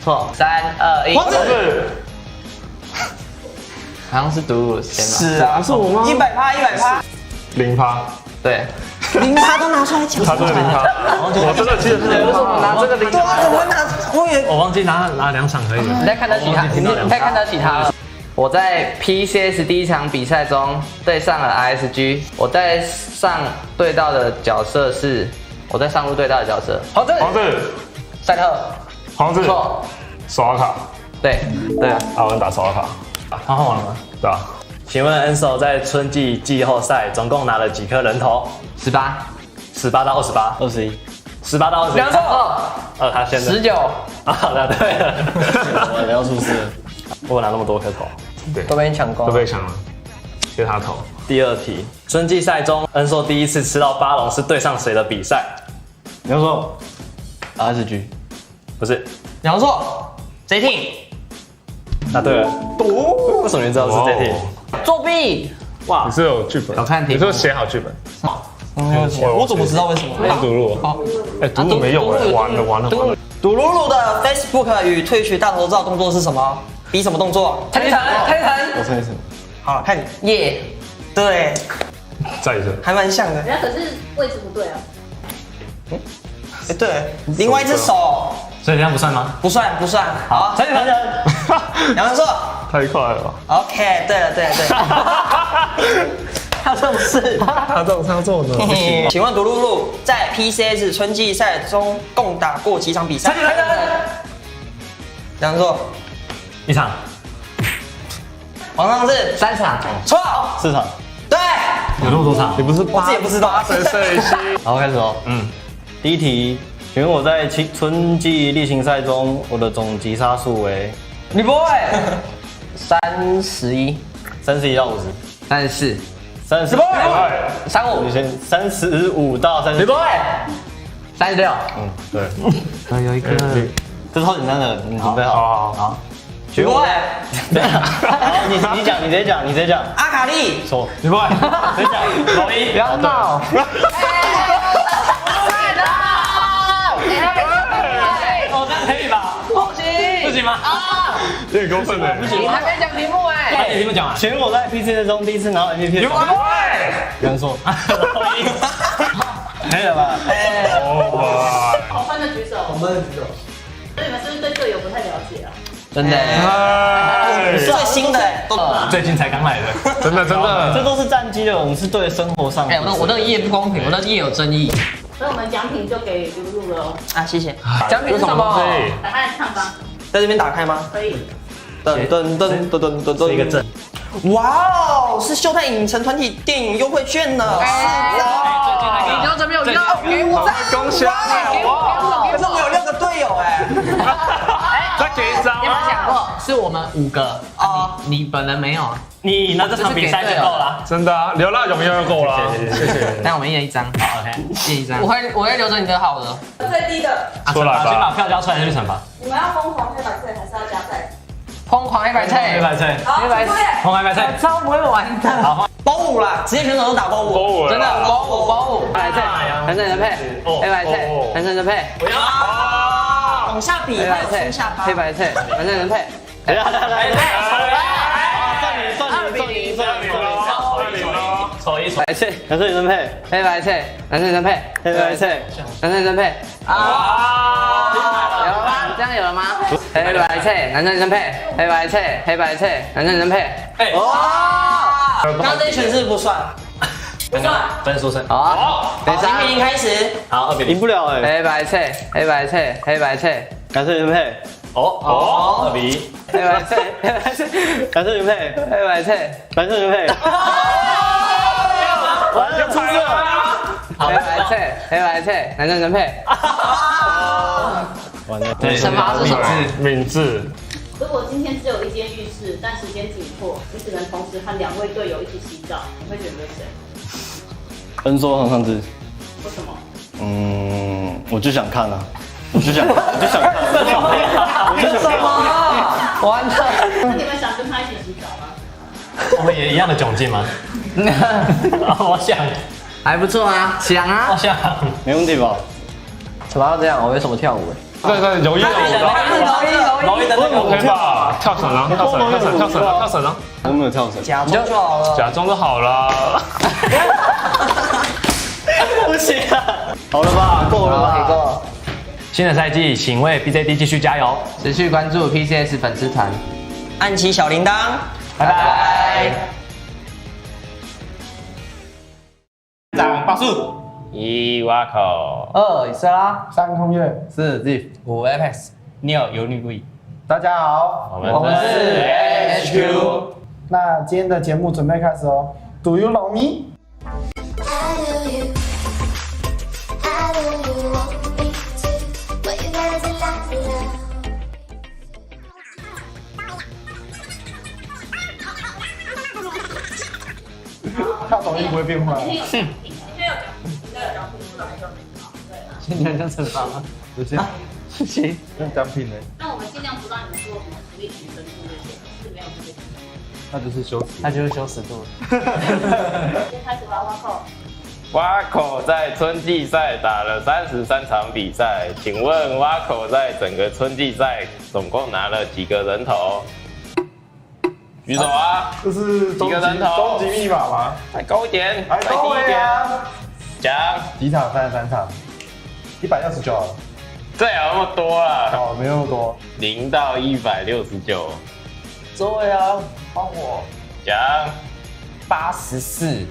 错，3、2、1，黄子，好像是嘟噜先吧？是啊，是我吗？100%，100%，0%，对0%都拿出来讲。他真的0%，我真的记得是0%。为什么拿这个0%？对啊，怎么会拿？我忘记拿2场可以了。你在看得起他，你在看得起他了。我在 PCS 第1场比赛中对上了 RSG， 我在上对到的角色是，我在上路对到的角色，黄子，赛特，黄子，错，手摇卡，对啊，阿文打手摇卡，他换完了吗？对啊。请问 Enzo 在春季季后赛总共拿了几颗人头18到28， 18到21。两错，他先的。19啊，对了，我要出事了，我拿那么多颗头。对，都被你抢光，都被抢了，给他投。第2题，春季赛中 Enzo 第1次吃到巴龙是对上谁的比赛？你要说 RSG， 不是。两错，JT 啊，对了。为什么你知道是 JT？作弊，哇你，是有剧本，有看题目你是不是写好剧本？我怎么知道为什么？赌路，哎，赌路没有哎，完了。赌露露的 Facebook 与Twitch 大头照动作是什么？比什么动作？开城，我猜什么？好，看你。耶，对，再一次，还蛮像的。人家可是位置不对啊。哎，对，另外一只手所以这样不算吗？不算。好，陈晨，杨文硕。太快了吧！ OK， 对了。他这种事，他这种呢？请问赌露露在 PCS 春季赛中共打过几场比赛？杨文硕1场。黄尚志3场，错4场。对，有那么多场？你不是我自己也不知道。谁？好，开始哦。第一题，请问我在春季例行赛中，我的总击杀数为你不会？31、31到50， 34、 30， 35，你先35到30。你不会？36，对，有一个，这超简单的，你准备好？好，请问我在，好，你直接讲。阿卡丽错，你不会？直接讲。老一，不要闹。这样可以吧？不行吗？有点过分的。你还没讲题目哎，把题目讲完。请问我在 PCS 中第1次拿到 MVP 的时候，有人说，可以了吧？好分的举手。所以你们是不是对队友不太了解啊？真的，最新的最近才刚来的，真的，这都是战绩的，我们是对生活上。哎，我那个页不公平，我那个页有争议。所以我们奖品就给露露了哦。啊，谢谢。奖品是什么？打开来看吧。在这边打开吗？可以。是一个证。哇哦，是秀泰影城团体电影优惠券呢。你留着没有用，给我，恭喜啊！可是我有6个队友哎。再给一张。你有没有想过，是我们5个啊？你本人没有啊？你拿这场比赛就够了。真的啊，留到永远就够了。谢谢。但我们一人1张，好 OK，一人1张。我会留着你的好的。最低的。出来吧，先把票交出来再去惩罚。你们要疯狂黑白菜还是要加菜？疯狂黑白菜，黑白菜，好，黑白菜。红黑白菜，超不会玩的。好，包5啦，职业选手都打包5。真的包5，黑白菜，男生的配，黑白菜，男生的配，不要。往下比，黑白菜，黑白菜，男生的配，来，瞅一瞅，白菜，男生女生配，黑白菜，男生的配，黑白菜，男生的配。啊，有了吗？这样有了吗？黑白菜，男生配，黑白菜，男生配。哇！刚刚这一拳是不算。不算。分数胜。好，等一下0比0开始。好，2比0。赢不了哎。黑白菜，男生女生配， 2比1。黑白菜，男生女生配，黑白菜，男生女生配。完了，出事了。黑白菜，男生配。完了，惩罚是什么？敏智。如果今天只有一间浴室，但时间紧迫，你只能同时和2位队友一起洗澡，你会选择谁？恩说黄尚志，为什么？我就想看啊，我就想看。完了。那你们想跟他一起洗澡吗？我们也一样的窘境吗？我想，还不错啊，想啊，我想，没问题吧？怎么要这样？我为什么跳舞？对，有一的，OK 吧？跳绳啊，跳绳啊！我没有跳绳，假装就好了。假装就好了。不行啊！好了吧，够了吧？够。新的赛季，请为 BJD 继续加油，持续关注 PCS 粉丝团，按起小铃铛，拜拜。长巴数1挖口2以色拉3空月，4 Ziff， 5 Apex， 6有女鬼。大家好，我们是 HQ。那今天的节目准备开始哦。Do you know me？ 跳抖音不会变坏。今天有奖品，应该有奖品出来就好。对啊。今天像惩罚吗？有些行。那奖品呢？那我们尽量不让你们做什么实力提升度这些，是没有这些。那就是羞耻。那就是羞耻度。先开始吧，挖口。挖口在春季赛打了33场比赛，请问挖口在整个春季赛总共拿了几个人头？举手啊！这是终极密码吗？再高一点，还高一点。讲几场？33场，169好了。最好那么多啦，好，没那么多。 0到169。对啊，帮我讲84。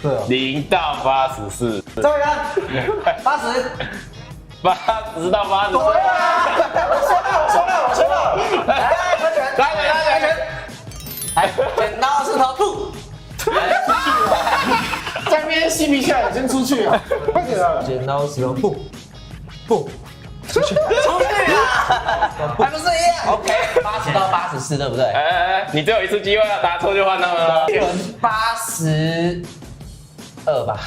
对哦。 0到84。周伟安80。80到84。对啊！我说了。来，合拳，来拳。来，剪刀石头布。在那边嬉皮笑脸，先出去啊！快点啊！剪刀石头布。出去啊！还不是一样 ？OK， 80到84，对不对？你只有一次机会啊，答错就换他们了。 82吧。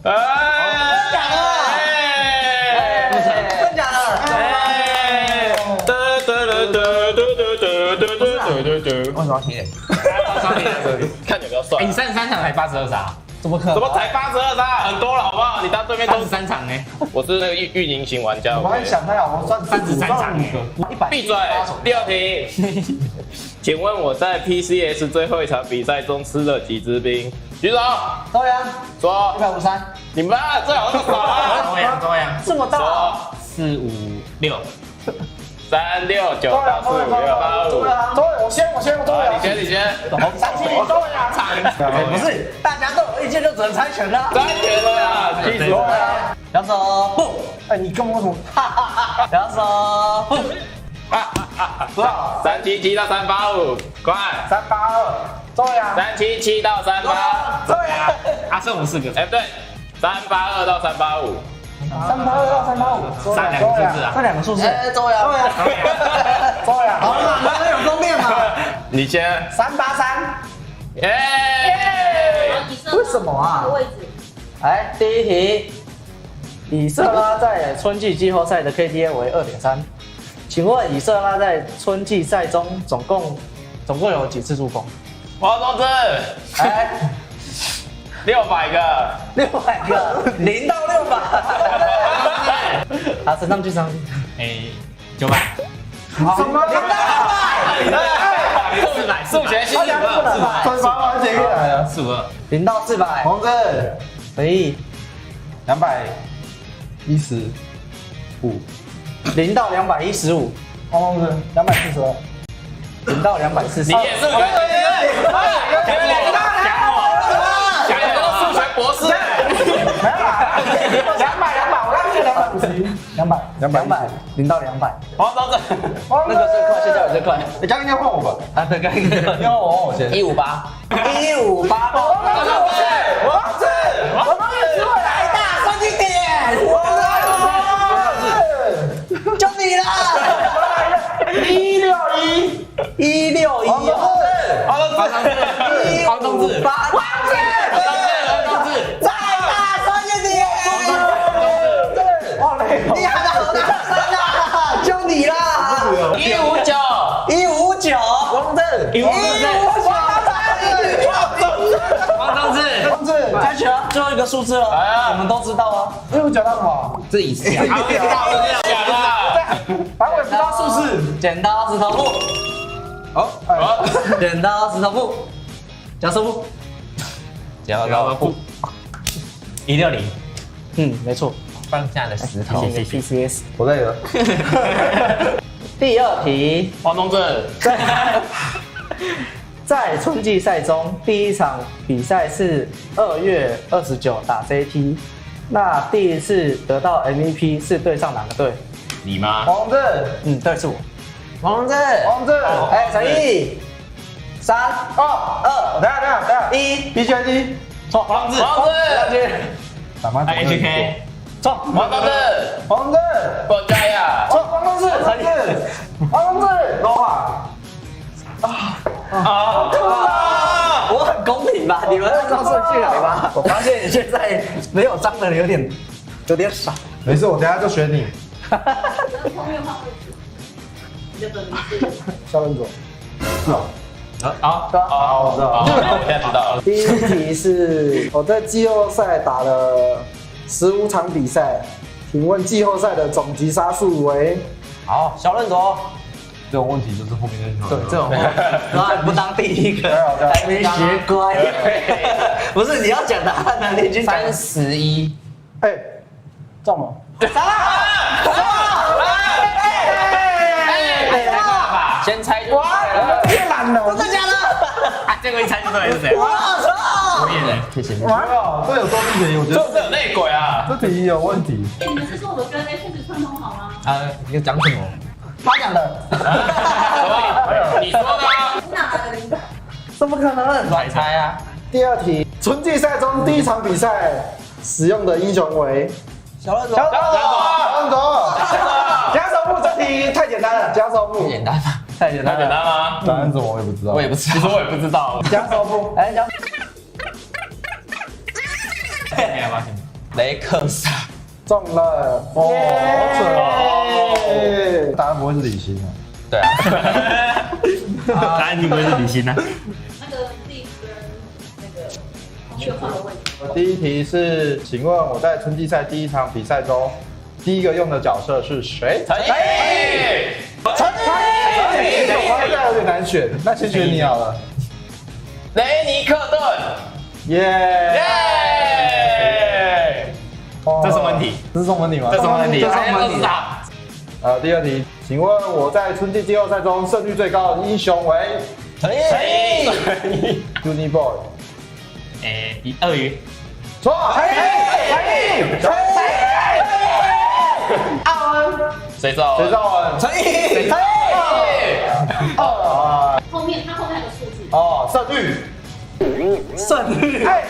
真假的？为什么要贴？看有没有算？你33场才82杀，怎么可能？怎么才82杀？很多了好不好？你当对面都是3场呢？我是那个运营型玩家。我还想太好，我算33场100。闭嘴！第二题，请问我在 PCS 最后一场比赛中吃了几支兵？举手。周洋说。 153。你们最好那么少啊！周洋这么大？4、5、6。3、6、9到4、5、6、8、5。周伟，我先，你先。3、7、周洋场。不是，大家都有意见就只能猜拳了。猜拳了啦！记住了。摇手不？哎，你跟我什么？摇手不？多少377到385，快！382，周伟啊！377到38，周伟啊！啊，剩我们4个。哎，对，382到385。 382到385，上2个数字啊！上2个数字。哎，周洋，周伟啊！好了嘛，那有公面嘛？你先。383，耶！为什么啊？位置。来，第一题，以色拉在春季季后赛的 KDA 为2.3，请问以色拉在春季赛中总共有几次助攻？黄忠志，哎，600个，600个，0到600。好，升上去。900。什么0到400，数学系400，转罚完谁给来了452， 0到400。黄志可以215， 0到215。黄志242， 0到240。你也是可以。讲我数学博士。没有啦，200，我刚刚说250，200 0到200。黄忠志，那个最快，现在有最快。你刚刚应该换我吧？啊，对，刚刚要换我先。 158。158到。我帮你吃回来大声一点！就你啦！161。黄忠志。再大声一点！你喊的好大声啊！就你啦！159。黄忠志。159。王同志，同志，开始了，最后一个数字了，我们都知道啊。因为我讲到什么？这以下。好，我讲了。反正我也不知道数字。剪刀石头布。好，剪刀石头布。角色布。角色布。160。没错。放下的石头。谢谢 PCS。我累了。第二题，王同志，在春季赛中，第一场比赛是2月29打 JT， 那第一次得到 MVP 是对上哪个队？你吗？王同志，对，是我。王同志。王同志，陈毅，3、2、等下，1 ，PCS，错，王同志，王同志，HK，错，王同志，王同志，不加呀。错，王同志，陈毅，王同志，NOV。我很公平吧？你们按照顺序来吧。我发现你现在没有脏的人有点少。没事，我等下就选你。然后后面换位置，你的本名是肖任佐。是哦。好，我知道，我现在知道了。第一题是我在季后赛打了15场比赛，请问季后赛的总击杀数为？好，小任佐，这种问题就是后面那对，这种那不当第一个，还没学乖。不是你要讲答案呢？你已经31。中了。先猜就哇，你们太懒了，真的假的？这个一猜就对是谁？我操！谢谢你。哇，这有作弊的，我觉得这有内鬼啊！这题有问题。你们是说我跟 H 串通好吗？你讲什么？他讲的。你说的啊？哪来的灵感？怎么可能？乱猜啊！第二题，春季赛中第一场比赛使用的英雄为？小任佐，小任佐。加手部这题太简单了，加手部。简单吧？太简单太简单吗？答案是我也不知道。我也不知道。其实我也不知道。加手部。加。雷克萨。中了。好扯哦。答案不会是李欣啊？对啊。答案你不会是李欣啊？那个 Z 跟那个缺换的问题。第一题是，请问我在春季赛第一场比赛中，第一个用的角色是谁？陈毅，我发现有点难选，那先选你好了。雷尼克顿，耶！这是问题，这是送问题吗？这是问题，这是问题。第二题，请问我在春季季后赛中胜率最高的英雄为？陈毅，Uni Boy。鳄鱼。错，谁知道？谁赵文？陈毅，后面他后面还有个数字。哦，胜率。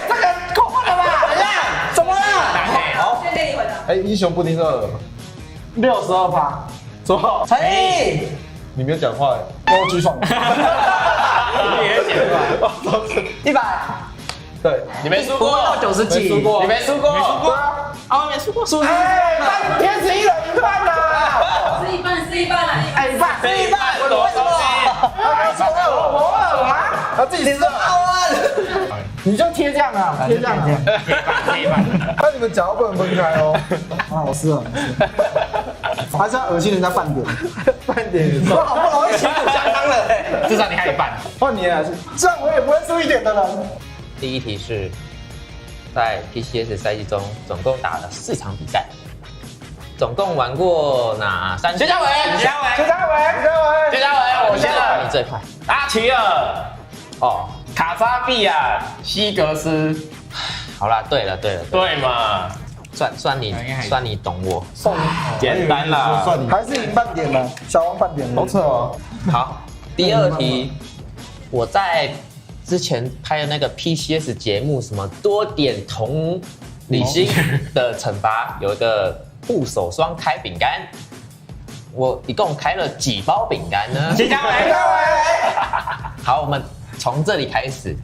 这个扣分了吧？怎么了？好，先给你回答。英雄布丁2。62%。错，陈毅，你没有讲话。我举手。你也写吧。 100。对。你没输过90几。你没输过，没输过啊，没输过，输天时一人一半啦。是一半啦。一半。我为什么？他自己说你就贴这样啊，贴这样啊。那你们脚不能分开哦。我是了，还是要恶心人家半点，半点也我好不容易旗鼓相当了，至少你还有一半。换你了，这样我也不会输一点的人。第一题是在 PCS 赛季中总共打了4场比赛，总共玩过哪3？薛家伟，我先了。你最快。阿奇尔，卡萨比亚，西格斯，好啦，对了，对嘛？算你懂我。简单啦。算你。还是赢半点了，小王半点了。好扯哦。好，第二题，我在之前拍的那个 PCS 节目，什么多点同理心的惩罚，有一个护手霜开饼干，我一共开了几包饼干呢？薛家伟，好，我们从这里开始，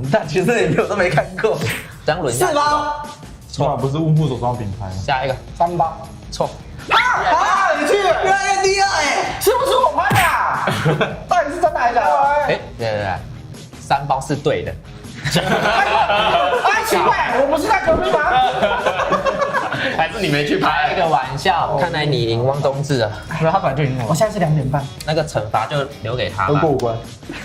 但其实你我都没看过。这样轮下去。4包，错，不是护手霜品牌。下一个3包。错。你去，越来越低了是不是我拍的？到底是真的还是假的？对，3包是对的。奇怪，我不是在隔壁吗？还是你没去拍？开个玩笑，看来你赢汪东志了。没有，他本来就赢我。我现在是2点半，那个惩罚就留给他吧。过关。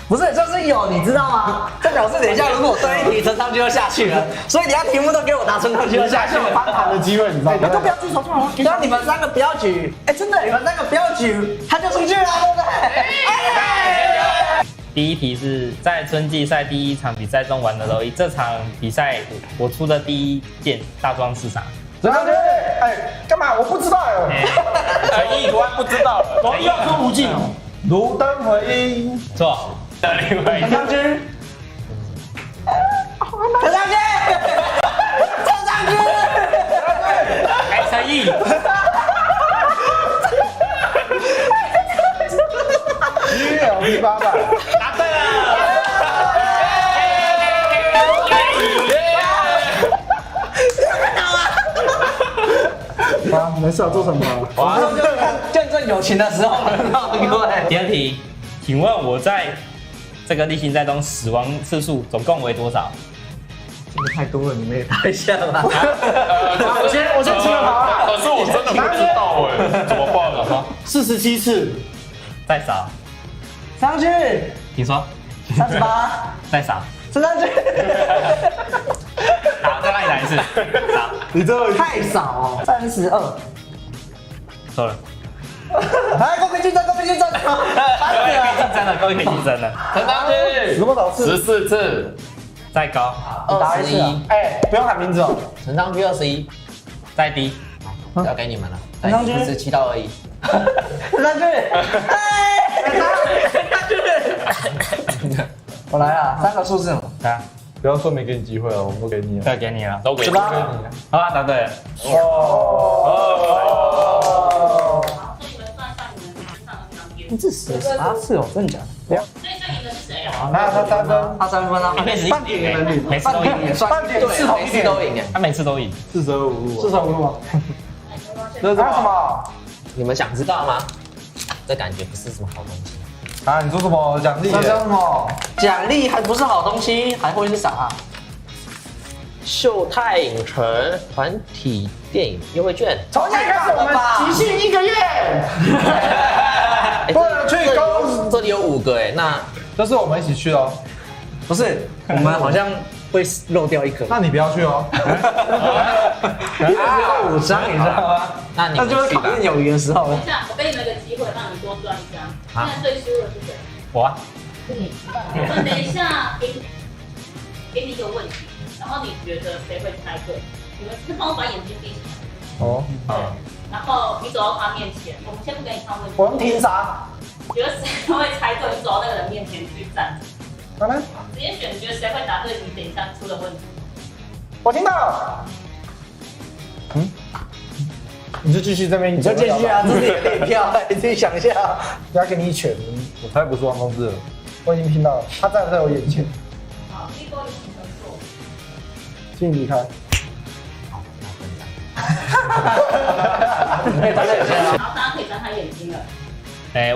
不是，就是有，你知道吗？这表示等一下如果我对一题，陈昌就下去了。所以你要题目都给我答，陈昌就下去，有翻盘的机会，你知道吗？都不要举手就好了。然后你们3个不要举，真的，你们3个不要举，他就出去了，对不对？第一题是在春季赛第1场比赛中玩的NOV，这场比赛我出的第1件大装是啥？陈昌，干嘛？我不知道哎。陈毅突然不知道了，我要出无尽，如灯回应。错，另外一个陈昌君，陈昌君，陈昌君，陈毅。GLP 800，答对了。啊，没事，做什么？哇，就看见证友情的时候了，各位。第2题，请问我在这个例行赛中死亡次数总共为多少？这个太多了，你们也答一下吧。我先吃了好。可是我真的不知道哎，怎么办了？47次，再少。上去。你说。38。再少。上去。好，再让你来一次。少。你这太少哦。32。错了。来，公平竞争，公平竞争。各位可以竞争了。陈昌君多少次？14次。再高。21。不用喊名字哦。陈昌君21。再低。交给你们了。17到21。上去。我来啊，3个数字嘛。来，不要说没给你机会了，我们都给你了。再给你了，都给你。好啊，答对了。好，所以你们算上你们身上的奖金。这18次哦，真的假的？所以最赢的是谁啊？他3分，他3分啊，每次半点能力，每次都赢，半点是同一点都赢，他每次都赢。四舍五入，4舍5入啊。这是什么？你们想知道吗？这感觉不是什么好东西。啊，你说什么奖励？这叫什么？奖励还不是好东西，还会是啥？秀泰影城团体电影优惠券。从现在开始，我们集训1个月。不能去公，这里有5个哎，那这是我们一起去哦。不是，我们好像会漏掉1个。那你不要去哦。只有5张，你知道吗？那你们就是考验友谊的时候了。等一下，我给你们一个机会，让你多赚1张。现在最输的是谁？我啊。是你。我们等一下给你一个问题，然后你觉得谁会猜对？你们是帮我把眼睛闭起来。哦。对。然后你走到他面前，我们先不给你看问题。我们凭啥？觉得谁会猜对？你走到那个人面前去站着。好呢？直接选，觉得谁会答对你等一下出的问题。我听到了。你就继续这边，你就继续啊，这是你的脸票，你自己想一下。不要给你1拳，我才不是王公子。我已经听到了，他站在我眼前。好，第一个你请坐。请你离开。好，那分享。好，大家可以张开眼睛了。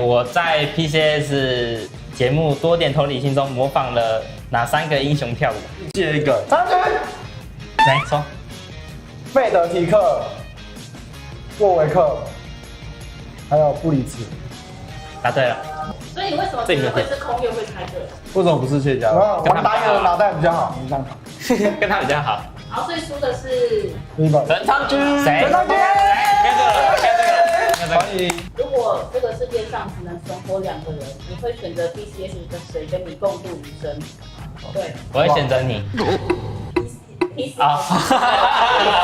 我在 PCS 节目多点投理性中模仿了哪3个英雄跳舞？记了1个。张军。来说。费德提克、沃维克，还有布里茨。答对了。所以你为什么觉得会是空月会猜对？为什么不是谢家？我打一个脑袋比较好，你这样好。跟他比较好。好，所以输的是陈昌君。谁？陈昌君。欢迎。如果这个世界上只能存活2个人，你会选择 PCS 的谁跟你共度余生？对，我会选择你。啊！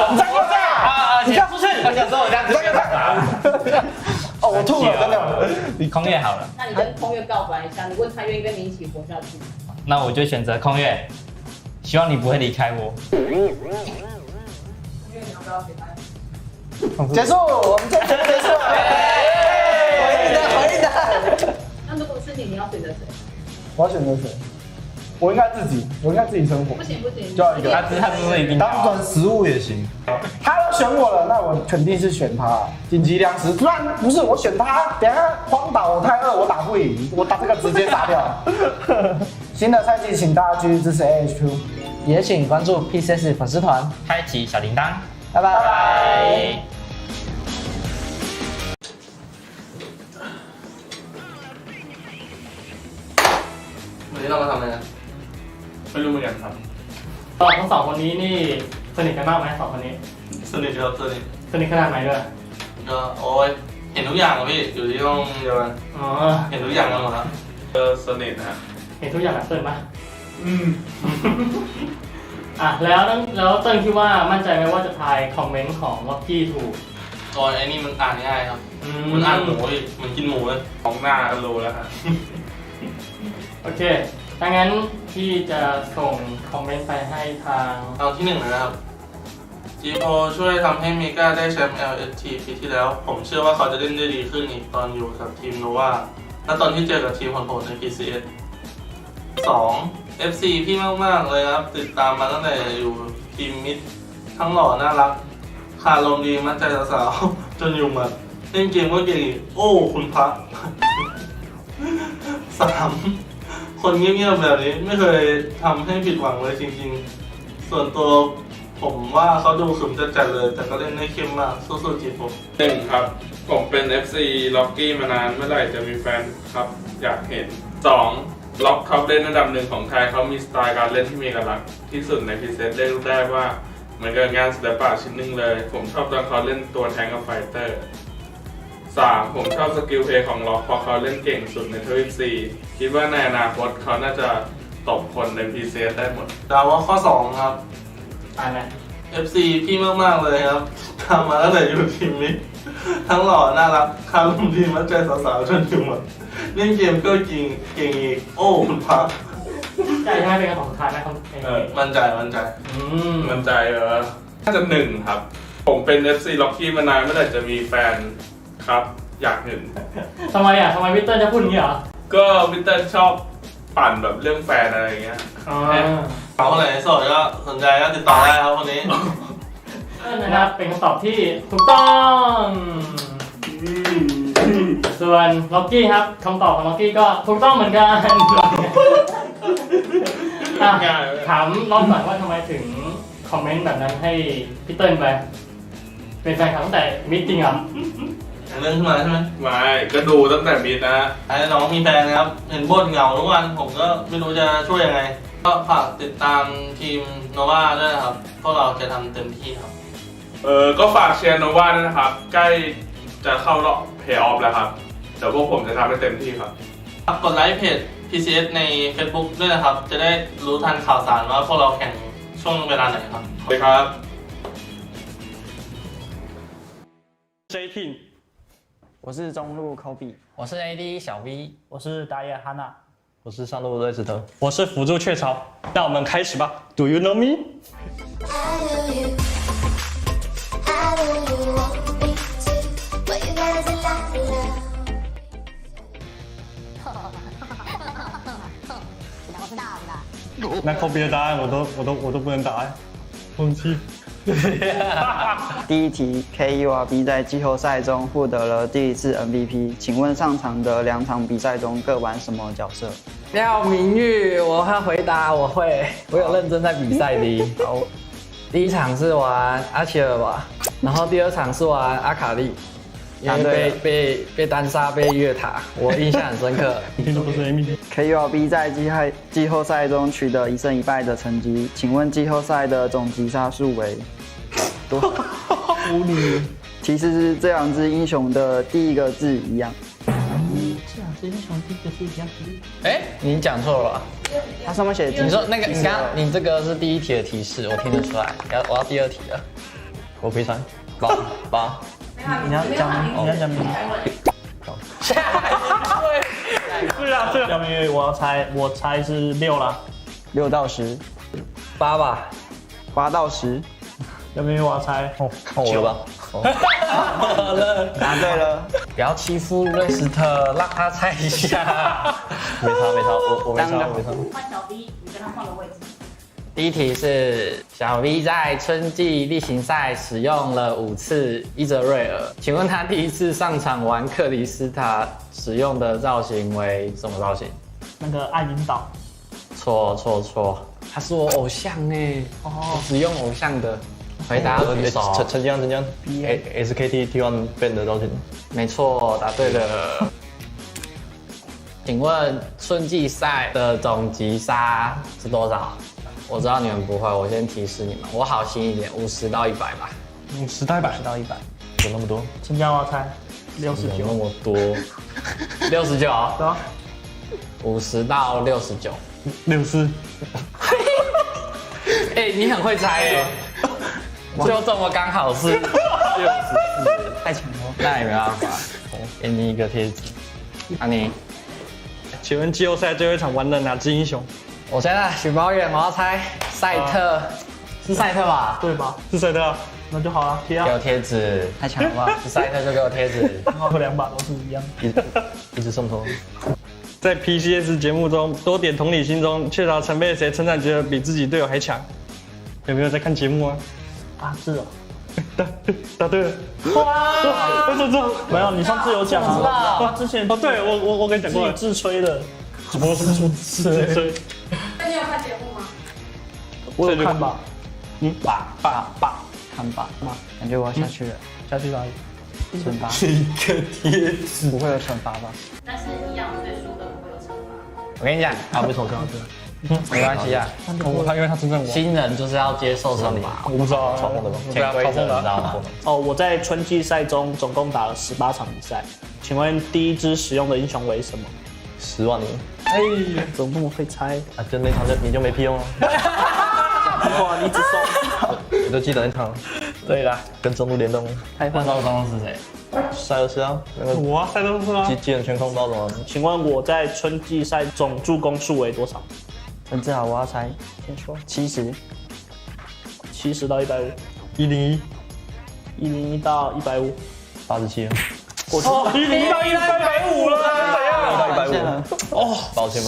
你再给我这样啊！你跳出去！我想说，我这样子。哦，我吐了，真的。你空月好了。那你跟空月告白一下，你问他愿意跟你一起活下去。那我就选择空月，希望你不会离开我。结束，我们这节目结束了。回应的。那如果是你，你要选择谁？我要选择谁？我应该自己生活。不行，就要一个。他是一定当成食物也行。他都选我了，那我肯定是选他。紧急粮食，不然不是我选他，等下荒岛我太饿，我打不赢，我打这个直接杀掉。新的赛季，请大家继续支持AHQ。也请关注 PCS 粉丝团，开启小铃铛，拜拜。拜拜。วันนี้เรามาทำอะไรกัน ไม่รู้เหมือนกันครับ ทั้งสองคนนี้นี่สนิทกันมากไหมสองคนนี้ สนิทครับสนิท สนิทขนาดไหนด้วย ก็โอ้ยเห็นทุกอย่างครับพี่อยู่ที่ห้องเดียวกัน อ๋อ เห็นทุกอย่างกันหมดครับ ก็สนิทนะ เห็นทุกอย่างแบบเติ้ลปะอ่ะแล้วเติ้ลคิดว่ามั่นใจไหมว่าจะทายคอมเมนต์ของล็อกกี้ถูก ตอนไอ้นี่มันอ่านง่ายครับมันอ่านหมูอีกมันกินหมูเลย ของหน้าก็รู้แล้วครับ โอเคดังนั้นพี่จะส่งคอมเมนต์ไปให้ทาง เอาที่หนึ่งนะครับจีโอช่วยทำให้เมกาได้แชมป์ LST ปีที่แล้ว ผมเชื่อว่าเขาจะเล่นได้ดีขึ้นอีกตอนอยู่กับทีมโนวาและตอนที่เจอกับทีมโหดๆใน PCS 2. FC พี่มากๆเลยครับติดตามมาตั้งแต่อยู่ทีมมิดทั้งหล่อน่ารักขาลมดีมั่นใจสาวๆจนอยู่หมัดเล่นเกมก็เก่งอีกโอ้คุณพระ 3. คนเงียบๆแบบนี้ไม่เคยทำให้ผิดหวังเลยจริงๆส่วนตัวผมว่าเขาดูขึมจัดๆเลยแต่ก็เล่นได้เข้มมากสู้ๆจีโอ 1ครับ ผมเป็น FC ล็อกกี้มานานเมื่อไหร่จะมีแฟนครับอยากเห็น 2. ล็อกท็อปเล่นอันดับหนึ่งของไทยเขามีสไตล์การเล่นที่มีเอกลักษณ์ที่สุดในพรีเซตเรียกได้ว่าเหมือนกับงานศิลปะชิ้นหนึ่งเลย ผมชอบตอนเขาเล่นตัวแทงกับไฟเตอร์ 3. ผมชอบสกิลเพลย์ของล็อกเพราะเขาเล่นเก่งสุดในทวีป4คิดว่าในอนาคตเขาน่าจะตบคนในพรีเซตได้หมด ดาวว่าข้อ 2 ครับ อ่านไหม FC พี่มากๆเลยครับทำมาตั้งแต่อยู่ทีมนี้ทั้งหล่อน่ารักคารุมดีมั่นใจสาวๆจนอยู่หมดเล่นเกมก็เก่งอีกโอ้คุณพระ ใจใช่ไหมเป็นคำตอบสุดท้ายไหมคำนี้ มั่นใจ มั่นใจน่าจะ1ครับ ผมเป็น FC ล็อกกี้มานานเมื่อไหร่จะมีแฟนครับอยากเห็น ทำไมอ่ะทำไมพี่เติ้ลจะพูดอย่างนี้เหรอ ก็วิเตอร์ชอบปั่นแบบเรื่องแฟนอะไรอย่างเงี้ย อ๋อ เขาคนไหนโสดก็สนใจก็ติดต่อได้ครับคนนี้ นะครับเป็นคำตอบที่ถูกต้องส่วนล็อกกี้ครับคำตอบของล็อกกี้ก็ถูกต้องเหมือนกันอ่ะถามน้องก่อนว่าทำไมถึงคอมเมนต์แบบนั้นให้พี่เติ้ลไปเป็นแฟนคลับตั้งแต่มิตจริงเหรอ เรื่องขึ้นมาใช่ไหม ไม่ก็ดูตั้งแต่มิดนะ ไอ้น้องมีแฟนนะครับเห็นบ่นเหงาทุกวันผมก็ไม่รู้จะช่วยยังไงก็ฝากติดตามทีมโนวาด้วยนะครับพวกเราจะทำเต็มที่ครับ ก็ฝากเชียร์โนวาด้วยนะครับ ใกล้จะเข้ารอบเพลย์ออฟแล้วครับเดี๋ยวพวกผมจะทำให้เต็มที่ครับ กดไลค์เพจ PCS ใน Facebook ด้วยนะครับ จะได้รู้ทันข่าวสารว่าพวกเราแข่งช่วงเวลาไหนครับ สวัสดีครับ JT，我是中路 Kobe，我是 AD 小 V，我是打野哈娜，我是上路瑞斯特。我是辅助雀巢，那我们开始吧。Do you know me？ I know you, I know you want me to, but you guys are like love. 我知道，我知道。那 Kobe 的答案我都不能答哎，忘记。第一题 KURB 在季后赛中获得了第一次 MVP， 请问上场的2场比赛中各玩什么角色？廖明玉，我要回答，我有认真在比赛的。好，第一场是玩阿切尔吧，然后第2场是玩阿卡丽，因为被单杀被越塔，我印象很深刻。一定都不是 MVP。 KURB 在季后赛中取得1胜1败的成绩，请问季后赛的总击杀数为多？无理。提示是这2只英雄的第一个字一样。这2只英雄第一个字一样。哎，你讲错了吧？它上面写的。你说那个，你刚你这个是第1题的提示，我听得出来。我要第2题了。我赔偿8。你要讲名字。是啊，廖明玉，我猜是6啦，6到10， 8吧，8到10。廖明玉，我要猜看我了吧？好了，答对了。不要欺负瑞斯特，让他猜一下。没差，我没差。换小 B，你跟他换个位置。第1题是小 V 在春季例行赛使用了5次伊泽瑞尔，请问他第1次上场玩克里斯塔使用的造型为什么造型？那个爱引导。错。他是我偶像哎，我只用偶像的。回答举手。陈江，SKT T1 Band 的造型。没错，答对了。请问春季赛的总击杀是多少？我知道你们不会，我先提示你们，我好心一点，50到100吧。50到100，到100，有那么多？请叫我猜，69。有那么多？69。对啊。50到69。64。哎，你很会猜哎。就这么刚好是64，太强了。那也没办法，给你一个贴纸。啊你，请问季后赛最后一场玩了哪支英雄？我现在许保远，我要猜赛特，是赛特吧？对吧？是赛特啊，那就好了，贴啊。给我贴纸，太强了吧？是赛特就给我贴纸。然后2把都是一样。一直送头。在 PCS 节目中，多点同理心中，雀巢曾被谁称赞觉得比自己队友还强？有没有在看节目啊？啊，是哦。答对了。哇！没有，你上次有讲啊。他之前对我跟你讲过了，自吹的。什么自吹？那你有看节目吗？我有看吧。看吧，感觉我要下去了。下去哪里？惩罚。一个贴纸。不会有惩罚吧？但是一样，所以输的不会有惩罚。我跟你讲，啊，为什么看到这？没关系啊，因为他称赞我。新人就是要接受惩罚。我不知道嘲讽的吗？潜规则你知道吗？哦，我在春季赛中总共打了18场比赛，请问第一支使用的英雄为什么？10万年。哎，怎么那么会猜？啊，就那场你就没屁用了。哇，你只送。我就记得那场。对啦，跟中路联动。那时候中路是谁？塞尔斯啊，那个我啊，塞尔斯啊。技能全空包怎么？请问我在春季赛总助攻数为多少？陈志豪，我要猜，先说70到150。101到150。87。我101到150了，怎样？到150。哦，抱歉，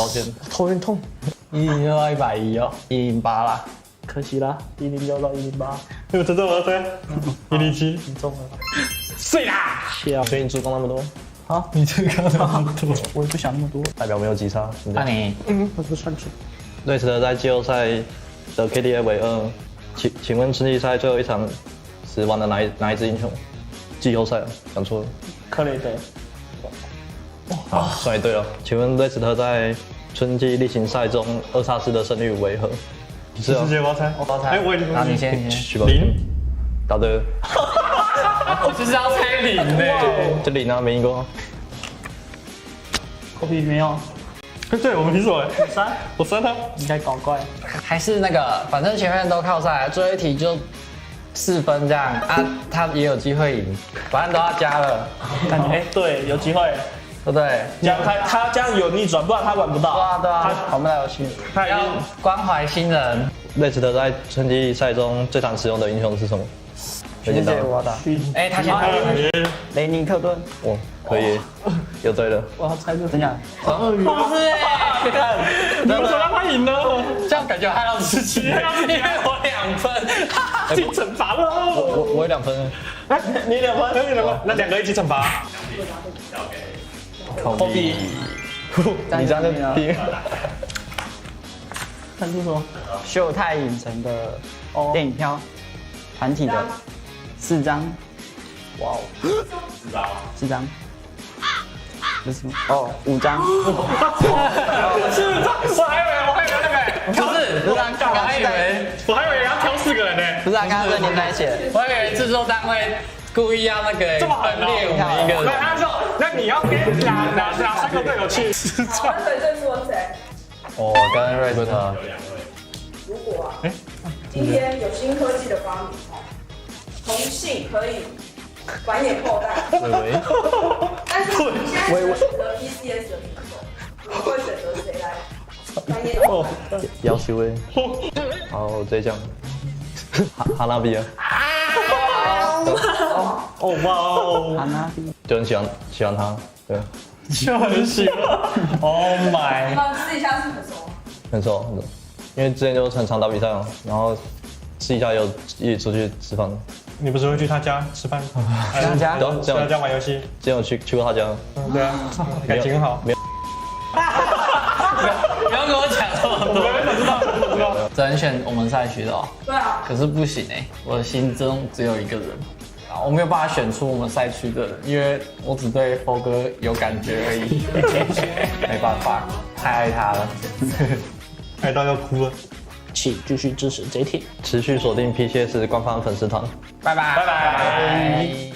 头有点痛。106到110哦，108啦。可惜啦，106到108。那个真正我要猜107，你中了。碎啦！所以你助攻那么多。啊，你这个那么多，我也不想那么多。代表没有击杀。那你，我是算准。瑞士的在季后赛的 KDA 为2，请问春季赛最后一场是玩的哪一支英雄？季后赛讲错了。克雷德。好，算你对了。请问瑞士特在春季例行赛中2x4的胜率为何？是啊，我要猜。哎，我已经。那你先。0。答对了。我就是要猜0呢。就0啊，没赢过。我比没有。对，我们提手哎。我3啊。应该搞怪。还是那个，反正前面都靠赛，最后一题就4分这样啊，他也有机会赢，反正都要加了。哎，对，有机会，对不对？这样他这样有逆转，不然他玩不到。对啊，他玩不到游戏。他要关怀新人。瑞士特在春季赛中最常使用的英雄是什么？学姐，我要打。哎，他先猜。雷尼克顿。哦，可以，又对了。我要猜这真假？不是哎，你们说让他赢了，这样感觉还要17，因为我2分，进惩罚了。我有2分。你2分，那2个一起惩罚。口币，你这样就第一。看出什么？秀泰影城的电影票，团体的4张。哇哦，4张。这是什么？哦，5张。4张，我还以为那个，不是，我还以为要挑4个人呢。不是，刚刚这连在一起。我还以为制作单位故意要那个分裂我们一个人。他说，那你要跟哪3个队友去4张？水最输谁？我跟瑞特。如果今天有新科技的发明，同性可以繁衍后代，但是你现在选择 PCS 的品种，你会选择谁来繁衍后代？要求哎。好，我直接讲。哈纳比啊。哦哇哦，哈纳比。就很喜欢他，对。就很喜欢。Oh my！ 你们私底下是很熟吗？很熟，因为之前就很常打比赛嘛，然后私底下有一起出去吃饭。你不是会去他家吃饭？他家？去他家玩游戏。之前有去过他家。对啊，感情很好。没有。不要跟我讲这么多。我知道。只能选我们赛区的哦。对啊，可是不行哎，我的心中只有一个人啊，我没有办法选出我们赛区的人，因为我只对佛哥有感觉而已。没办法，太爱他了，爱到要哭了。请继续支持 J Team，持续锁定 PCS 官方粉丝团。拜拜拜拜。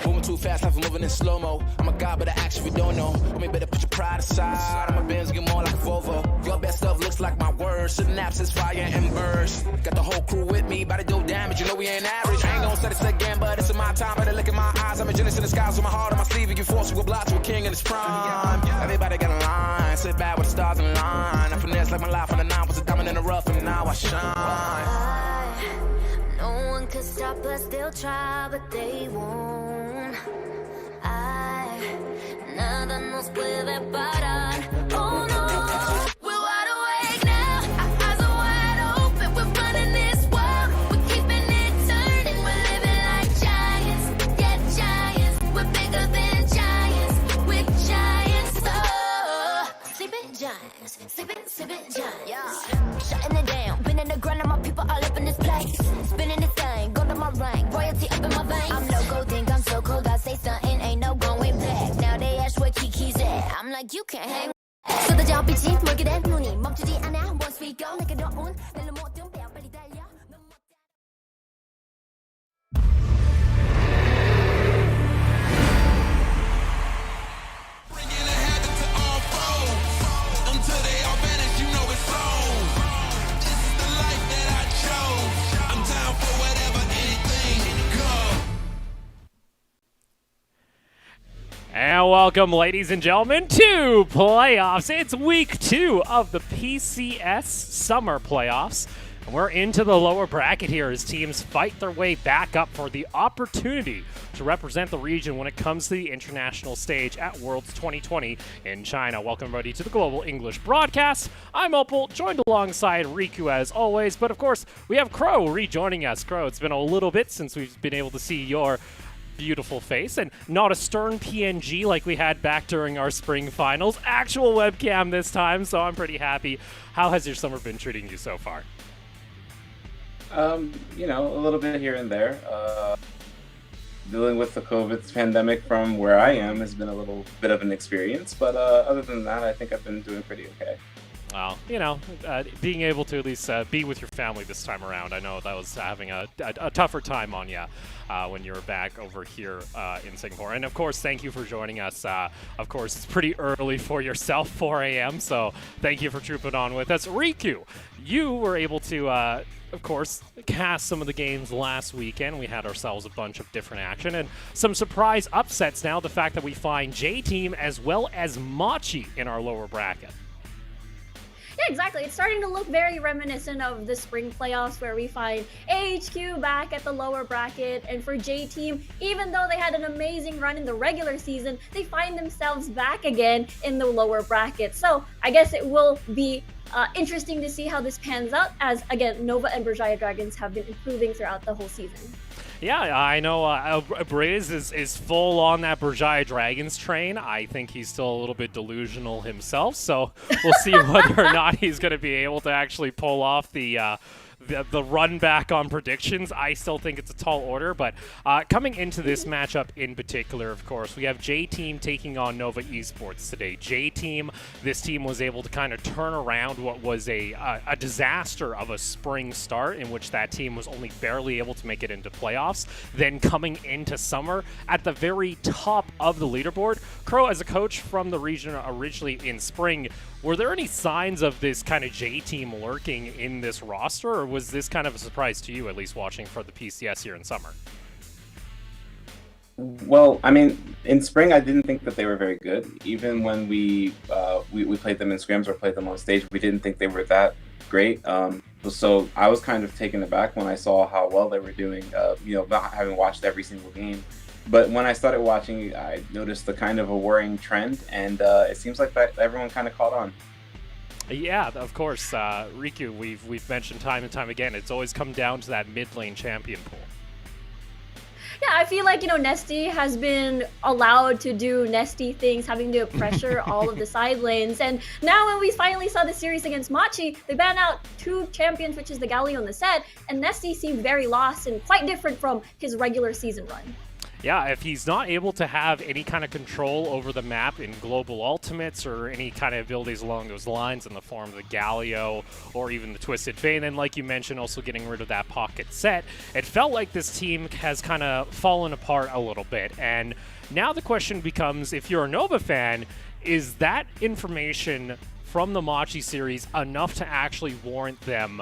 Moving too fast, life moving in slow mo. I'm a god, but the action we don't know. I mean, better put your pride aside. I'm a Benz, get more like a Volvo. Your best stuff looks like my words. Synapses, fire and burst. Got the whole crew with me, about to do damage. You know we ain't average. I ain't gonna say this again, but it's in my time. Better look in my eyes. I'm a genius in the skies with my heart on my sleeve. You force you a block to a king in his prime. Everybody got a line. Sit back with the stars in line. I finesse like my life on the nine. Was a diamond in the rough, and now I shine. No one could stop us, they'll try, but they won't. Nada nos puede parar. Oh no, we're wide awake now. Our eyes are wide open. We're running this world. We're keeping it turning. We're living like giants. Yeah, giants. We're bigger than giants. We're giants. Oh, sleeping giants. Sleeping giants. Yeah. Shutting it down. Been in the ground and my people all up in this place. Spinning this thing. Go to my rank. Royalty up in my veins. I'm loco, think I'm so cold. I say something, ain't no going back. Now they ask where Kiki's at. I'm like, you can't hang. 쏟아져 빛이 멀게 된 눈이 멈추지 않아. Once we go, 내게 넣은 내를 모든 뼈 빨리 달려. Bringing a habit to all foes. Until they all vanish, you know it's on. This is the life that I chose. I'm down for whatever, anything, go. And welcome, ladies and gentlemen, to playoffs. It's week 2 of the PCS Summer Playoffs. And we're into the lower bracket here as teams fight their way back up for the opportunity to represent the region when it comes to the international stage at Worlds 2020 in China. Welcome, everybody, to the Global English Broadcast. I'm Opal, joined alongside Riku as always. But, of course, we have Crow rejoining us. Crow, it's been a little bit since we've been able to see your beautiful face, and not a stern PNG like we had back during our spring finals. Actual webcam this time, so I'm pretty happy. How has your summer been treating you so far? You know, a little bit here and there. Dealing with the COVID pandemic from where I am has been a little bit of an experience, but other than that, I think I've been doing pretty okay. Well, you know, being able to at least be with your family this time around. I know that was having a tougher time on you when you were back over here in Singapore. And, of course, thank you for joining us. Of course, it's pretty early for yourself, 4 a.m., so thank you for trooping on with us. Riku, you were able to, of course, cast some of the games last weekend. We had ourselves a bunch of different action and some surprise upsets now. The fact that we find J-Team as well as Machi in our lower bracket. Yeah, exactly. It's starting to look very reminiscent of the spring playoffs where we find AHQ back at the lower bracket. And for J-Team, even though they had an amazing run in the regular season, they find themselves back again in the lower bracket. So I guess it will be interesting to see how this pans out as, again, Nova and Berjaya Dragons have been improving throughout the whole season. Yeah, I know Braze is full on that Berjaya Dragons train. I think he's still a little bit delusional himself, so we'll see whether or not he's going to be able to actually pull off the run back on predictions. I still think it's a tall order, but coming into this matchup in particular, of course, we have J-Team taking on Nova Esports today. J-Team, this team was able to kind of turn around what was a disaster of a spring start in which that team was only barely able to make it into playoffs. Then coming into summer at the very top of the leaderboard. Crow, as a coach from the region originally in spring, were there any signs of this kind of J-Team lurking in this roster, or was this kind of a surprise to you, at least watching for the PCS here in summer? Well, I mean, in spring, I didn't think that they were very good. Even when we played them in scrims or played them on stage, we didn't think they were that great. So I was kind of taken aback when I saw how well they were doing, not having watched every single game. But when I started watching, I noticed the kind of a worrying trend, and it seems like that everyone kind of caught on. Yeah, of course, Riku. We've mentioned time and time again. It's always come down to that mid lane champion pool. Yeah, I feel like, Nesty has been allowed to do Nesty things, having to pressure all of the side lanes. And now when we finally saw the series against Machi, they banned out 2 champions, which is the Galio and the Set, and Nesty seemed very lost and quite different from his regular season run. Yeah, if he's not able to have any kind of control over the map in global ultimates or any kind of abilities along those lines in the form of the Galio or even the Twisted Fate, and like you mentioned, also getting rid of that pocket set, it felt like this team has kind of fallen apart a little bit. And now the question becomes, if you're a Nova fan, is that information from the Machi series enough to actually warrant them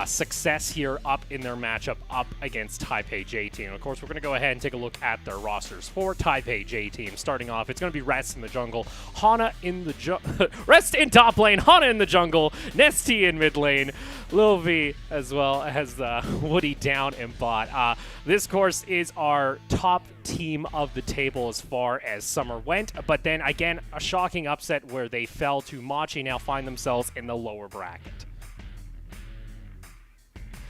success here up in their matchup up against Taipei J-Team? Of course, we're going to go ahead and take a look at their rosters for Taipei J-Team. Starting off, it's going to be Rest in the jungle, Hana in the Rest in top lane, Hana in the jungle, Nesty in mid lane, Lil V as well as Woody down in bot. This course is our top team of the table as far as summer went, but then again, a shocking upset where they fell to Machi, now find themselves in the lower bracket.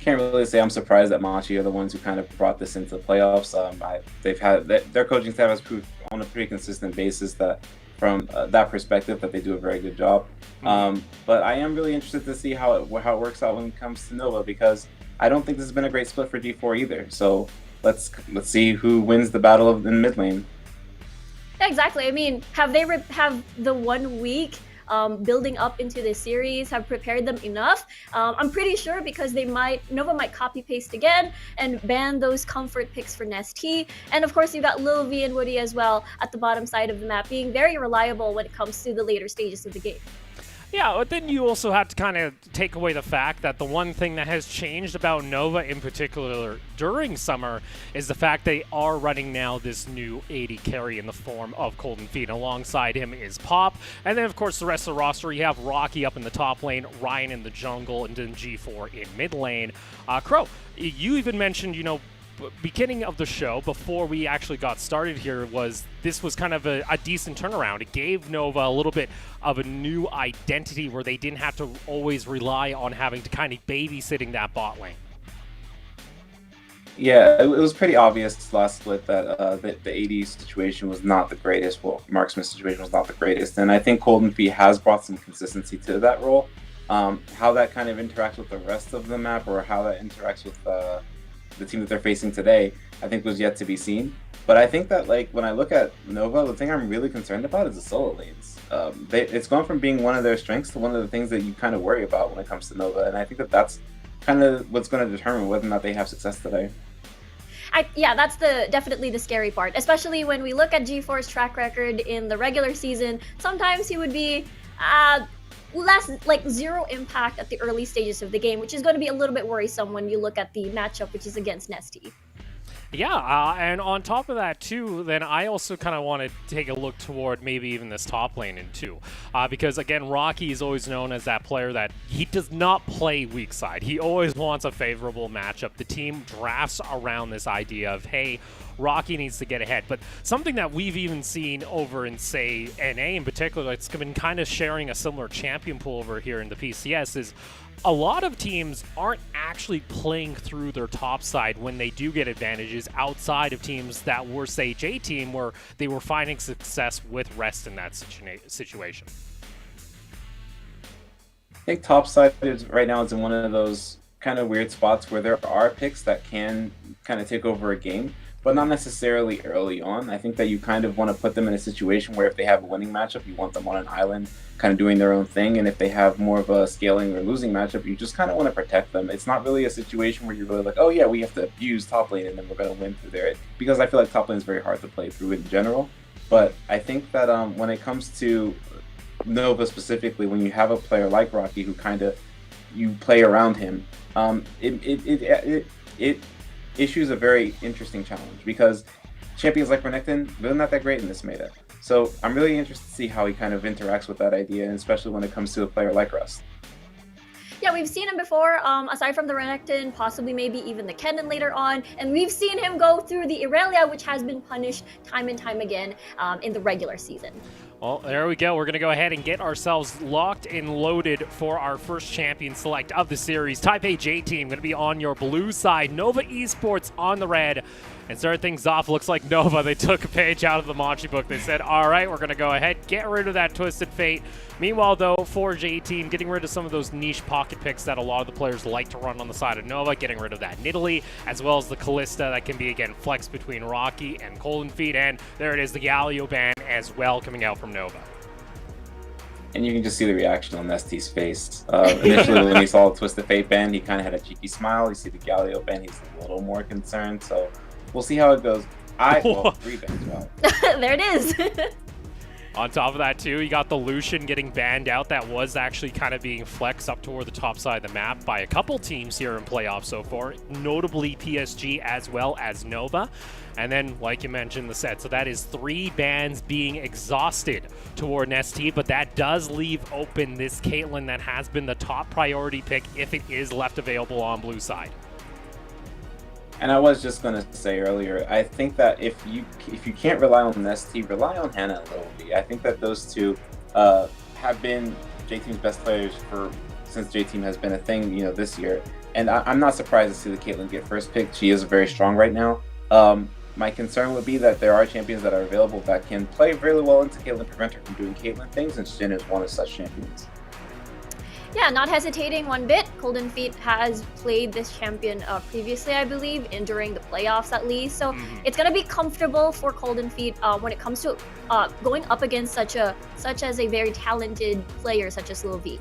Can't really say I'm surprised that Machi are the ones who kind of brought this into the playoffs. They've had their coaching staff has proved on a pretty consistent basis that from that perspective that they do a very good job. But I am really interested to see how it works out when it comes to Nova, because I don't think this has been a great split for G4 either. So let's see who wins the battle in mid lane. Exactly. I mean, have the 1 week building up into this series have prepared them enough? I'm pretty sure, because Nova might copy paste again and ban those comfort picks for Nesty. And of course, you've got Lil V and Woody as well at the bottom side of the map, being very reliable when it comes to the later stages of the game. Yeah, but then you also have to kind of take away the fact that the one thing that has changed about Nova in particular during summer is the fact they are running now this new 80 carry in the form of Golden Feet. Alongside him is Pop, and then of course the rest of the roster, you have Rocky up in the top lane, Ryan in the jungle, and then G4 in mid lane. Crow, you even mentioned, beginning of the show, before we actually got started here, this was kind of a decent turnaround. It gave Nova a little bit of a new identity where they didn't have to always rely on having to kind of babysitting that bot lane. Yeah, it was pretty obvious last split that the 80 situation was not the greatest. Well, Marksman situation was not the greatest, and I think Golden Feet has brought some consistency to that role. How that kind of interacts with the rest of the map, or how that interacts with the team that they're facing today, I think was yet to be seen. But I think that, like, when I look at Nova, the thing I'm really concerned about is the solo lanes. It's gone from being one of their strengths to one of the things that you kind of worry about when it comes to Nova, and I think that that's kind of what's going to determine whether or not they have success today. Yeah, that's definitely the scary part, especially when we look at G4's track record in the regular season. Sometimes he would be less, like, zero impact at the early stages of the game, which is going to be a little bit worrisome when you look at the matchup, which is against Nesty. Yeah, and on top of that too, then I also kind of want to take a look toward maybe even this top lane in too, because again, Rocky is always known as that player that he does not play weak side. He always wants a favorable matchup. The team drafts around this idea of, hey, Rocky needs to get ahead. But something that we've even seen over in, say, NA in particular, it's been kind of sharing a similar champion pool over here in the PCS, is a lot of teams aren't actually playing through their top side when they do get advantages outside of teams that were, say, J-Team, where they were finding success with Rest in that situation. I think top side right now is in one of those kind of weird spots where there are picks that can kind of take over a game, but not necessarily early on. I think that you kind of want to put them in a situation where if they have a winning matchup, you want them on an island kind of doing their own thing, and if they have more of a scaling or losing matchup, you just kind of want to protect them. It's not really a situation where you're really like, oh yeah, we have to abuse top lane and then we're going to win through there, because I feel like top lane is very hard to play through in general. But I think that when it comes to Nova specifically, when you have a player like Rocky who kind of, you play around him, it issues a very interesting challenge, because champions like Renekton, they're not that great in this meta. So I'm really interested to see how he kind of interacts with that idea, and especially when it comes to a player like Rust. Yeah, we've seen him before, aside from the Renekton, possibly maybe even the Kennen later on, and we've seen him go through the Irelia, which has been punished time and time again in the regular season. Well, there we go. We're going to go ahead and get ourselves locked and loaded for our first champion select of the series. Taipei J Team going to be on your blue side. Nova Esports on the red. And start things off, looks like Nova, they took a page out of the Machi book. They said, all right, we're going to go ahead, get rid of that Twisted Fate. Meanwhile, though, for J Team, getting rid of some of those niche pocket picks that a lot of the players like to run on the side of Nova, getting rid of that Nidalee, as well as the Callista that can be, again, flexed between Rocky and Golden Feet. And there it is, the Galio ban as well coming out from Nova. And you can just see the reaction on ST's face. Initially, when he saw the Twisted Fate ban, he kind of had a cheeky smile. You see the Galio ban, he's a little more concerned. So we'll see how it goes. Well, 3 bans, wow. There it is. On top of that, too, you got the Lucian getting banned out. That was actually kind of being flexed up toward the top side of the map by a couple teams here in playoffs so far, notably PSG as well as Nova. And then, like you mentioned, the set. So that is 3 bans being exhausted toward ST, but that does leave open this Caitlyn that has been the top priority pick if it is left available on blue side. And I was just going to say earlier, I think that if you can't rely on ST, rely on Hannah and Lil V. I think that those two have been J-Team's best players since J-Team has been a thing, this year. And I'm not surprised to see the Caitlyn get first pick. She is very strong right now. My concern would be that there are champions that are available that can play really well into Caitlyn, prevent her from doing Caitlyn things, and Shin is one of such champions. Yeah, not hesitating one bit. Golden Feet has played this champion previously, I believe, during the playoffs at least. So it's going to be comfortable for Golden Feet when it comes to going up against such as a very talented player such as Lil V.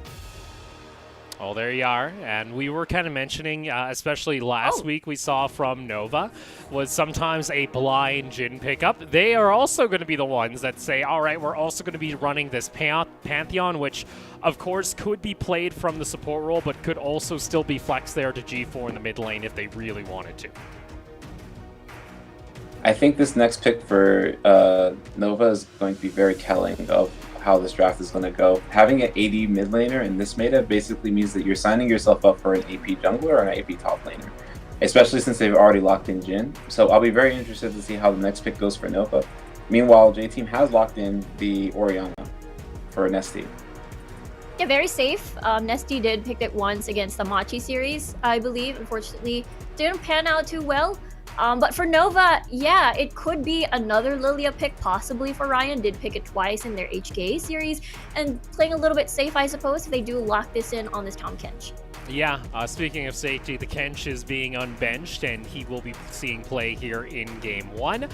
Oh, there you are. And we were kind of mentioning, especially last week we saw from Nova, was sometimes a blind Jhin pickup. They are also going to be the ones that say, all right, we're also going to be running this Pantheon, which, of course, could be played from the support role, but could also still be flexed there to G4 in the mid lane if they really wanted to. I think this next pick for Nova is going to be very telling of how this draft is going to go. Having an AD mid laner in this meta basically means that you're signing yourself up for an AP jungler or an AP top laner, especially since they've already locked in Jhin. So I'll be very interested to see how the next pick goes for Nova. Meanwhile, J-Team has locked in the Orianna for Nesty. Yeah, very safe. Nesty did pick it once against the Machi series, I believe. Unfortunately, didn't pan out too well. But for Nova, yeah, it could be another Lilia pick, possibly for Ryan. Did pick it twice in their HKA series, and playing a little bit safe, I suppose, if they do lock this in on this Tahm Kench. Yeah, speaking of safety, the Kench is being unbenched, and he will be seeing play here in Game 1.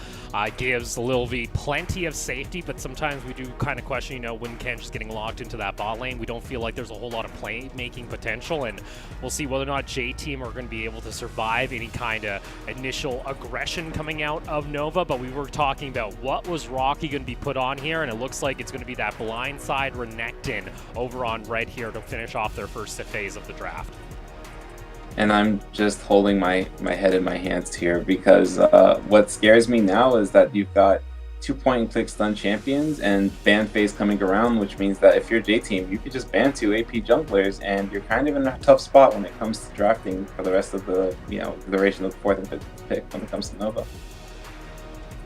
Gives Lil V plenty of safety, but sometimes we do kind of question, when Kench is getting locked into that bot lane, we don't feel like there's a whole lot of playmaking potential, and we'll see whether or not J-Team are going to be able to survive any kind of initial aggression coming out of Nova. But we were talking about what was Rocky going to be put on here, and it looks like it's going to be that blindside Renekton over on red here to finish off their first phase of the draft. And I'm just holding my head in my hands here because what scares me now is that you've got 2 point-and-click stun champions and ban phase coming around, which means that if you're J-Team, you could just ban 2 AP junglers, and you're kind of in a tough spot when it comes to drafting for the rest of the duration of the 4th and 5th pick when it comes to Nova.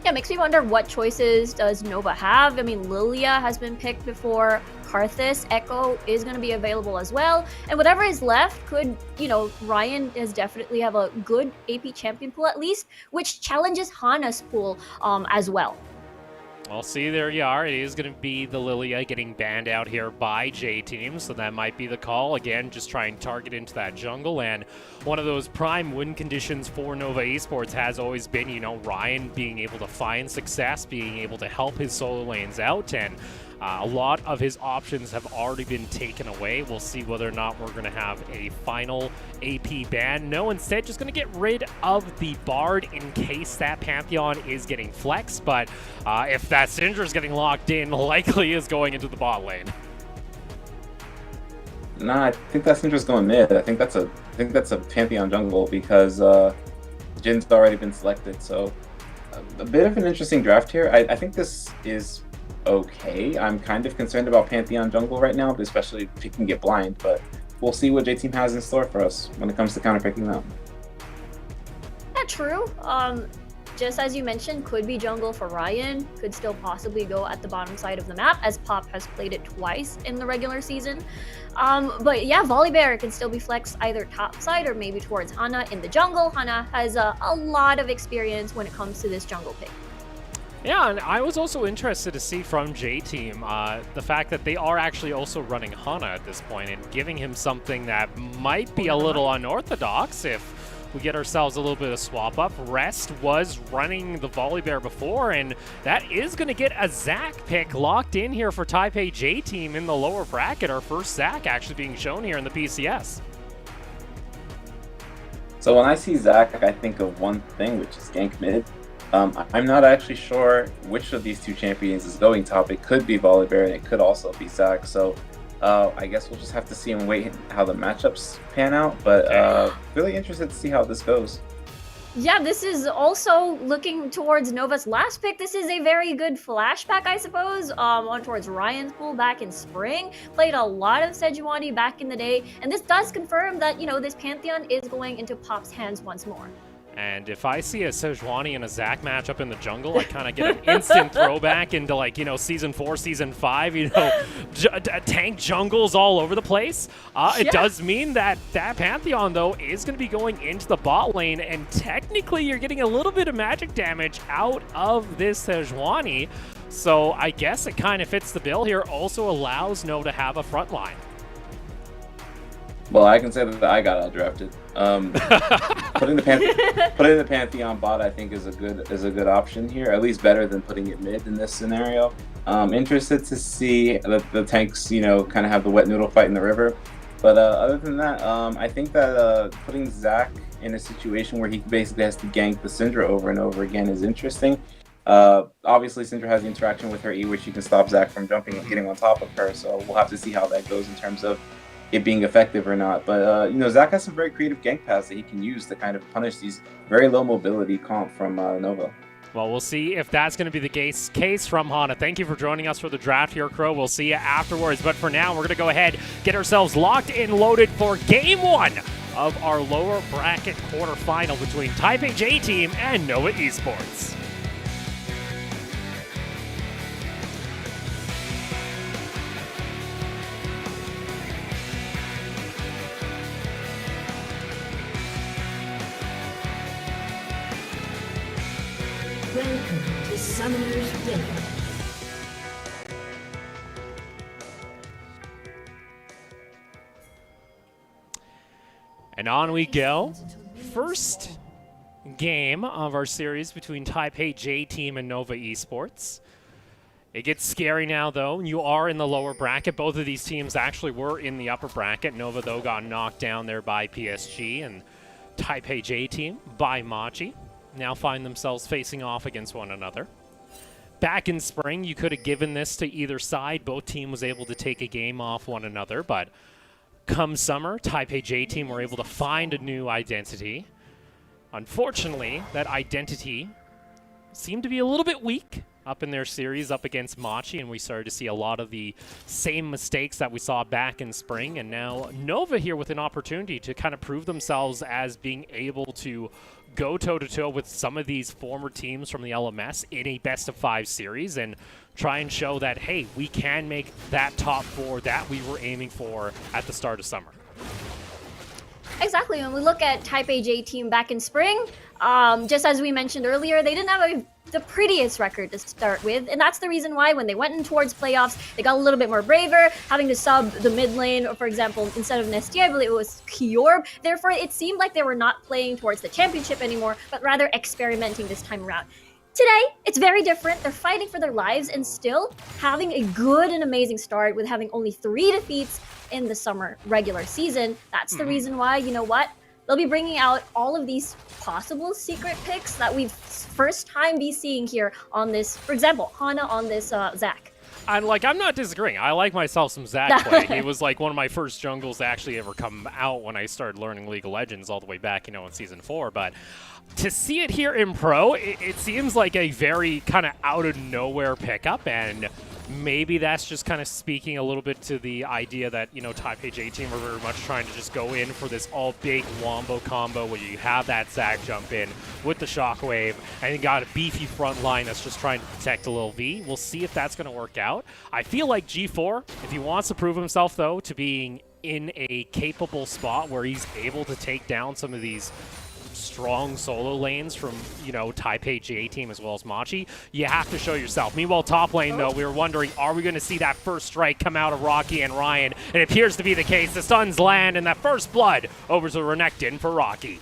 Yeah, makes me wonder what choices does Nova have. I mean, Lilia has been picked before. Karthus, Echo is going to be available as well. And whatever is left could, Ryan does definitely have a good AP champion pool at least, which challenges Hana's pool as well. Well, see, there you are. It is going to be the Lilia getting banned out here by J-Team, so that might be the call. Again, just try and target into that jungle, and one of those prime win conditions for Nova Esports has always been, Ryan being able to find success, being able to help his solo lanes out, and a lot of his options have already been taken away. We'll see whether or not we're going to have a final AP ban. No, instead, just going to get rid of the Bard in case that Pantheon is getting flexed. But if that Syndra is getting locked in, likely is going into the bot lane. Nah, I think that Syndra's going mid. I think that's a Pantheon jungle because Jin's already been selected. So a bit of an interesting draft here. I think this is okay. I'm kind of concerned about Pantheon jungle right now, especially if he can get blind, but we'll see what J-Team has in store for us when it comes to counterpicking them. Not true. just as you mentioned, could be jungle for Ryan, could still possibly go at the bottom side of the map, as Pop has played it twice in the regular season. But yeah, Volibear can still be flexed either top side or maybe towards Hana in the jungle. Hana has a lot of experience when it comes to this jungle pick. Yeah, and I was also interested to see from J-Team the fact that they are actually also running Hana at this point and giving him something that might be a little unorthodox if we get ourselves a little bit of swap up. Rest was running the Volibear before, and that is going to get a Zac pick locked in here for Taipei J-Team in the lower bracket. Our first Zac actually being shown here in the PCS. So when I see Zac, I think of one thing, which is gank mid. I'm not actually sure which of these two champions is going top. It could be Volibear and it could also be Zac. So I guess we'll just have to see and wait how the matchups pan out. But really interested to see how this goes. Yeah, this is also looking towards Nova's last pick. This is a very good flashback, I suppose, on towards Ryan's pool back in spring. Played a lot of Sejuani back in the day, and this does confirm that, you know, this Pantheon is going into Pop's hands once more. And if I see a Sejuani and a Zac matchup in the jungle, I kind of get an instant throwback into, like, you know, Season 4, Season 5, you know, tank jungles all over the place. It does mean that that Pantheon, though, is going to be going into the bot lane, and technically you're getting a little bit of magic damage out of this Sejuani. So I guess it kind of fits the bill here. Also allows No to have a front line. Well, I can say that I got outdrafted. Putting the Pantheon bot, I think, is a good option here. At least better than putting it mid in this scenario. Interested to see the tanks, you know, kind of have the wet noodle fight in the river. But other than that, I think that putting Zac in a situation where he basically has to gank the Syndra over and over again is interesting. Obviously, Syndra has the interaction with her E, where she can stop Zac from jumping and getting on top of her. So we'll have to see how that goes in terms of it being effective or not. But you know, Zac has some very creative gank paths that he can use to kind of punish these very low mobility comp from Nova. Well, we'll see if that's going to be the case from Hana. Thank you for joining us for the draft here, Crow. We'll see you afterwards. But for now, we're going to go ahead, get ourselves locked and loaded for Game 1 of our lower bracket quarterfinal between Taipei J-Team and Nova Esports. Welcome to Summoner's Rift. And on we go. First game of our series between Taipei J-Team and Nova Esports. It gets scary now, though. You are in the lower bracket. Both of these teams actually were in the upper bracket. Nova, though, got knocked down there by PSG, and Taipei J-Team by Machi now find themselves facing off against one another. Back in spring, you could have given this to either side. Both teams was able to take a game off one another, but come summer, Taipei J-Team were able to find a new identity. Unfortunately, that identity seemed to be a little bit weak up in their series up against Machi, and we started to see a lot of the same mistakes that we saw back in spring. And now Nova here with an opportunity to kind of prove themselves as being able to go toe-to-toe with some of these former teams from the LMS in a best-of-5 series and try and show that, hey, we can make that top 4 that we were aiming for at the start of summer. Exactly. When we look at Taipei J-Team back in spring, just as we mentioned earlier, they didn't have the prettiest record to start with, and that's the reason why when they went in towards playoffs, they got a little bit more braver, having to sub the mid lane, or for example, instead of Nestia, I believe it was Kyorb. Therefore, it seemed like they were not playing towards the championship anymore, but rather experimenting this time around. Today, it's very different. They're fighting for their lives and still having a good and amazing start with having only 3 defeats in the summer regular season. That's the reason why, you know what? They'll be bringing out all of these possible secret picks that we've first time be seeing here on this, for example, Hana on this Zac. And like, I'm not disagreeing. I like myself some Zac play. He was like one of my first jungles to actually ever come out when I started learning League of Legends all the way back, you know, in Season 4. But to see it here in Pro, it seems like a very kind of out of nowhere pickup. And maybe that's just kind of speaking a little bit to the idea that, you know, Taipei J team are very much trying to just go in for this all big wombo combo where you have that Zac jump in with the shockwave and you got a beefy front line that's just trying to protect a Lil V. We'll see if that's going to work out. I feel like G4, if he wants to prove himself, though, to being in a capable spot where he's able to take down some of these strong solo lanes from, you know, Taipei J team as well as Machi, you have to show yourself. Meanwhile, top lane, though, we were wondering, are we going to see that first strike come out of Rocky and Ryan? It appears to be the case. The stuns land, and that first blood over to Renekton for Rocky.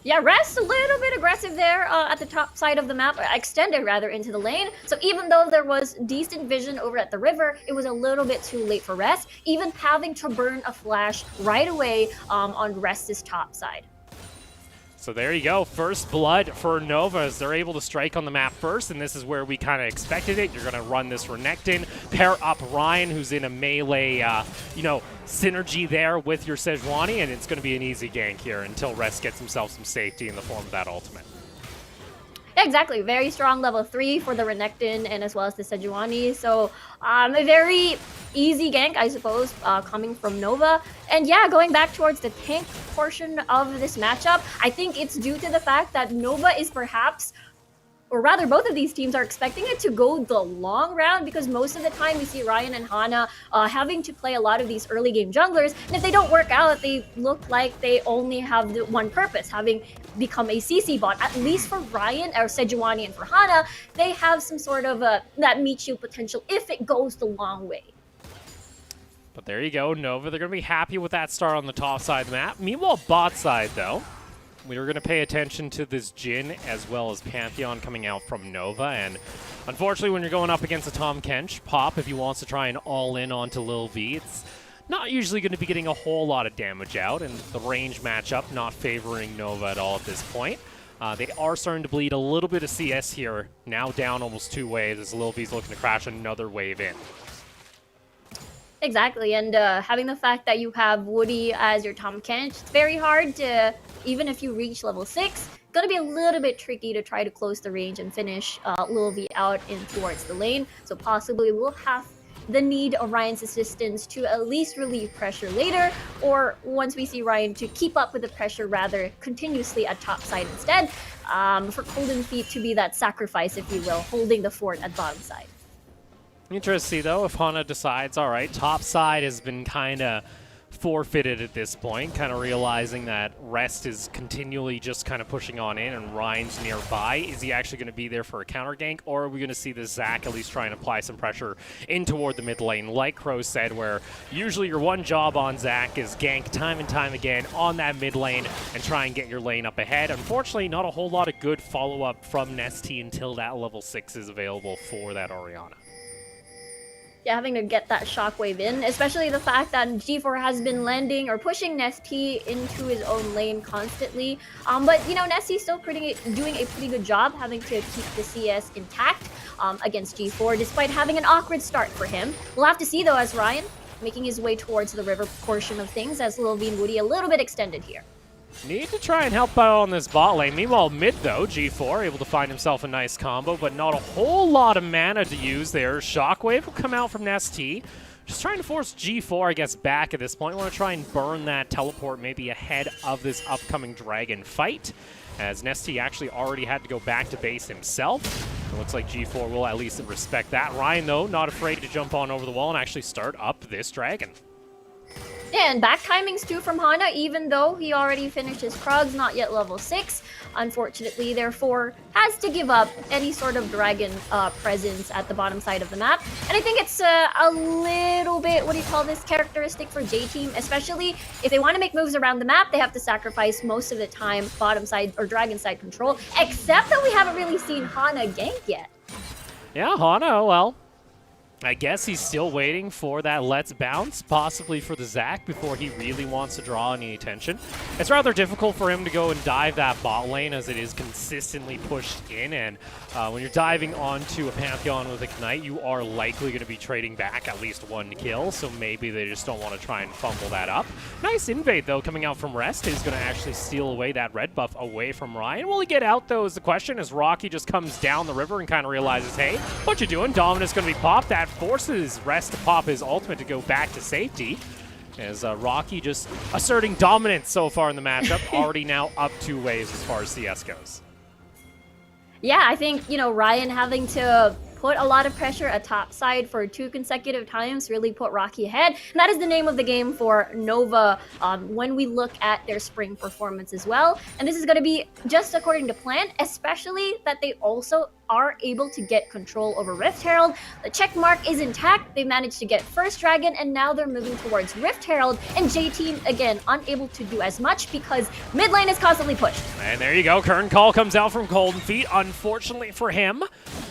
Yeah, Rest a little bit aggressive there at the top side of the map, extended rather into the lane. So even though there was decent vision over at the river, it was a little bit too late for Rest, even having to burn a flash right away on Rest's top side. So there you go, first blood for Nova as they're able to strike on the map first, and this is where we kind of expected it. You're going to run this Renekton, pair up Ryan, who's in a melee, you know, synergy there with your Sejuani, and it's going to be an easy gank here until Rest gets himself some safety in the form of that ultimate. Yeah, exactly. Very strong level 3 for the Renekton and as well as the Sejuani. So a very easy gank, I suppose, coming from Nova. And yeah, going back towards the tank portion of this matchup, I think it's due to the fact that Nova is perhaps, or rather both of these teams are expecting it to go the long round, because most of the time we see Ryan and Hana having to play a lot of these early game junglers, and if they don't work out, they look like they only have the one purpose, having become a CC bot. At least for Ryan or Sejuani and for Hana, they have some sort of that meat shield potential if it goes the long way. But there you go, Nova, they're going to be happy with that start on the top side of the map. Meanwhile, bot side, though, we are going to pay attention to this Jhin as well as Pantheon coming out from Nova, and unfortunately when you're going up against a Tom Kench, Pop, if he wants to try and all-in onto Lil V, it's not usually going to be getting a whole lot of damage out, and the range matchup not favoring Nova at all at this point. They are starting to bleed a little bit of CS here, now down almost 2 waves as Lil V's looking to crash another wave in. Exactly, and having the fact that you have Woody as your Tom Kench, it's very hard to, even if you reach level 6, gonna be a little bit tricky to try to close the range and finish Lil V out in towards the lane. So possibly we'll have the need of Ryan's assistance to at least relieve pressure later, or once we see Ryan to keep up with the pressure rather continuously at top side instead, for Golden Feet to be that sacrifice, if you will, holding the fort at bottom side. Interesting, though, if Hana decides, all right, top side has been kind of forfeited at this point, kind of realizing that Rest is continually just kind of pushing on in and Ryan's nearby. Is he actually going to be there for a counter gank, or are we going to see the Zac at least try and apply some pressure in toward the mid lane, like Crow said, where usually your one job on Zac is gank time and time again on that mid lane and try and get your lane up ahead. Unfortunately, not a whole lot of good follow-up from Nesty until that level 6 is available for that Orianna. Yeah, having to get that shockwave in, especially the fact that G4 has been landing or pushing Nesty into his own lane constantly. But, you know, Nesty's still doing a pretty good job having to keep the CS intact against G4, despite having an awkward start for him. We'll have to see, though, as Ryan making his way towards the river portion of things, as Lil V and Woody a little bit extended here. Need to try and help out on this bot lane. Meanwhile, mid, though, G4 able to find himself a nice combo, but not a whole lot of mana to use there. Shockwave will come out from Nesty. Just trying to force G4, I guess, back at this point. Want to try and burn that teleport maybe ahead of this upcoming dragon fight, as Nesty actually already had to go back to base himself. It looks like G4 will at least respect that. Ryan, though, not afraid to jump on over the wall and actually start up this dragon. Yeah, and back timings too from Hana, even though he already finished his Krugs, not yet level 6. Unfortunately, therefore, has to give up any sort of dragon presence at the bottom side of the map. And I think it's a little bit, what do you call this, characteristic for J-Team, especially if they want to make moves around the map, they have to sacrifice most of the time bottom side or dragon side control, except that we haven't really seen Hana gank yet. Yeah, Hana, well, I guess he's still waiting for that let's bounce, possibly for the Zac, before he really wants to draw any attention. It's rather difficult for him to go and dive that bot lane as it is consistently pushed in, and when you're diving onto a Pantheon with Ignite, you are likely going to be trading back at least 1 kill, so maybe they just don't want to try and fumble that up. Nice invade, though, coming out from Rest is going to actually steal away that red buff away from Ryan. Will he get out, though, is the question, as Rocky just comes down the river and kind of realizes, hey, what you doing? Dominus going to be popped. That forces Rest to pop his ultimate to go back to safety, as Rocky just asserting dominance so far in the matchup, already now up 2 waves as far as CS goes. Yeah, I think, you know, Ryan having to put a lot of pressure at top side for 2 consecutive times really put Rocky ahead. And that is the name of the game for Nova when we look at their spring performance as well. And this is going to be just according to plan, especially that they also are able to get control over Rift Herald. The check mark is intact. They managed to get first dragon, and now they're moving towards Rift Herald. And J-Team, again, unable to do as much because mid lane is constantly pushed. And there you go. Current call comes out from Golden Feet. Unfortunately for him,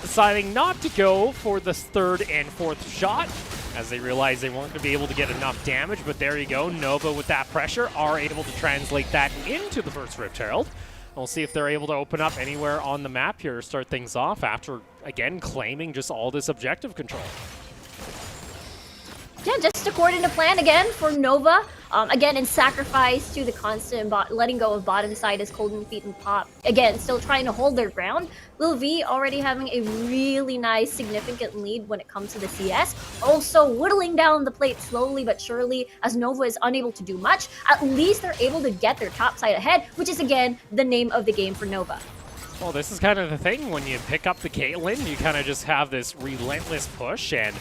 deciding not to go for the 3rd and 4th shot, as they realize they weren't going to be able to get enough damage. But there you go. Nova, with that pressure, are able to translate that into the first Rift Herald. We'll see if they're able to open up anywhere on the map here to start things off after, again, claiming just all this objective control. Yeah, just according to plan again for Nova. Again, in sacrifice to the constant letting go of bottom side as Golden Feet and Pop. Again, still trying to hold their ground. Lil V already having a really nice, significant lead when it comes to the CS. Also whittling down the plate slowly but surely as Nova is unable to do much. At least they're able to get their top side ahead, which is, again, the name of the game for Nova. Well, this is kind of the thing. When you pick up the Caitlyn, you kind of just have this relentless push, and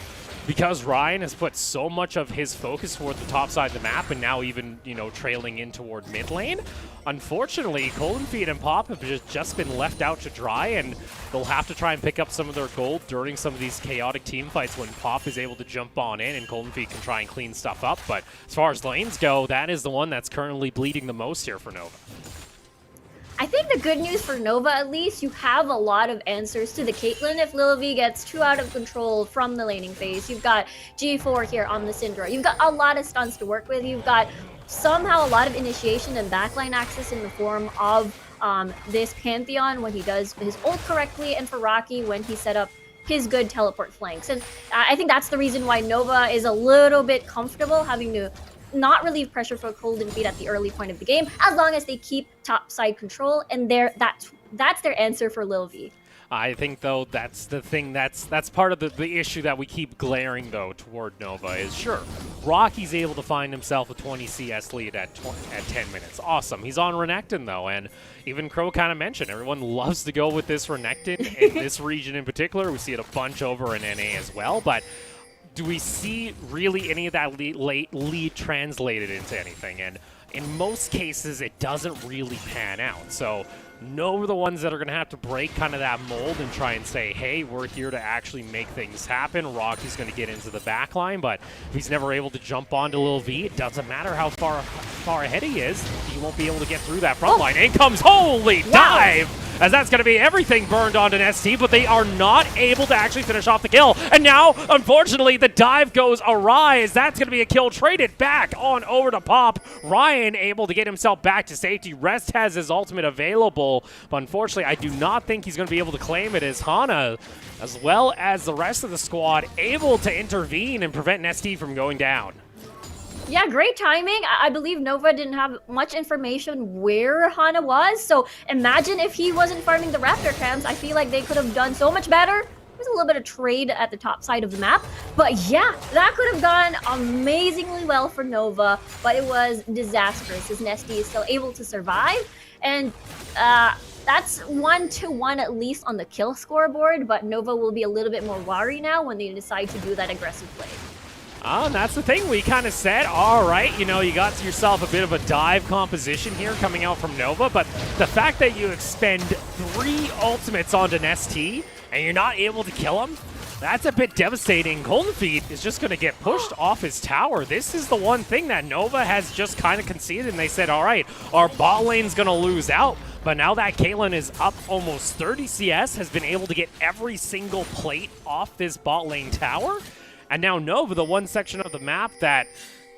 because Ryan has put so much of his focus toward the top side of the map and now even, you know, trailing in toward mid lane, unfortunately, Golden Feet and Pop have just been left out to dry, and they'll have to try and pick up some of their gold during some of these chaotic team fights when Pop is able to jump on in and Golden Feet can try and clean stuff up. But as far as lanes go, that is the one that's currently bleeding the most here for Nova. I think the good news for Nova, at least, you have a lot of answers to the Caitlyn if Lil V gets too out of control from the laning phase. You've got G4 here on the Syndra. You've got a lot of stunts to work with. You've got somehow a lot of initiation and backline access in the form of this Pantheon when he does his ult correctly, and for Rocky when he set up his good teleport flanks. And I think that's the reason why Nova is a little bit comfortable having to not relieve pressure for Golden Feet at the early point of the game, as long as they keep top side control, and that's their answer for Lil V. I think, though, that's the thing, that's part of the issue that we keep glaring, though, toward Nova is, sure, Rocky's able to find himself a 20 CS lead at 10 minutes. Awesome. He's on Renekton, though, and even Crow kind of mentioned, everyone loves to go with this Renekton in this region in particular. We see it a bunch over in NA as well, but do we see really any of that lead translated into anything? And in most cases, it doesn't really pan out. So Nova are the ones that are going to have to break kind of that mold and try and say, hey, we're here to actually make things happen. Rocky's going to get into the back line, but if he's never able to jump onto Lil V, it doesn't matter how far ahead he is. He won't be able to get through that front line. In comes holy dive! As that's going to be everything burned onto an ST, but they are not able to actually finish off the kill. And now, unfortunately, the dive goes awry, as that's going to be a kill traded back on over to Pop. Ryan able to get himself back to safety. Rest has his ultimate available, but unfortunately, I do not think he's going to be able to claim it, as Hana, as well as the rest of the squad, able to intervene and prevent an ST from going down. Yeah, great timing. I believe Nova didn't have much information where Hana was, so imagine if he wasn't farming the Raptor camps. I feel like they could have done so much better. There's a little bit of trade at the top side of the map, but yeah, that could have gone amazingly well for Nova, but it was disastrous as Nesty is still able to survive, and that's 1-1 at least on the kill scoreboard, but Nova will be a little bit more wary now when they decide to do that aggressive play. And that's the thing, we kind of said, all right, you know, you got yourself a bit of a dive composition here coming out from Nova, but the fact that you expend 3 ultimates onto an ST and you're not able to kill him, that's a bit devastating. Golden Feet is just going to get pushed off his tower. This is the one thing that Nova has just kind of conceded, and they said, all right, our bot lane's going to lose out. But now that Caitlyn is up almost 30 CS, has been able to get every single plate off this bot lane tower, And now Nova, the one section of the map that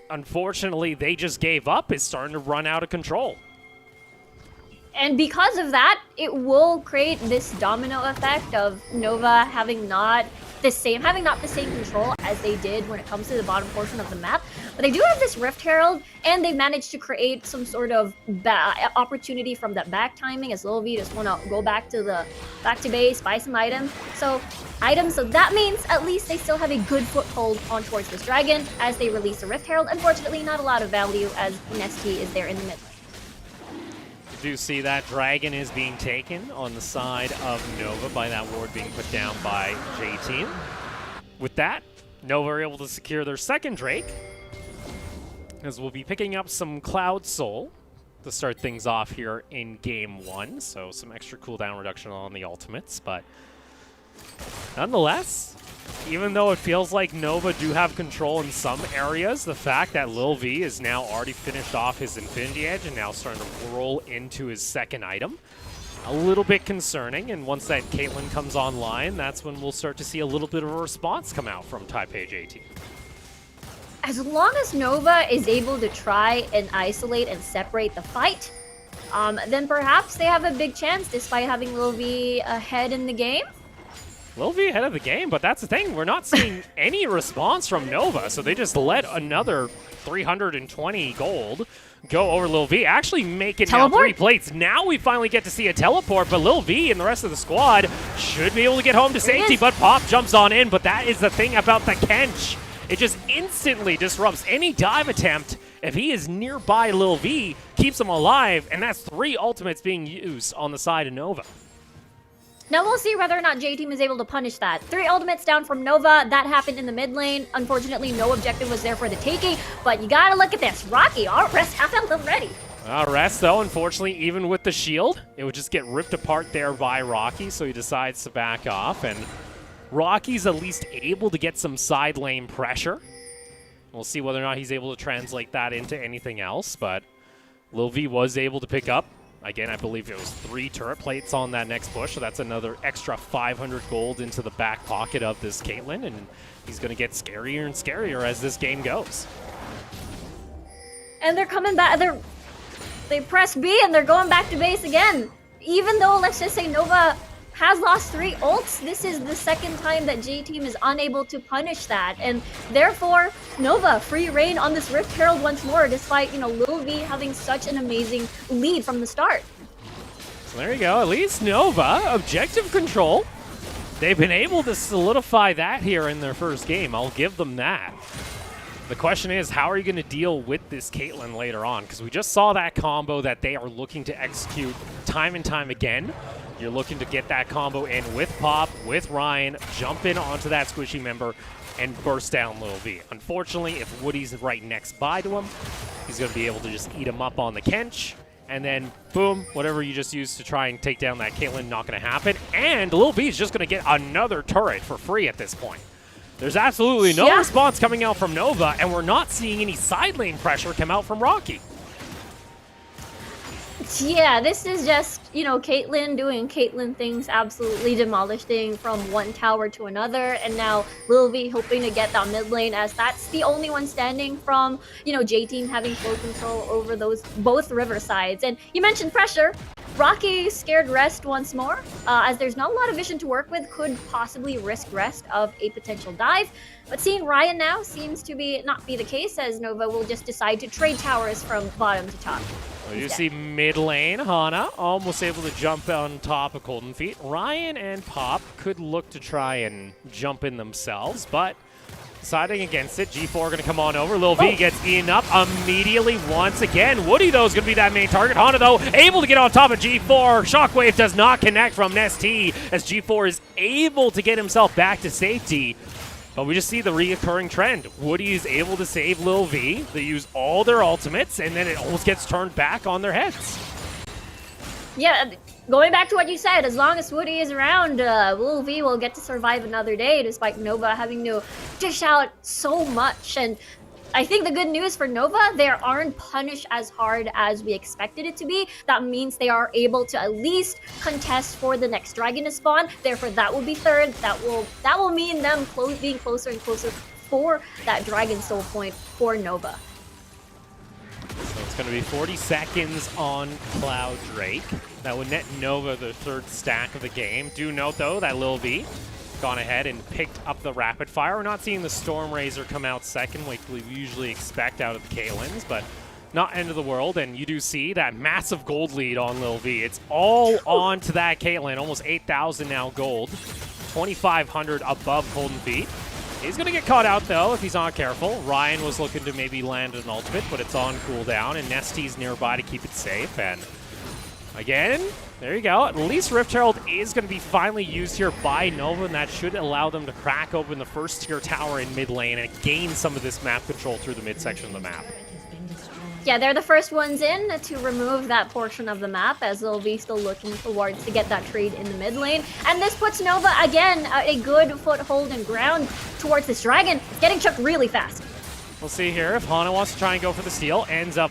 unfortunately they just gave up, is starting to run out of control. And because of that, it will create this domino effect of Nova having not the same control as they did when it comes to the bottom portion of the map. But they do have this Rift Herald, and they've managed to create some sort of opportunity from that back timing, as Lil V just want to go back to base, buy some items. So that means at least they still have a good foothold on towards this dragon as they release the Rift Herald. Unfortunately, not a lot of value as Nesty is there in the mid lane. Do see that dragon is being taken on the side of Nova by that ward being put down by J-Team. With that, Nova are able to secure their second Drake, as we'll be picking up some Cloud Soul to start things off here in Game 1. So some extra cooldown reduction on the ultimates, but nonetheless, even though it feels like Nova do have control in some areas, the fact that Lil V is now already finished off his Infinity Edge and now starting to roll into his second item, a little bit concerning. And once that Caitlyn comes online, that's when we'll start to see a little bit of a response come out from Taipei JT. As long as Nova is able to try and isolate and separate the fight, then perhaps they have a big chance despite having Lil V ahead in the game. Lil V ahead of the game, but that's the thing. We're not seeing any response from Nova, so they just let another 320 gold go over Lil V, actually making now 3 plates. Now we finally get to see a teleport, but Lil V and the rest of the squad should be able to get home to safety, but Pop jumps on in. But that is the thing about the Kench. It just instantly disrupts any dive attempt. If he is nearby Lil V, keeps him alive, and that's 3 ultimates being used on the side of Nova. Now we'll see whether or not J-Team is able to punish that. 3 ultimates down from Nova. That happened in the mid lane. Unfortunately, no objective was there for the taking, but you gotta look at this. Rocky, our rest happened already. Rest, though, unfortunately, even with the shield, it would just get ripped apart there by Rocky, so he decides to back off, and Rocky's at least able to get some side lane pressure. We'll see whether or not he's able to translate that into anything else, but Lil V was able to pick up. Again, I believe it was 3 turret plates on that next push, so that's another extra 500 gold into the back pocket of this Caitlyn, and he's going to get scarier and scarier as this game goes. And they're coming back. They press B, and they're going back to base again. Even though, let's just say, Nova has lost 3 ults, this is the second time that J-Team is unable to punish that. And therefore, Nova free reign on this Rift Herald once more, despite, Lil V having such an amazing lead from the start. So there you go. At least Nova, objective control. They've been able to solidify that here in their first game. I'll give them that. The question is, how are you going to deal with this Caitlyn later on? Because we just saw that combo that they are looking to execute time and time again. You're looking to get that combo in with Pop, with Ryan, jump in onto that squishy member, and burst down Lil V. Unfortunately, if Woody's right next by to him, he's going to be able to just eat him up on the Kench, and then boom, whatever you just used to try and take down that Caitlyn, not going to happen. And Lil V is just going to get another turret for free at this point. There's absolutely no response coming out from Nova, and we're not seeing any side lane pressure come out from Rocky. Yeah, this is just, Caitlyn doing Caitlyn things, absolutely demolishing from one tower to another, and now Lil V hoping to get that mid lane, as that's the only one standing from, J-Team having full control over both river sides. And you mentioned pressure. Rocky scared Rest once more, as there's not a lot of vision to work with, could possibly risk Rest of a potential dive. But seeing Ryan now seems to not be the case, as Nova will just decide to trade towers from bottom to top. Well, you see mid lane, Hana almost able to jump on top of Golden Feet. Ryan and Pop could look to try and jump in themselves, but deciding against it. G4 going to come on over. Lil V gets eaten up immediately once again. Woody, though, is going to be that main target. Hana, though, able to get on top of G4. Shockwave does not connect from Nesty, as G4 is able to get himself back to safety. But we just see the reoccurring trend. Woody is able to save Lil V. They use all their ultimates, and then it almost gets turned back on their heads. Yeah, going back to what you said, as long as Woody is around, Lil V will get to survive another day, despite Nova having to dish out so much. And I think the good news for Nova, they aren't punished as hard as we expected it to be. That means they are able to at least contest for the next dragon to spawn. Therefore, that will be third. That will mean them being closer and closer for that Dragon Soul point for Nova. So it's going to be 40 seconds on Cloud Drake. That would net Nova the third stack of the game. Do note, though, that Lil V gone ahead and picked up the rapid fire. We're not seeing the Storm Razor come out second like we usually expect out of the Caitlyn's, but not end of the world. And you do see that massive gold lead on Lil V. It's all on to that Caitlyn. Almost 8,000 now gold. 2,500 above Golden Feet. He's going to get caught out, though, if he's not careful. Ryan was looking to maybe land an ultimate, but it's on cooldown, and Nesty's nearby to keep it safe. And again, there you go. At least Rift Herald is going to be finally used here by Nova, and that should allow them to crack open the first tier tower in mid lane and gain some of this map control through the midsection of the map. Yeah, they're the first ones in to remove that portion of the map, as Lil V still looking towards to get that trade in the mid lane. And this puts Nova, again, a good foothold and ground towards this dragon. It's getting chucked really fast. We'll see here if Hana wants to try and go for the steal. Ends up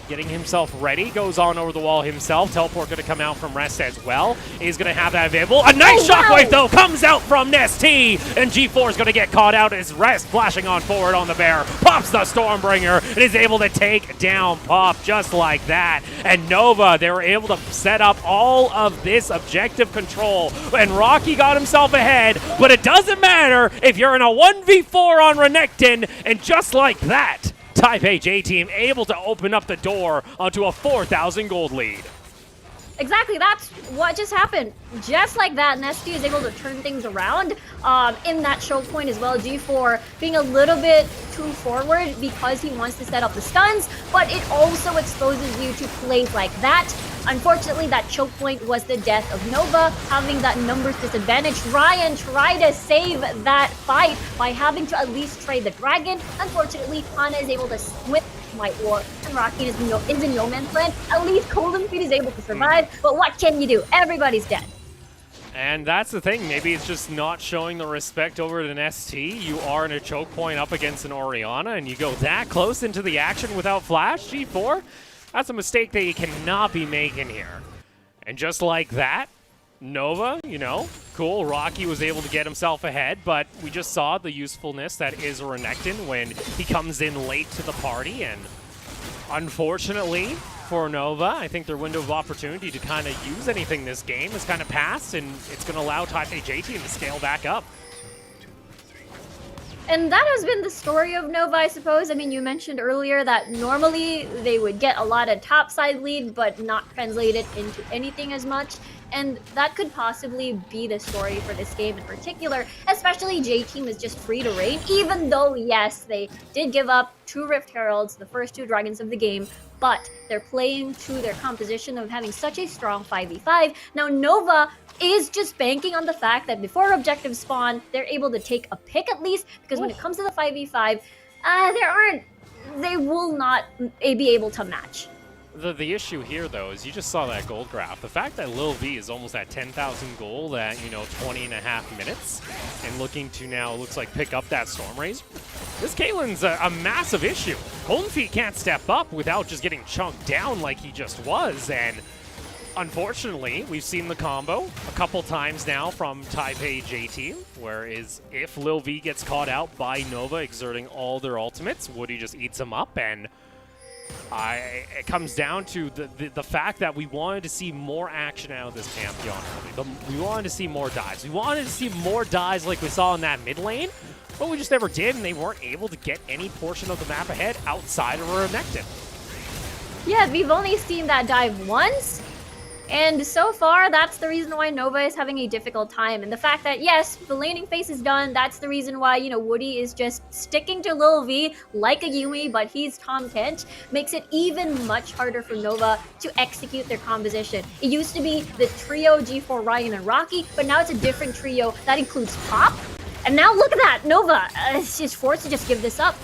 getting himself ready. Goes on over the wall himself. Teleport going to come out from Rest as well. He's going to have that available. A nice shockwave, though, comes out from Nesty. And G4 is going to get caught out as Rest flashing on forward on the bear. Pops the Stormbringer and is able to take down Pop just like that. And Nova, they were able to set up all of this objective control. And Rocky got himself ahead. But it doesn't matter if you're in a 1v4 on Renekton. And just like that, Taipei J-Team able to open up the door onto a 4,000 gold lead. Exactly, that's what just happened. Just like that, Nesty is able to turn things around in that choke point as well. G4 being a little bit too forward because he wants to set up the stuns, but it also exposes you to plays like that. Unfortunately, that choke point was the death of Nova, having that numbers disadvantage. Ryan tried to save that fight by having to at least trade the dragon. Unfortunately, Hana is able to whip my orb, and Rocky is in no man's land. At least Golden Feet is able to survive, but what can you do? Everybody's dead. And that's the thing, maybe it's just not showing the respect over at an ST. You are in a choke point up against an Orianna, and you go that close into the action without flash, G4? That's a mistake that you cannot be making here. And just like that, Nova, you know, cool, Rocky was able to get himself ahead, but we just saw the usefulness that is Renekton when he comes in late to the party, and unfortunately for Nova, I think their window of opportunity to kind of use anything this game has kind of passed, and it's going to allow Taipei J-Team to scale back up. And that has been the story of Nova, I suppose. I mean, you mentioned earlier that normally they would get a lot of topside lead, but not translate it into anything as much. And that could possibly be the story for this game in particular, especially J-Team is just free to reign, even though, yes, they did give up 2 Rift Heralds, the first 2 dragons of the game, but they're playing to their composition of having such a strong 5v5. Now, Nova is just banking on the fact that before objectives spawn, they're able to take a pick at least, because when it comes to the 5v5, they will not be able to match. The issue here, though, is you just saw that gold graph. The fact that Lil V is almost at 10,000 gold at, 20.5 minutes, and looking to now, looks like, pick up that Storm Razor. This Caitlyn's a massive issue. Golden Feet can't step up without just getting chunked down like he just was, and unfortunately, we've seen the combo a couple times now from Taipei J-Team, whereas if Lil V gets caught out by Nova exerting all their ultimates, Woody just eats him up, and it comes down to the fact that we wanted to see more action out of this Pantheon. We wanted to see more dives. We wanted to see more dives like we saw in that mid lane, but we just never did, and they weren't able to get any portion of the map ahead outside of Renekton. Yeah, we've only seen that dive once, and so far, that's the reason why Nova is having a difficult time. And the fact that, yes, the laning phase is done, that's the reason why, Woody is just sticking to Lil V like a Yumi, but he's Tom Kent, makes it even much harder for Nova to execute their composition. It used to be the trio G4, Ryan, and Rocky, but now it's a different trio that includes Pop. And now look at that, Nova is just forced to just give this up.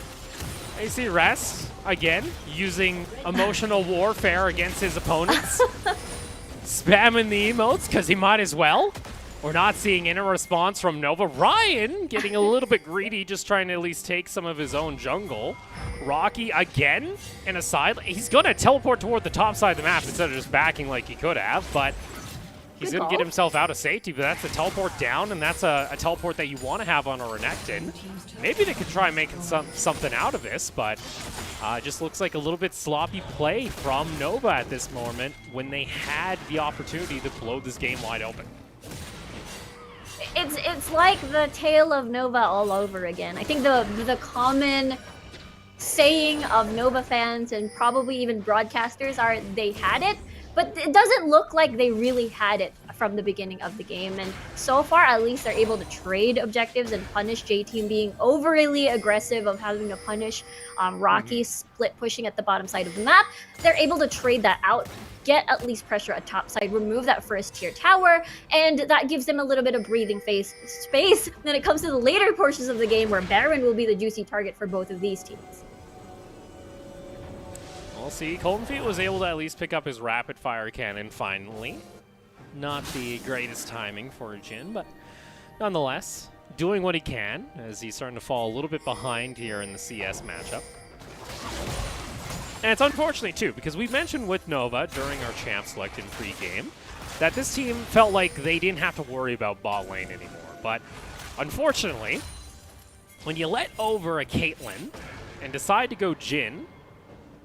I see Rest, again, using emotional warfare against his opponents. Spamming the emotes because he might as well. We're not seeing any response from Nova. Ryan getting a little bit greedy, just trying to at least take some of his own jungle. Rocky again in a side. He's going to teleport toward the top side of the map instead of just backing like he could have, but He's Good going to get call. himself out of safety, but that's a teleport down, and that's a teleport that you want to have on a Renekton. Maybe they could try making something out of this, but it just looks like a little bit sloppy play from Nova at this moment when they had the opportunity to blow this game wide open. It's like the tale of Nova all over again. I think the common saying of Nova fans and probably even broadcasters are they had it, but it doesn't look like they really had it from the beginning of the game. And so far, at least they're able to trade objectives and punish J-Team being overly aggressive of having to punish Rocky split pushing at the bottom side of the map. They're able to trade that out, get at least pressure at top side, remove that first tier tower, and that gives them a little bit of breathing space when it comes to the later portions of the game where Baron will be the juicy target for both of these teams. We'll see. Colton Feet was able to at least pick up his rapid fire cannon finally. Not the greatest timing for Jin, but nonetheless, doing what he can as he's starting to fall a little bit behind here in the CS matchup. And it's unfortunate too, because we mentioned with Nova during our champ select in pre-game that this team felt like they didn't have to worry about bot lane anymore. But unfortunately, when you let over a Caitlyn and decide to go Jin,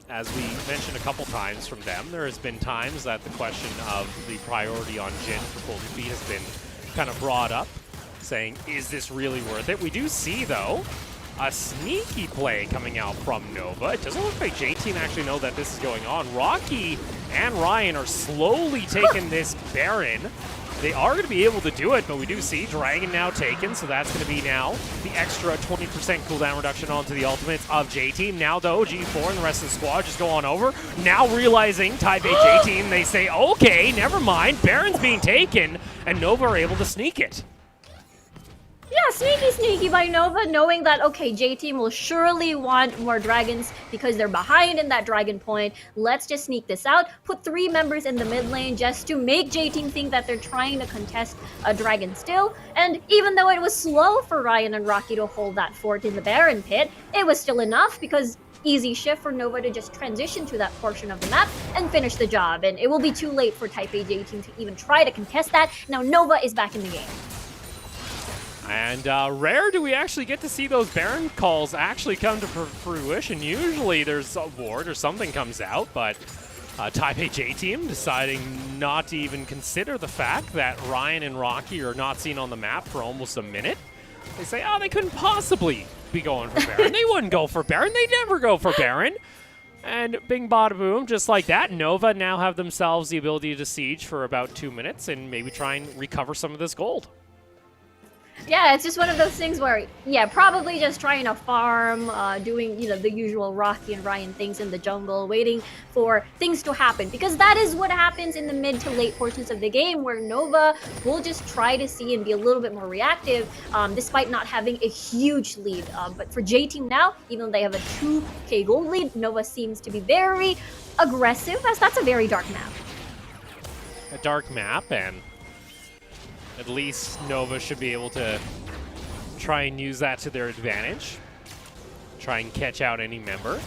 as we mentioned a couple times from them, there has been times that the question of the priority on Jin for Colton Feet has been kind of brought up, saying, is this really worth it? We do see, though, a sneaky play coming out from Nova. It doesn't look like J-Team actually know that this is going on. Rocky and Ryan are slowly taking this Baron. They are going to be able to do it, but we do see Dragon now taken, so that's going to be now the extra 20% cooldown reduction onto the ultimates of J-Team. Now, though, G4 and the rest of the squad just go on over. Now realizing Type A J-Team, they say, okay, never mind, Baron's being taken, and Nova are able to sneak it. Yeah, sneaky by Nova, knowing that, okay, J-Team will surely want more dragons because they're behind in that dragon point. Let's just sneak this out, put 3 members in the mid lane just to make J-Team think that they're trying to contest a dragon still. And even though it was slow for Ryan and Rocky to hold that fort in the Baron pit, it was still enough because easy shift for Nova to just transition to that portion of the map and finish the job. And it will be too late for Type A J-Team to even try to contest that. Now Nova is back in the game. And rare do we actually get to see those Baron calls actually come to fruition. Usually there's a ward or something comes out, but Type A J-Team deciding not to even consider the fact that Ryan and Rocky are not seen on the map for almost a minute. They say, oh, they couldn't possibly be going for Baron. They wouldn't go for Baron. They never go for Baron. And bing, bada, boom, just like that, Nova now have themselves the ability to siege for about 2 minutes and maybe try and recover some of this gold. Yeah, it's just one of those things where, yeah, probably just trying to farm, doing, you know, the usual Rocky and Ryan things in the jungle, waiting for things to happen. Because that is what happens in the mid to late portions of the game, where Nova will just try to see and be a little bit more reactive, despite not having a huge lead. But for J-Team now, even though they have a 2k gold lead, Nova seems to be very aggressive, as that's a very dark map. A dark map, and at least Nova should be able to try and use that to their advantage. Try and catch out any member.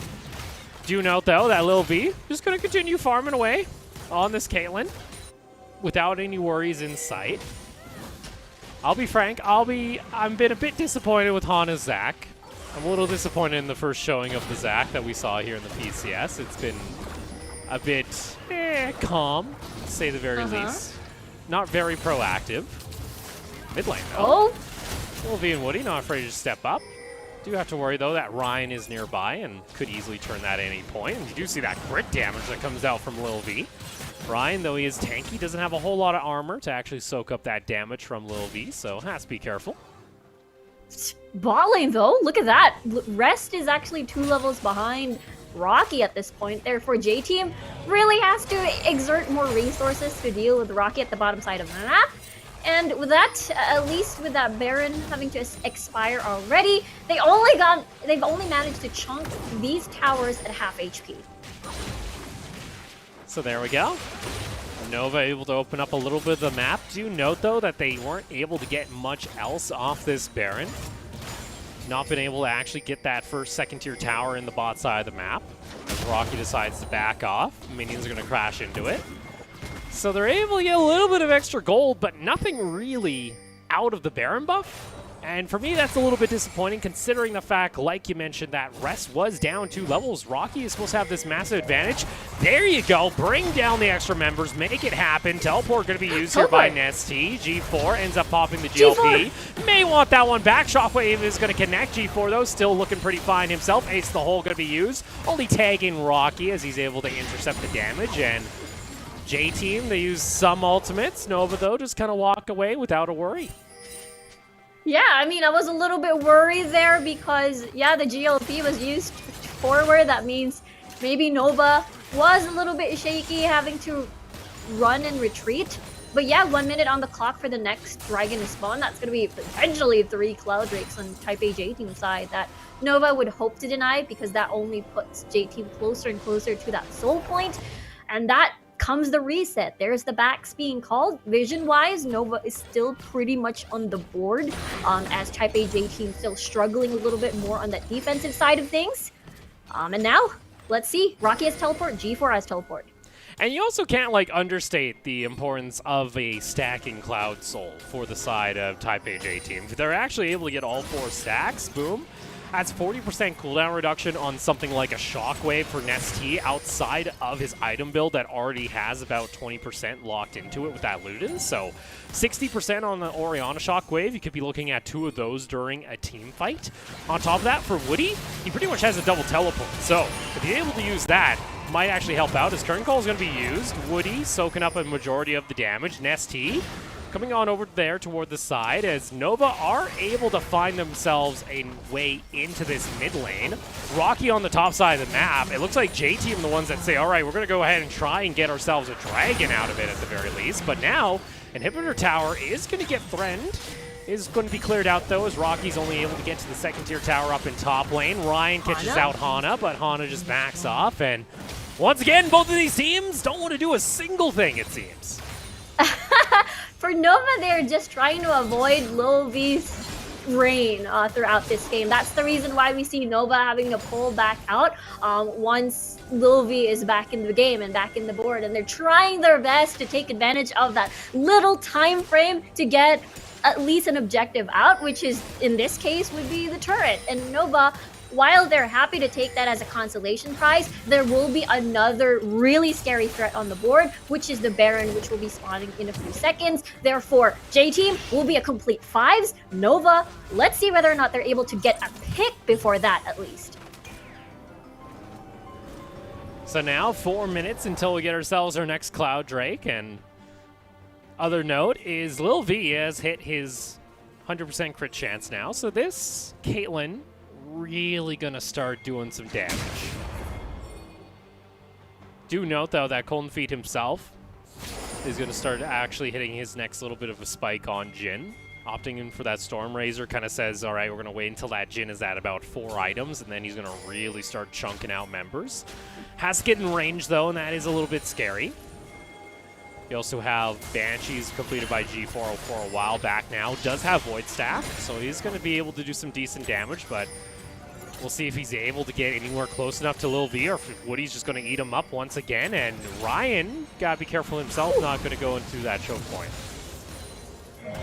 Do note, though, that Lil V just going to continue farming away on this Caitlyn without any worries in sight. I'll be frank, I've been a bit disappointed with Hana's Zac. I'm a little disappointed in the first showing of the Zac that we saw here in the PCS. It's been a bit calm, to say the very least. Not very proactive. Mid lane, though. Lil V and Woody not afraid to step up. Do have to worry, though, that Ryan is nearby and could easily turn that at any point. And you do see that crit damage that comes out from Lil V. Ryan, though he is tanky, doesn't have a whole lot of armor to actually soak up that damage from Lil V, so has to be careful. Bot lane, though, look at that. Rest is actually 2 levels behind Rocky at this point. Therefore, J-Team really has to exert more resources to deal with Rocky at the bottom side of the map. And with that, at least with that Baron having to expire already, they've only managed to chunk these towers at half HP. So there we go. Nova able to open up a little bit of the map. Do note, though, that they weren't able to get much else off this Baron. Not been able to actually get that first second tier tower in the bot side of the map. As Rocky decides to back off, minions are going to crash into it. So they're able to get a little bit of extra gold, but nothing really out of the Baron buff. And for me, that's a little bit disappointing considering the fact, like you mentioned, that Rest was down 2 levels. Rocky is supposed to have this massive advantage. There you go. Bring down the extra members. Make it happen. Teleport going to be used here by Nesty. G4 ends up popping the GLP. May want that one back. Shockwave is going to connect. G4, though, still looking pretty fine himself. Ace the hole going to be used. Only tagging Rocky as he's able to intercept the damage. And J-Team, they use some ultimates. Nova, though, just kind of walk away without a worry. Yeah, I mean, I was a little bit worried there because, yeah, the GLP was used forward. That means maybe Nova was a little bit shaky, having to run and retreat. But yeah, 1 minute on the clock for the next Dragon to spawn. That's going to be potentially 3 Cloud Drakes on Type A J-Team side that Nova would hope to deny because that only puts J-Team closer and closer to that soul point. And that comes the reset. There's the backs being called. Vision-wise, Nova is still pretty much on the board as Type A J-Team still struggling a little bit more on that defensive side of things. And now, let's see. Rocky has teleport, G4 has teleport. And you also can't, like, understate the importance of a stacking Cloud Soul for the side of Type A J-Team. If they're actually able to get all 4 stacks, boom, that's 40% cooldown reduction on something like a Shockwave for Nesty outside of his item build that already has about 20% locked into it with that Ludens. So 60% on the Orianna Shockwave. You could be looking at 2 of those during a team fight. On top of that, for Woody, he pretty much has a double teleport. So if you're able to use that, might actually help out. His current call is going to be used. Woody soaking up a majority of the damage. Nesty coming on over there toward the side as Nova are able to find themselves a way into this mid lane. Rocky on the top side of the map. It looks like J-Team the ones that say, all right, we're going to go ahead and try and get ourselves a dragon out of it at the very least. But now, Inhibitor Tower is going to get threatened. Is going to be cleared out, though, as Rocky's only able to get to the second tier tower up in top lane. Ryan catches out Hana, but Hana just backs off. And once again, both of these teams don't want to do a single thing, it seems. For Nova, they're just trying to avoid Lil V's reign throughout this game. That's the reason why we see Nova having to pull back out once Lil V is back in the game and back in the board. And they're trying their best to take advantage of that little time frame to get at least an objective out, which is, in this case, would be the turret. And Nova, while they're happy to take that as a consolation prize, there will be another really scary threat on the board, which is the Baron, which will be spawning in a few seconds. Therefore, J-Team will be a complete 5s. Nova, let's see whether or not they're able to get a pick before that, at least. So now, 4 minutes until we get ourselves our next Cloud Drake. And other note is Lil V has hit his 100% crit chance now. So this Caitlyn really gonna start doing some damage. Do note, though, that Colton Feet himself is gonna start actually hitting his next little bit of a spike on Jhin. Opting in for that Storm Razor kind of says, all right, we're gonna wait until that Jhin is at about 4 items, and then he's gonna really start chunking out members. Has to get in range, though, and that is a little bit scary. You also have Banshees completed by G4 for a while back now. Does have Void Staff, so he's going to be able to do some decent damage, but we'll see if he's able to get anywhere close enough to Lil V or if Woody's just going to eat him up once again. And Ryan, got to be careful himself, not going to go into that choke point.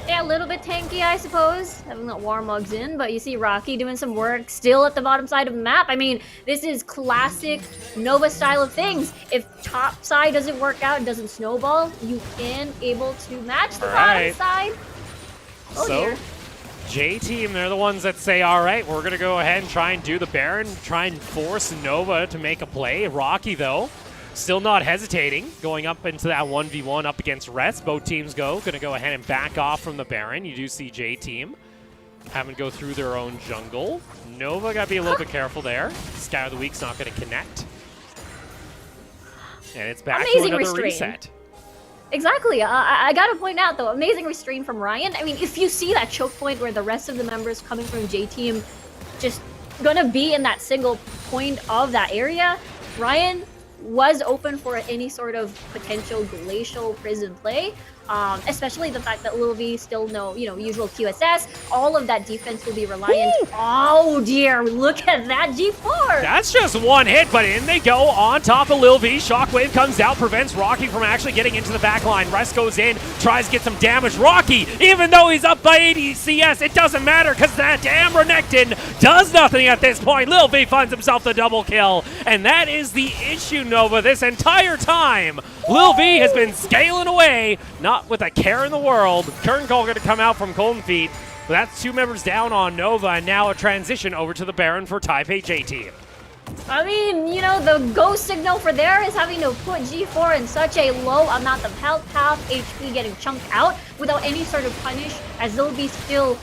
Yeah, a little bit tanky, I suppose, having that Warmugs in, but you see Rocky doing some work still at the bottom side of the map. I mean, this is classic Nova style of things. If top side doesn't work out, doesn't snowball, you can able to match the bottom side. Oh, so, dear. J-Team, they're the ones that say, all right, we're going to go ahead and try and do the Baron, try and force Nova to make a play. Rocky, though, still not hesitating, going up into that 1v1 up against Rest. Both teams going to go ahead and back off from the Baron. You do see J-Team having to go through their own jungle. Nova got to be a little bit careful there. Scout of the Week's not going to connect. And it's back to another reset. Exactly. I got to point out, though, amazing restraint from Ryan. I mean, if you see that choke point where the rest of the members coming from J-Team just going to be in that single point of that area, Ryan was open for any sort of potential glacial prison play. especially the fact that Lil V still no, usual QSS. All of that defense will be reliant. Oh dear, look at that G4. That's just one hit, but in they go on top of Lil V. Shockwave comes out, prevents Rocky from actually getting into the back line. Rest goes in, tries to get some damage. Rocky, even though he's up by 80 CS, it doesn't matter because that damn Renekton does nothing at this point. Lil V finds himself the double kill, and that is the issue, Nova, this entire time. Lil V has been scaling away, not with a care in the world. Current Call going to come out from Golden Feet. But that's 2 members down on Nova, and now a transition over to the Baron for Taipei J Team. I mean, the go signal for there is having to put G4 in such a low amount of health, half HP getting chunked out without any sort of punish, as Lil V still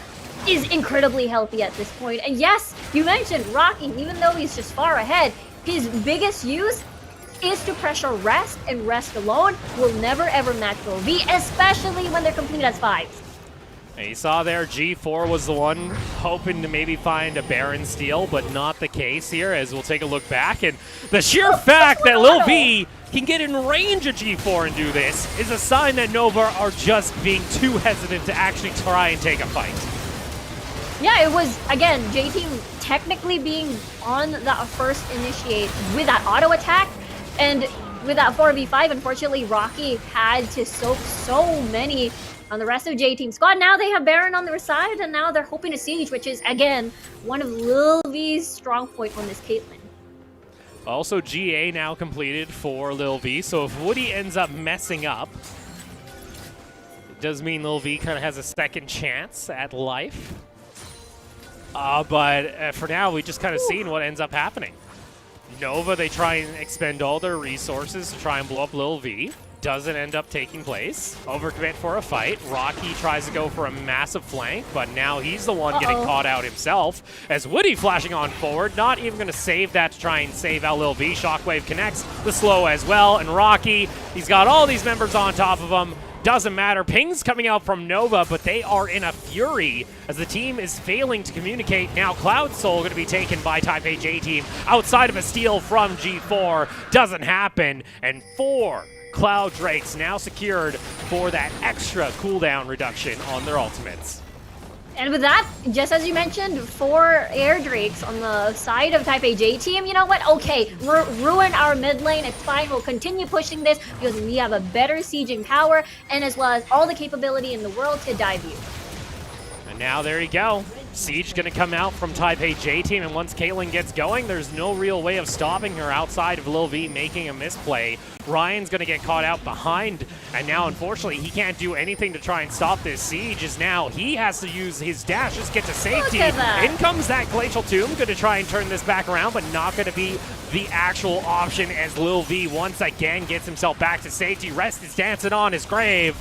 is incredibly healthy at this point. And yes, you mentioned Rocky, even though he's just far ahead, his biggest use is to pressure Rest, and Rest alone will never ever match Lil V, especially when they're complete as 5s. And you saw there, G4 was the one hoping to maybe find a Baron steal, but not the case here, as we'll take a look back. And the sheer fact that Lil V can get in range of G4 and do this is a sign that Nova are just being too hesitant to actually try and take a fight. Yeah, it was, again, J-Team technically being on that first initiate with that auto attack, and with that 4v5, unfortunately, Rocky had to soak so many on the rest of J-Team squad. Now they have Baron on their side, and now they're hoping to Siege, which is, again, one of Lil V's strong point on this Caitlyn. Also, GA now completed for Lil V, so if Woody ends up messing up, it does mean Lil V kind of has a second chance at life. But for now, we just kind of seen what ends up happening. Nova, they try and expend all their resources to try and blow up Lil V. Doesn't end up taking place. Overcommit for a fight. Rocky tries to go for a massive flank, but now he's the one getting caught out himself. As Woody flashing on forward, not even going to save that to try and save out Lil V. Shockwave connects the slow as well, and Rocky, he's got all these members on top of him. Doesn't matter. Pings coming out from Nova, but they are in a fury as the team is failing to communicate. Now Cloud Soul going to be taken by Taipei J Team outside of a steal from G4. Doesn't happen, and 4 Cloud Drakes now secured for that extra cooldown reduction on their ultimates. And with that, just as you mentioned, 4 Air Drakes on the side of Taipei J Team. You know what? Okay, ruin our mid lane. It's fine. We'll continue pushing this because we have a better sieging power and as well as all the capability in the world to dive you. And now there you go. Siege going to come out from Taipei J Team, and once Caitlyn gets going, there's no real way of stopping her outside of Lil V making a misplay. Ryan's going to get caught out behind, and now unfortunately he can't do anything to try and stop this siege, as now he has to use his dash, just get to safety. In comes that Glacial Tomb, going to try and turn this back around, but not going to be the actual option as Lil V once again gets himself back to safety. Rest is dancing on his grave,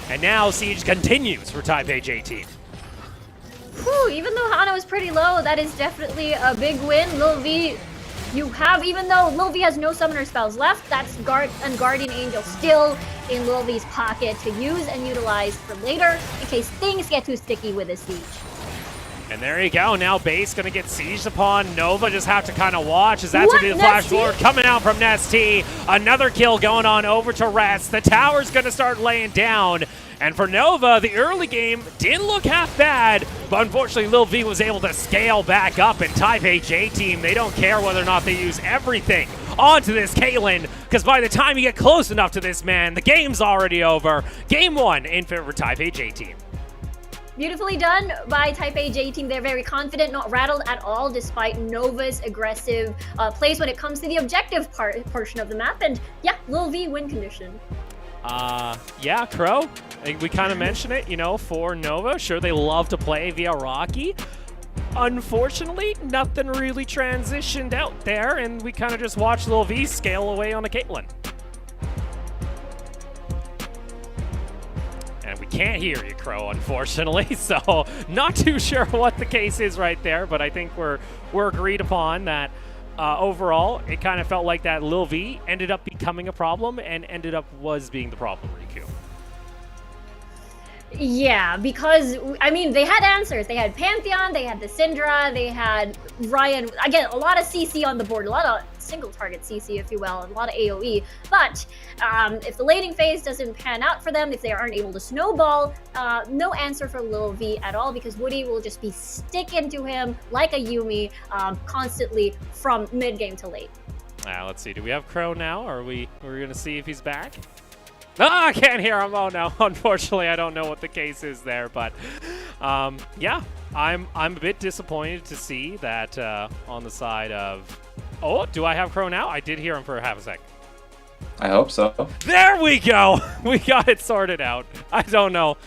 and now siege continues for Taipei J Team. Whew, even though Hana was pretty low, that is definitely a big win. Lil V, even though Lil V has no summoner spells left, that's Guardian Angel still in Lil V's pocket to use and utilize for later in case things get too sticky with his siege. And there you go. Now base going to get sieged upon. Nova just have to kind of watch as that's going to be the flash forward coming out from Nesty. Another kill going on over to Rest. The tower's going to start laying down. And for Nova, the early game didn't look half bad, but unfortunately Lil V was able to scale back up, and Taipei J Team, they don't care whether or not they use everything onto this Caitlyn, because by the time you get close enough to this man, the game's already over. Game 1 in favor of Taipei J Team. Beautifully done by Taipei J Team. They're very confident, not rattled at all, despite Nova's aggressive plays when it comes to the objective portion of the map. And yeah, Lil V win condition. Yeah, Crow, I think we kind of mentioned it, for Nova. Sure, they love to play via Rocky. Unfortunately, nothing really transitioned out there, and we kind of just watched Lil V scale away on a Caitlyn. And we can't hear you, Crow, unfortunately, so not too sure what the case is right there, but I think we're agreed upon that overall, it kind of felt like that Lil V ended up becoming a problem and ended up being the problem, Riku. Yeah, because, I mean, they had answers. They had Pantheon, they had the Syndra, they had Ryan, again, a lot of CC on the board, a lot of single target CC, if you will, and a lot of AoE. But if the laning phase doesn't pan out for them, if they aren't able to snowball, no answer for Lil V at all, because Woody will just be sticking to him like a Yumi constantly from mid game to late. Let's see. Do we have Crow now? Or are we going to see if he's back? I can't hear him. Oh no. Unfortunately, I don't know what the case is there, but yeah, I'm a bit disappointed to see that on the side of. Oh, do I have Crow now? I did hear him for half a sec. I hope so. There we go. We got it sorted out. I don't know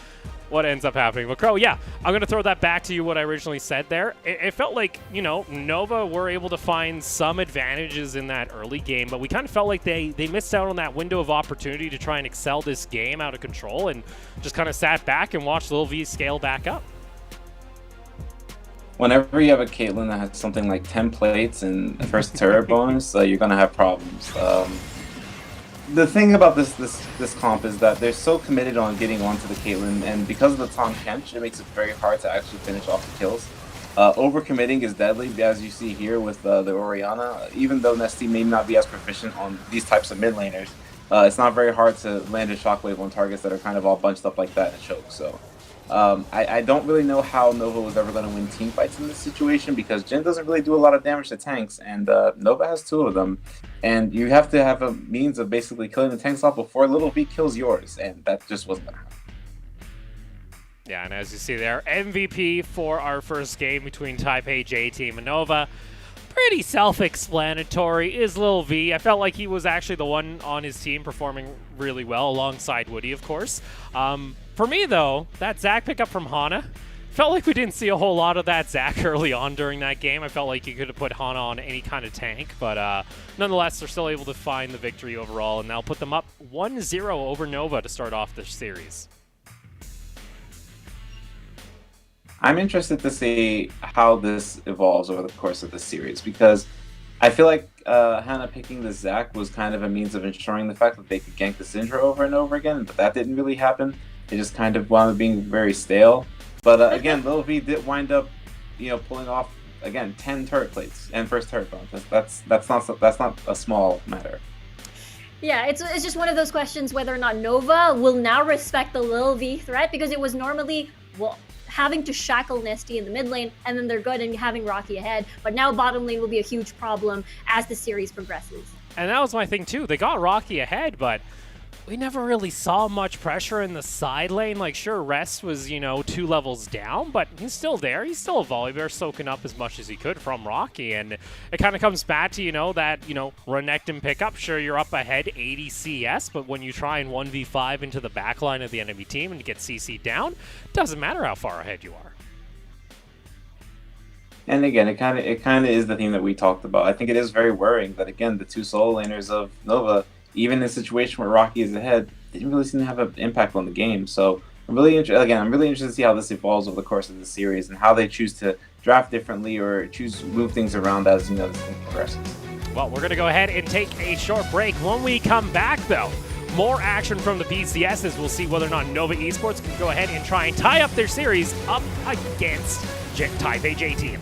what ends up happening. But Crow, yeah, I'm going to throw that back to you, what I originally said there. It felt like, you know, Nova were able to find some advantages in that early game, but we kind of felt like they missed out on that window of opportunity to try and excel this game out of control and just kind of sat back and watched Lil V scale back up. Whenever you have a Caitlyn that has something like 10 plates and the first turret bonus, you're going to have problems. The thing about this comp is that they're so committed on getting onto the Caitlyn, and because of the Tahm Kench, it makes it very hard to actually finish off the kills. Overcommitting is deadly, as you see here with the Orianna. Even though Nesty may not be as proficient on these types of mid laners, it's not very hard to land a shockwave on targets that are kind of all bunched up like that and choke. So I don't really know how Nova was ever going to win team fights in this situation, because Jhin doesn't really do a lot of damage to tanks, and Nova has 2 of them. And you have to have a means of basically killing the tanks off before Little V kills yours, and that just wasn't going to happen. Yeah, and as you see there, MVP for our first game between Taipei J Team and Nova. Pretty self-explanatory is Lil V. I felt like he was actually the one on his team performing really well, alongside Woody, of course. For me, though, that Zac pickup from Hana, felt like we didn't see a whole lot of that Zac early on during that game. I felt like you could have put Hana on any kind of tank, but nonetheless, they're still able to find the victory overall, and that'll put them up 1-0 over Nova to start off the series. I'm interested to see how this evolves over the course of the series, because I feel like Hana picking the Zac was kind of a means of ensuring the fact that they could gank the Syndra over and over again, but that didn't really happen. It just kind of wound up being very stale. But again, Lil V did wind up, pulling off again 10 turret plates and first turret bomb. That's not a small matter. Yeah, it's just one of those questions whether or not Nova will now respect the Lil V threat, because it was normally having to shackle Nesty in the mid lane, and then they're good and having Rocky ahead. But now bottom lane will be a huge problem as the series progresses. And that was my thing too. They got Rocky ahead, but we never really saw much pressure in the side lane. Like, sure, Rest was, 2 levels down, but he's still there. He's still a Volibear soaking up as much as he could from Rocky. And it kind of comes back to, that, Renekton pickup. Sure, you're up ahead 80 CS, but when you try and 1v5 into the backline of the enemy team and get CC down, it doesn't matter how far ahead you are. And again, it kind of is the theme that we talked about. I think it is very worrying that, again, the 2 solo laners of Nova, even in a situation where Rocky is ahead, didn't really seem to have an impact on the game. So I'm really interested to see how this evolves over the course of the series and how they choose to draft differently or choose to move things around as this thing progresses. Well, we're going to go ahead and take a short break. When we come back, though, more action from the PCSs. We'll see whether or not Nova Esports can go ahead and try and tie up their series up against Taipei J Team.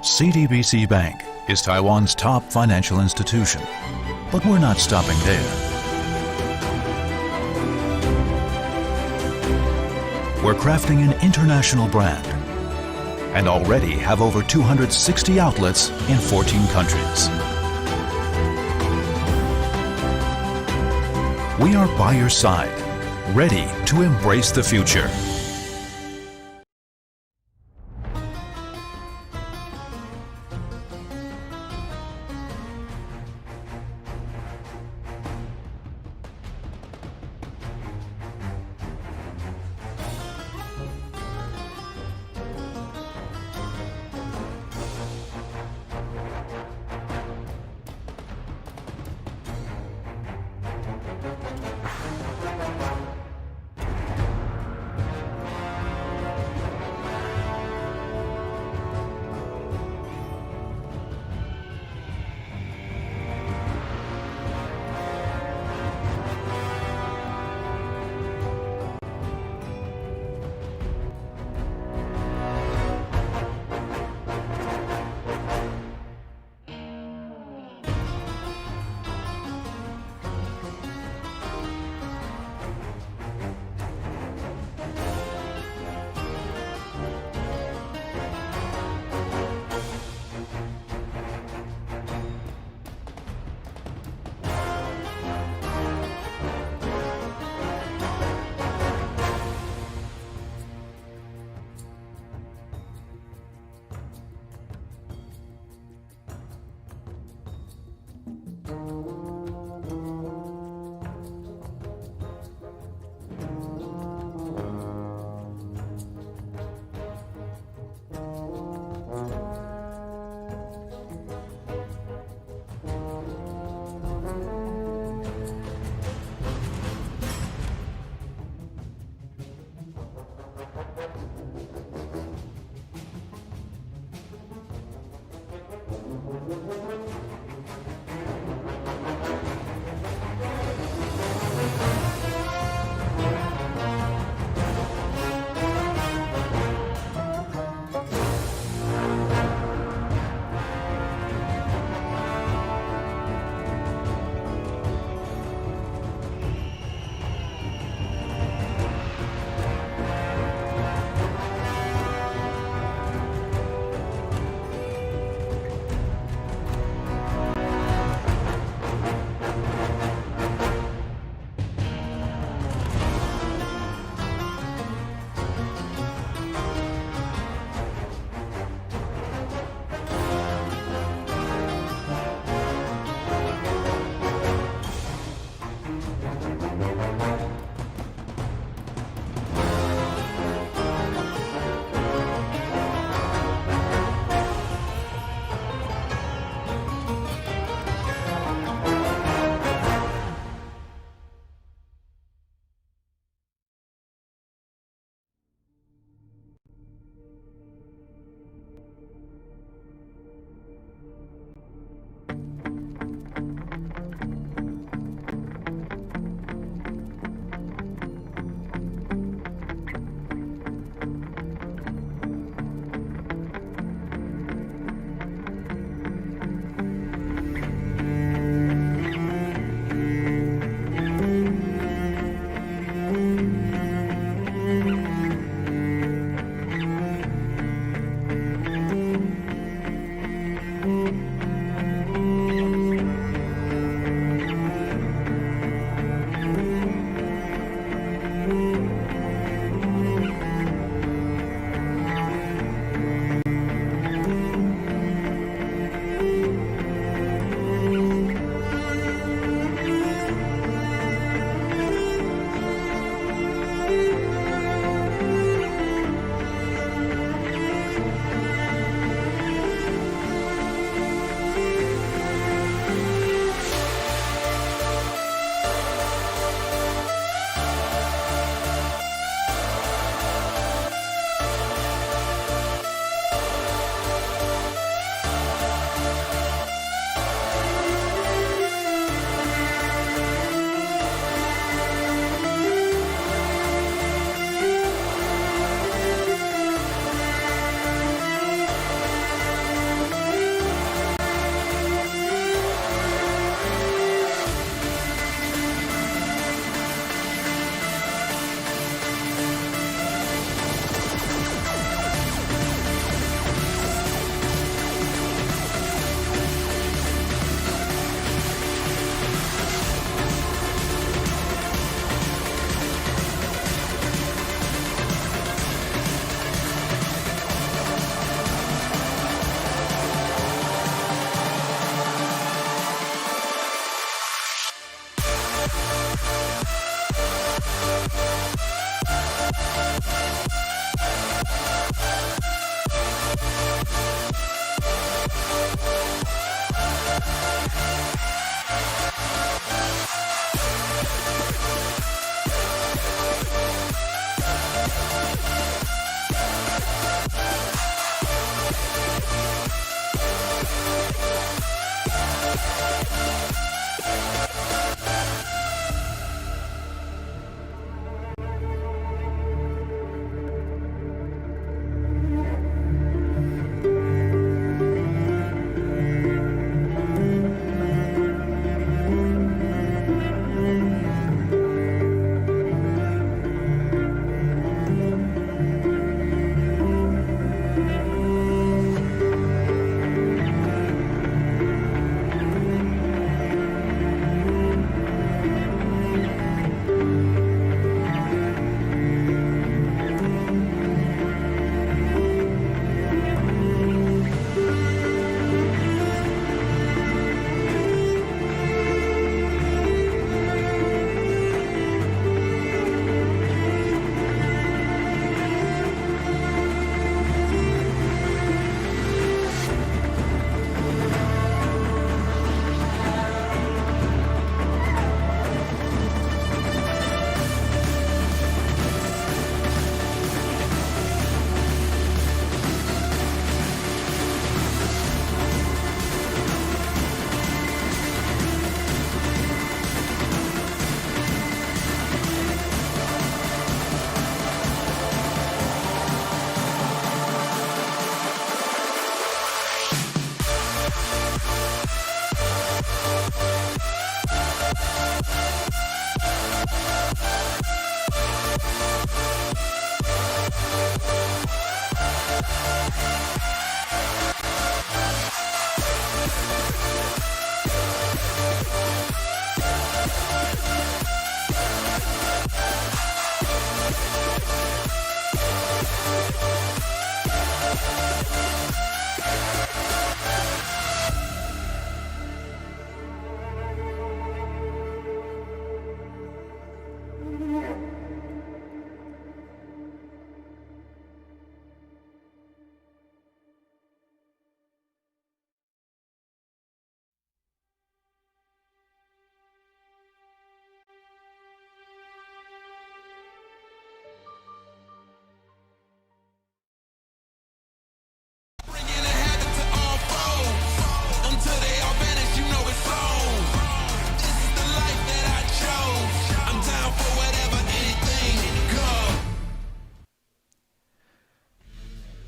CTBC Bank is Taiwan's top financial institution, but we're not stopping there. We're crafting an international brand and already have over 260 outlets in 14 countries. we are by your side, ready to embrace the future.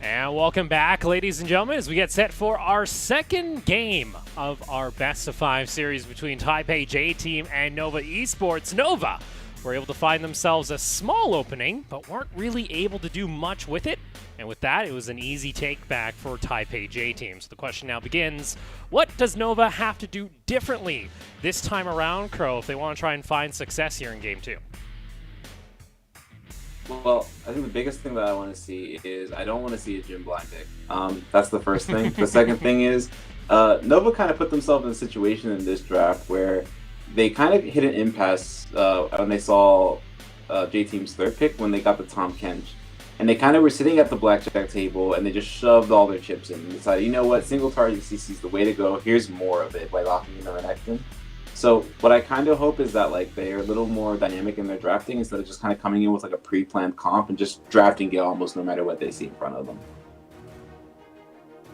And welcome back, ladies and gentlemen, as we get set for our second game of our best of 5 series between Taipei J-Team and Nova Esports. Nova were able to find themselves a small opening, but weren't really able to do much with it. And with that, it was an easy take back for Taipei J-Team. So the question now begins, what does Nova have to do differently this time around, Crow, if they want to try and find success here in Game 2? Well, I think the biggest thing that I want to see is I don't want to see a gym blind pick. That's the first thing. The second thing is Nova kind of put themselves in a situation in this draft where they kind of hit an impasse when they saw J-Team's third pick when they got the Tom Kench. And they kind of were sitting at the blackjack table and they just shoved all their chips in and decided, you know what, single target CC is the way to go. Here's more of it by locking in an Renekton. So what I kind of hope is that like they're a little more dynamic in their drafting instead of just kind of coming in with like a pre-planned comp and just drafting Gale almost no matter what they see in front of them.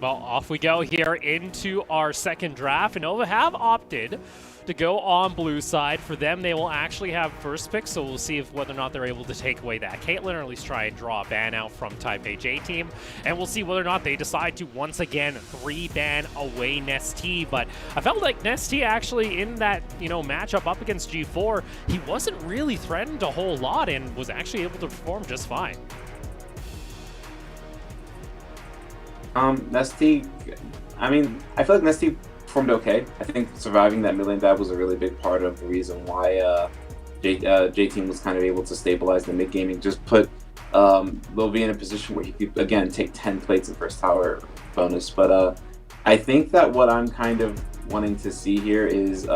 Well, off we go here into our second draft, and Nova have opted to go on blue side. For them, they will actually have first pick, so we'll see whether or not they're able to take away that Caitlyn, or at least try and draw a ban out from Taipei J-Team. And we'll see whether or not they decide to once again 3-ban away Nestea. But I felt like Nestea actually in that, matchup up against G4, he wasn't really threatened a whole lot and was actually able to perform just fine. Nestea, I feel like Nestea performed okay. I think surviving that mid lane dive was a really big part of the reason why J-Team was kind of able to stabilize the mid game and just put Lil V in a position where he could, again, take 10 plates in first tower bonus. But I think that what I'm kind of wanting to see here is,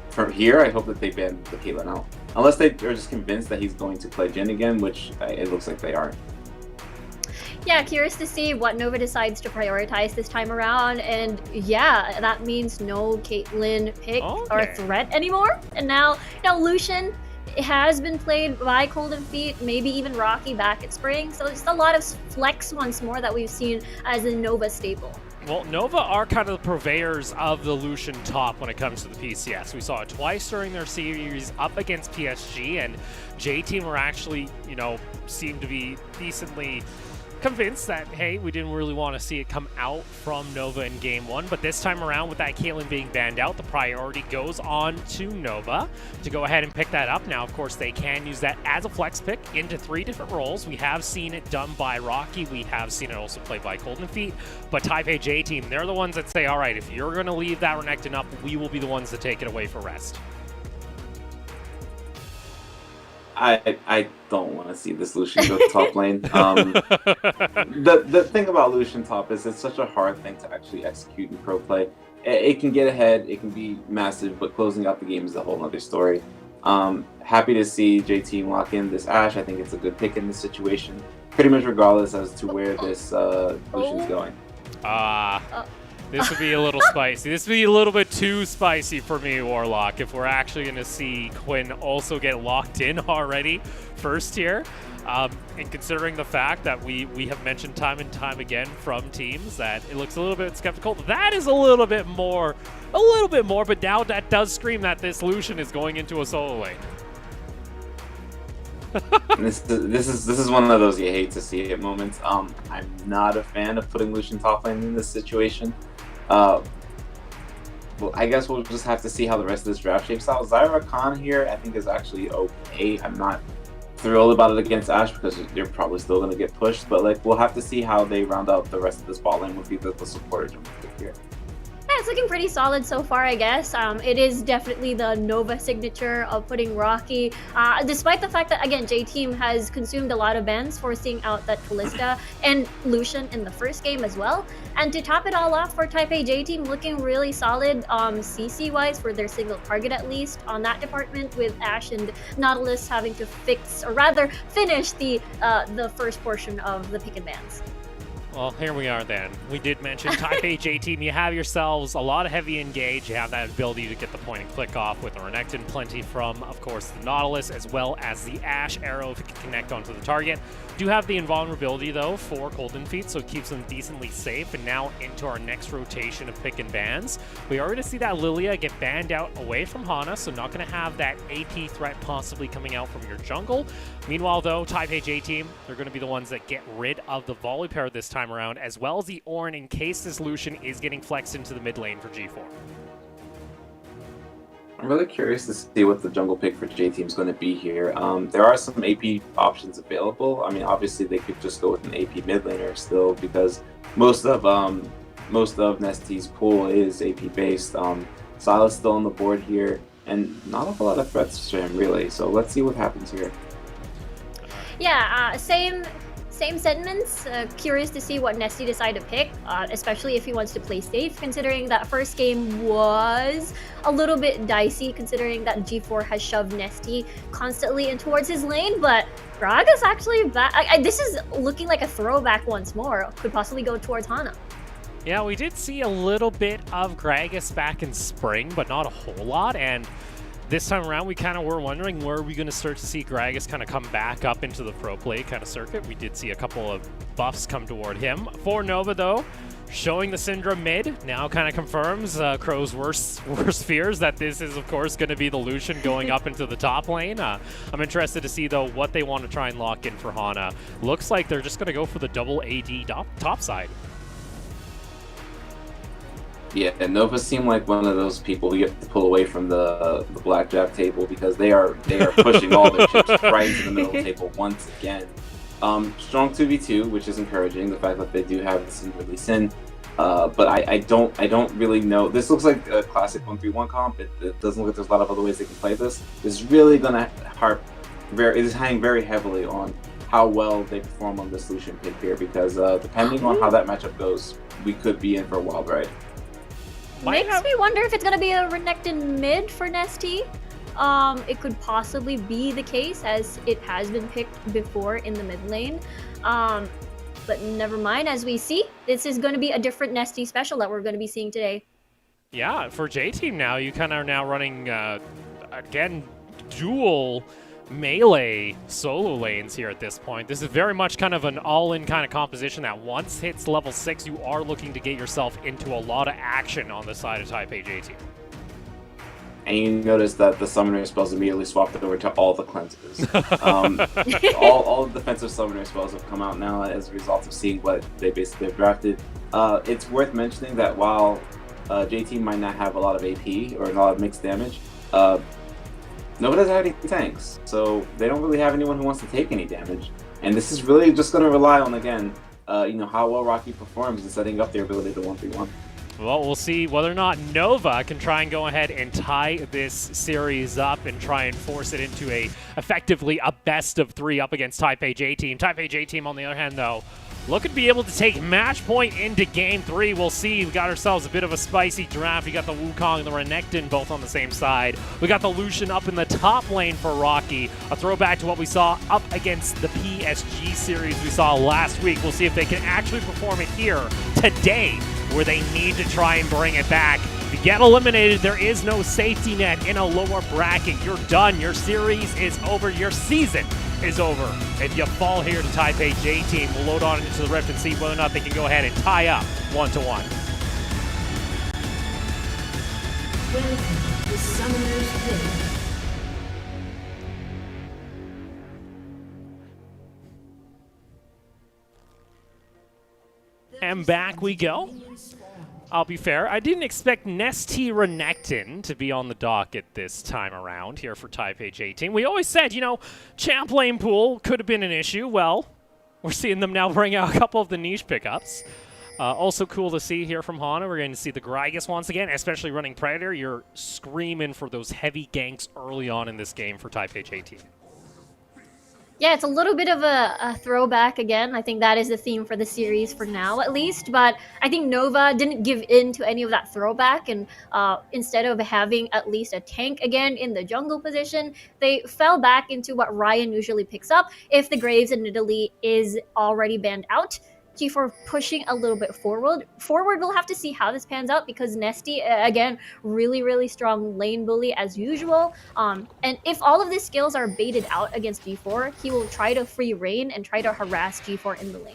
from here, I hope that they ban the Caitlyn out. Unless they are just convinced that he's going to play Jhin again, which it looks like they are. Yeah, curious to see what Nova decides to prioritize this time around, and yeah, that means no Caitlyn pick or threat anymore. And now, Lucian has been played by Golden Feet, maybe even Rocky back at Spring, so just a lot of flex once more that we've seen as a Nova staple. Well, Nova are kind of the purveyors of the Lucian top when it comes to the PCS. We saw it twice during their series up against PSG, and J-Team were actually, seemed to be decently convinced that, hey, we didn't really want to see it come out from Nova in Game 1, but this time around with that Caitlyn being banned out, the priority goes on to Nova to go ahead and pick that up. Now, of course, they can use that as a flex pick into 3 different roles. We have seen it done by Rocky. We have seen it also played by Golden Feet, but Taipei J-Team, they're the ones that say, all right, if you're going to leave that Renekton up, we will be the ones that take it away for rest. I don't want to see this Lucian go top lane. The thing about Lucian top is it's such a hard thing to actually execute in pro play. It can get ahead, it can be massive, but closing out the game is a whole other story. Happy to see J-Team lock in this Ashe. I think it's a good pick in this situation, pretty much regardless as to where this Lucian's going. This would be a little spicy. This would be a little bit too spicy for me, Warlock, if we're actually going to see Quinn also get locked in already first here. And considering the fact that we have mentioned time and time again from teams that it looks a little bit skeptical, that is a little bit more, but now that does scream that this Lucian is going into a solo lane. This is one of those you hate to see it moments. I'm not a fan of putting Lucian top lane in this situation. Well, I guess we'll just have to see how the rest of this draft shapes out. Zyra Khan here, I think, is actually okay. I'm not thrilled about it against Ashe because they're probably still going to get pushed, but we'll have to see how they round out the rest of this bot lane with either the supporter jump here. Yeah, it's looking pretty solid so far, I guess. It is definitely the Nova signature of putting Rocky, despite the fact that, again, J-Team has consumed a lot of bans, forcing out that Kalista and Lucian in the first game as well. And to top it all off for Taipei J-Team, looking really solid CC-wise for their single target at least on that department, with Ashe and Nautilus having to fix, or rather finish the first portion of the pick and bans. Well, here we are then. We did mention Taipei J-Team. You have yourselves a lot of heavy engage. You have that ability to get the point and click off with the Renekton, plenty from, of course, the Nautilus, as well as the Ashe arrow if it can connect onto the target. Do have the invulnerability, though, for Golden Feet, so it keeps them decently safe. And now into our next rotation of pick and bans. We already see that Lilia get banned out away from Hana, so not going to have that AP threat possibly coming out from your jungle. Meanwhile, though, Taipei J-Team, they're going to be the ones that get rid of the volley pair this time around, as well as the Ornn in case this Lucian is getting flexed into the mid lane for G4. I'm really curious to see what the jungle pick for J-Team is going to be here. There are some AP options available. I mean, obviously they could just go with an AP mid laner still, because most of Nesty's pool is AP based. Silas still on the board here, and not a whole lot of threats to him really. So let's see what happens here. Yeah, same sentiments. Curious to see what Nesty decide to pick, especially if he wants to play safe, considering that first game was a little bit dicey, considering that G4 has shoved Nesty constantly in towards his lane, but Graga's actually back. This is looking like a throwback once more. Could possibly go towards Hana. Yeah, we did see a little bit of Gragas back in spring, but not a whole lot, and this time around, we kind of were wondering, where are we going to start to see Gragas kind of come back up into the pro play kind of circuit? We did see a couple of buffs come toward him. For Nova, though, showing the Syndra mid, now kind of confirms Crow's worst fears that this is, of course, going to be the Lucian going up into the top lane. I'm interested to see, though, what they want to try and lock in for Hana. Looks like they're just going to go for the double AD top side. Yeah, and Nova seem like one of those people you have to pull away from the blackjack table, because they are pushing all their chips right into the middle table once again. Strong 2v2, which is encouraging. The fact that they do have this in Lee Sin, but I don't really know. This looks like a classic 1-3-1 comp. It doesn't look like there's a lot of other ways they can play this. It's really gonna it is hanging very heavily on how well they perform on this Lucian pick here, because depending on how that matchup goes, we could be in for a wild ride. Makes me wonder if it's going to be a Renekton mid for Nesty. It could possibly be the case, as it has been picked before in the mid lane. But never mind, as we see, this is going to be a different Nesty special that we're going to be seeing today. Yeah, for J-Team now, you kind of are now running, again, dual melee solo lanes here at this point. This is very much kind of an all-in kind of composition that once hits level 6, you are looking to get yourself into a lot of action on the side of Taipei J-Team. And you notice that the summoner spells immediately swapped over to all the cleanses. all defensive summoner spells have come out now as a result of seeing what they basically have drafted. It's worth mentioning that while J-Team might not have a lot of AP or a lot of mixed damage, Nova doesn't have any tanks, so they don't really have anyone who wants to take any damage. And this is really just going to rely on, again, how well Rocky performs in setting up their ability to 1v1. Well, we'll see whether or not Nova can try and go ahead and tie this series up and try and force it into effectively a best of 3 up against Taipei J-Team. Taipei J-Team, on the other hand, though, looking to be able to take match point into game 3. We'll see. We got ourselves a bit of a spicy draft. We got the Wukong and the Renekton both on the same side. We got the Lucian up in the top lane for Rocky. A throwback to what we saw up against the PSG series we saw last week. We'll see if they can actually perform it here today, where they need to try and bring it back. If you get eliminated, there is no safety net in a lower bracket. You're done. Your series is over. Your season is over. If you fall here to Taipei J-Team, we'll load on into the Rift and see whether or not they can go ahead and tie up 1-1. Welcome to Summoner's Rift. And back we go. I'll be fair, I didn't expect Nesty Renekton to be on the docket this time around here for Taipei J-Team. We always said, champ lane pool could have been an issue. Well, we're seeing them now bring out a couple of the niche pickups. Also cool to see here from Hana. We're going to see the Gragas once again, especially running Predator. You're screaming for those heavy ganks early on in this game for Taipei JT. Yeah, it's a little bit of a throwback again. I think that is the theme for the series for now, at least. But I think Nova didn't give in to any of that throwback. And instead of having at least a tank again in the jungle position, they fell back into what Ryan usually picks up if the Graves in Italy is already banned out. G4 pushing a little bit forward. We'll have to see how this pans out because Nesty, again, really strong lane bully as usual. And if all of these skills are baited out against G4, he will try to free reign and try to harass G4 in the lane.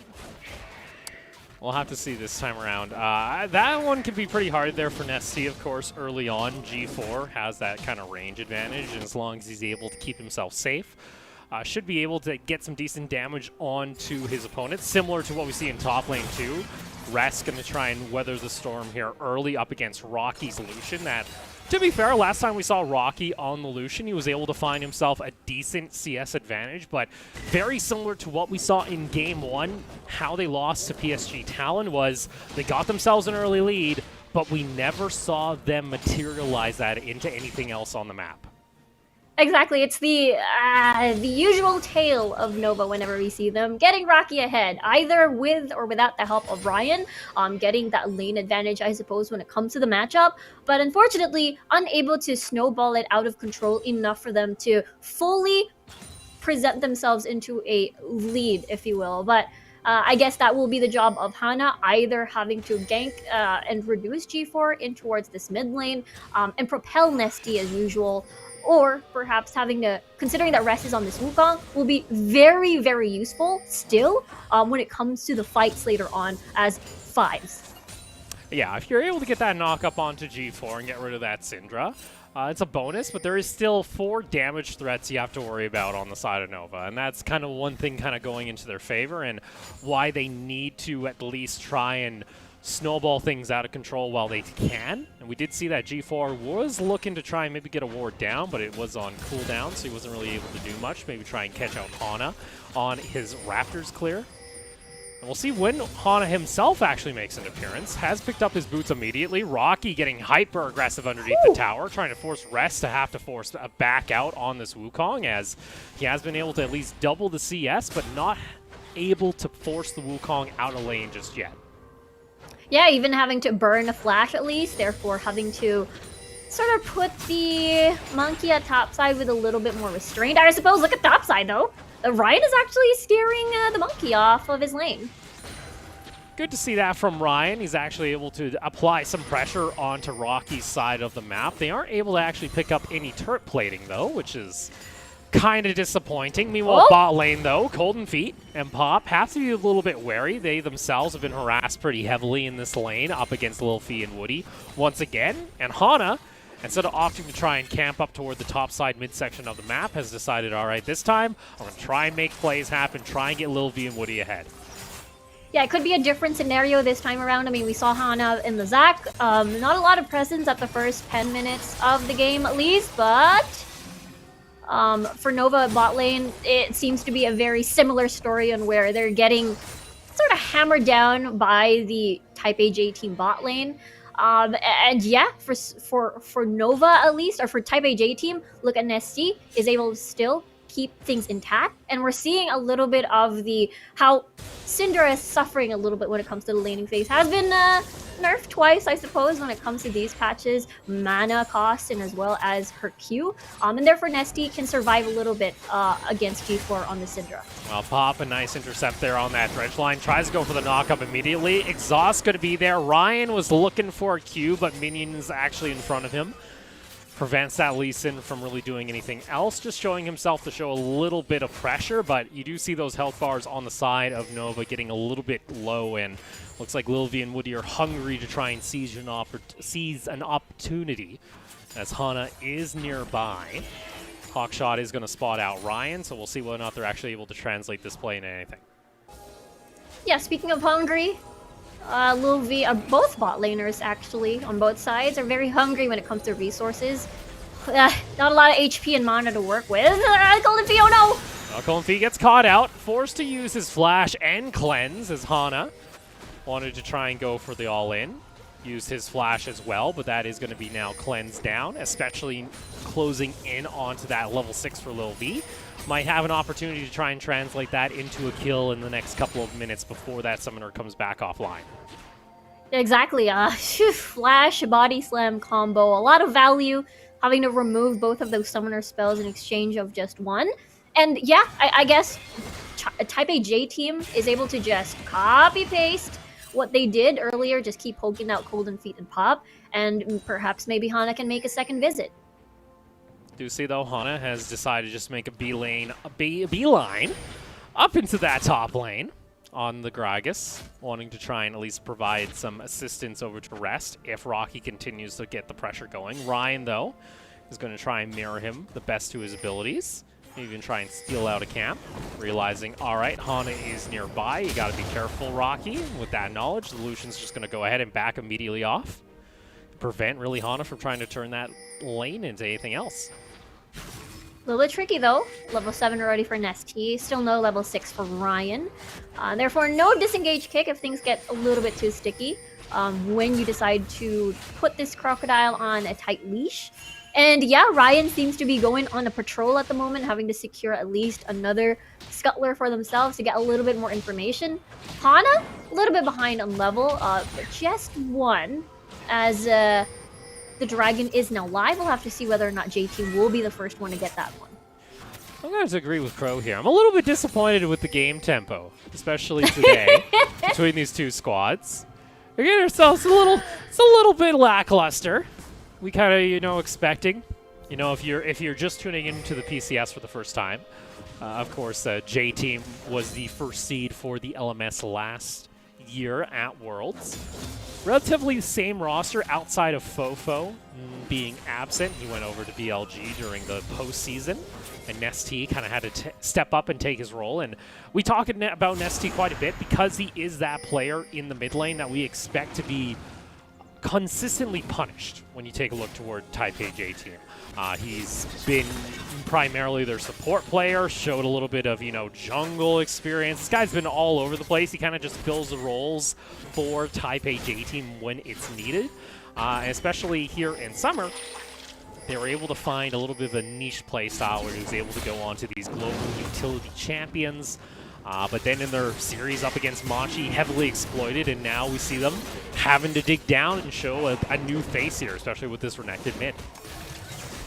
We'll have to see this time around. That one can be pretty hard there for Nesty, of course. Early on, G4 has that kind of range advantage, and as long as he's able to keep himself safe, should be able to get some decent damage onto his opponent, similar to what we see in top lane too. Rest's going to try and weather the storm here early up against Rocky's Lucian. That, to be fair, last time we saw Rocky on the Lucian, he was able to find himself a decent CS advantage, but very similar to what we saw in Game 1, how they lost to PSG Talon was they got themselves an early lead, but we never saw them materialize that into anything else on the map. Exactly, it's the usual tale of Nova whenever we see them getting Rocky ahead, either with or without the help of Ryan, getting that lane advantage, I suppose, when it comes to the matchup, but unfortunately unable to snowball it out of control enough for them to fully present themselves into a lead, if you will. But I guess that will be the job of Hana, either having to gank and reduce G4 in towards this mid lane and propel Nesty as usual, or perhaps having to, considering that Rest is on this Wukong, will be very useful still when it comes to the fights later on as 5s. Yeah, if you're able to get that knock up onto G4 and get rid of that Syndra, it's a bonus, but there is still 4 damage threats you have to worry about on the side of Nova, and that's kind of one thing kind of going into their favor and why they need to at least try and snowball things out of control while they can. And we did see that G4 was looking to try and maybe get a ward down, but it was on cooldown, so he wasn't really able to do much. Maybe try and catch out Hana on his Raptors clear. And we'll see when Hana himself actually makes an appearance. Has picked up his boots immediately. Rocky getting hyper aggressive underneath the tower, trying to force Rest to have to force a back out on this Wukong, as he has been able to at least double the CS, but not able to force the Wukong out of lane just yet. Yeah, even having to burn a flash at least, therefore having to sort of put the monkey at topside with a little bit more restraint. I suppose, look at topside though. Ryan is actually steering the monkey off of his lane. Good to see that from Ryan. He's actually able to apply some pressure onto Rocky's side of the map. They aren't able to actually pick up any turret plating though, which is kind of disappointing. Meanwhile, bot lane though, Golden Feet and Pop have to be a little bit wary. They themselves have been harassed pretty heavily in this lane up against Lil Fee and Woody once again. And Hana, instead of opting to try and camp up toward the top side midsection of the map, has decided, all right, this time I'm going to try and make plays happen, try and get Lil V and Woody ahead. Yeah, it could be a different scenario this time around. I mean, we saw Hana in the Zac. Not a lot of presence at the first 10 minutes of the game at least, but for Nova bot lane, it seems to be a very similar story on where they're getting sort of hammered down by the Type AJ team bot lane. And yeah, for Nova at least, or for Type AJ team, look at Nesty is able to still keep things intact, and we're seeing a little bit of how Syndra is suffering a little bit when it comes to the laning phase. Has been nerfed twice, I suppose, when it comes to these patches, mana cost and as well as her Q. And therefore Nesty can survive a little bit against G4 on the Syndra. Well, Pop, a nice intercept there on that dredge line. Tries to go for the knock-up immediately. Exhaust going to be there. Ryan was looking for a Q, but Minion's actually in front of him. Prevents that Lee Sin from really doing anything else, just showing himself to show a little bit of pressure, but you do see those health bars on the side of Nova getting a little bit low, and looks like Lil V and Woody are hungry to try and seize an opportunity, as Hana is nearby. Hawkshot is going to spot out Ryan, so we'll see whether or not they're actually able to translate this play into anything. Yeah, speaking of hungry, Lil V, both bot laners actually, on both sides, are very hungry when it comes to resources. Not a lot of HP and mana to work with. Golden Fee, oh no! Golden Fee gets caught out, forced to use his flash and cleanse as Hana wanted to try and go for the all-in. Used his flash as well, but that is going to be now cleansed down, especially closing in onto that level 6 for Lil V. Might have an opportunity to try and translate that into a kill in the next couple of minutes before that summoner comes back offline. Exactly. Flash, body slam combo. A lot of value having to remove both of those summoner spells in exchange of just one. And yeah, I guess Type A J team is able to just copy-paste what they did earlier, just keep poking out Golden Feet and Pop, and perhaps maybe Hana can make a second visit. Do see though, Hana has decided to just make a beeline up into that top lane on the Gragas, wanting to try and at least provide some assistance over to Rest if Rocky continues to get the pressure going. Ryan, though, is going to try and mirror him the best to his abilities. Even try and steal out a camp, realizing, all right, Hana is nearby. You got to be careful, Rocky. With that knowledge, the Lucian's just going to go ahead and back immediately off. Prevent, really, Hana from trying to turn that lane into anything else. A little bit tricky, though. Level 7 already for Nesty. Still no level 6 for Ryan. Therefore, no disengage kick if things get a little bit too sticky. When you decide to put this Crocodile on a tight leash. And yeah, Ryan seems to be going on a patrol at the moment, having to secure at least another scuttler for themselves to get a little bit more information. Hana, a little bit behind on level, but just one, as the dragon is now live. We'll have to see whether or not JT will be the first one to get that one. I'm going to agree with Crow here. I'm a little bit disappointed with the game tempo, especially today, between these two squads. We're getting ourselves it's a little bit lackluster. We kind of, expecting, if you're just tuning into the PCS for the first time, of course, J Team was the first seed for the LMS last year at Worlds. Relatively the same roster outside of Fofo being absent. He went over to BLG during the postseason, and Nesty kind of had to step up and take his role. And we talk about Nesty quite a bit because he is that player in the mid lane that we expect to be consistently punished when you take a look toward Type A J Team. He's been primarily their support player, showed a little bit of, jungle experience. This guy's been all over the place. He kind of just fills the roles for Type A J Team when it's needed. And especially here in summer, they were able to find a little bit of a niche play style where he was able to go on to these global utility champions. But then in their series up against Machi, heavily exploited, and now we see them having to dig down and show a new face here, especially with this Renekton mid.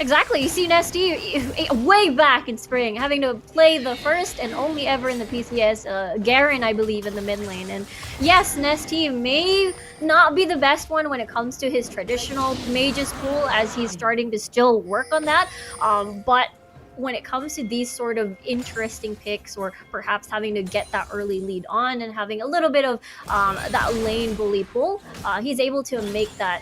Exactly. You see Nesty way back in spring, having to play the first and only ever in the PCS, Garen, I believe, in the mid lane. And yes, Nesty may not be the best one when it comes to his traditional mages pool, as he's starting to still work on that. But when it comes to these sort of interesting picks, or perhaps having to get that early lead on and having a little bit of that lane bully pull, he's able to make that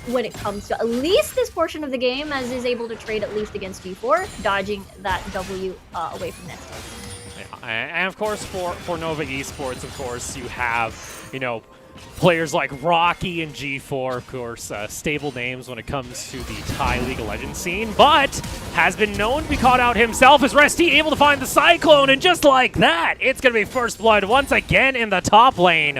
when it comes to at least this portion of the game, as he's able to trade at least against G4, dodging that W away from Nesty. And of course, for Nova Esports, of course, you have, players like Rocky and G4, of course, stable names when it comes to the Thai League of Legends scene, but has been known to be caught out himself as Resty able to find the Cyclone, and just like that, it's going to be first blood once again in the top lane,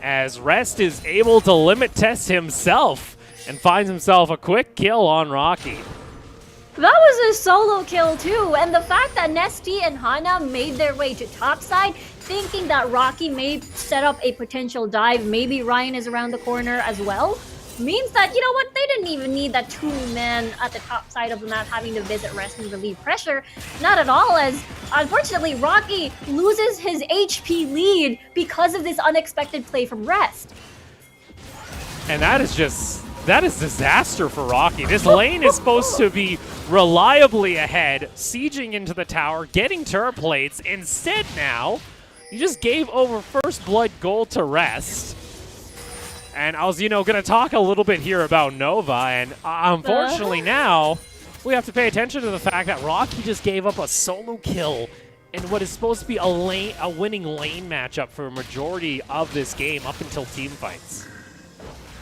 as Rest is able to limit test himself and finds himself a quick kill on Rocky. That was a solo kill too, and the fact that Nesty and Hana made their way to topside, thinking that Rocky may set up a potential dive, maybe Ryan is around the corner as well, means that, they didn't even need that two-man at the top side of the map having to visit Rest and relieve pressure. Not at all, as unfortunately Rocky loses his HP lead because of this unexpected play from Rest. And that is disaster for Rocky. This lane is supposed to be reliably ahead, sieging into the tower, getting turret plates. Instead now, you just gave over first blood gold to Rest. And I was, going to talk a little bit here about Nova, and unfortunately now, we have to pay attention to the fact that Rocky just gave up a solo kill in what is supposed to be a winning lane matchup for a majority of this game up until team fights.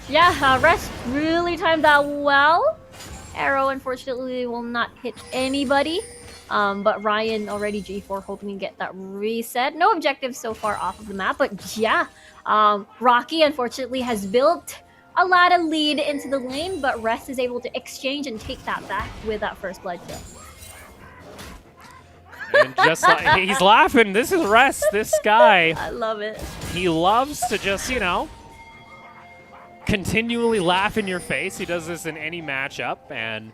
Yeah, Rest really timed that well. Arrow, unfortunately, will not hit anybody. But Ryan already G4 hoping to get that reset. No objectives so far off of the map, but yeah, Rocky unfortunately has built a lot of lead into the lane, but Rest is able to exchange and take that back with that first blood kill. And just like he's laughing, this is Rest, this guy. I love it. He loves to just, you know, continually laugh in your face. He does this in any matchup, and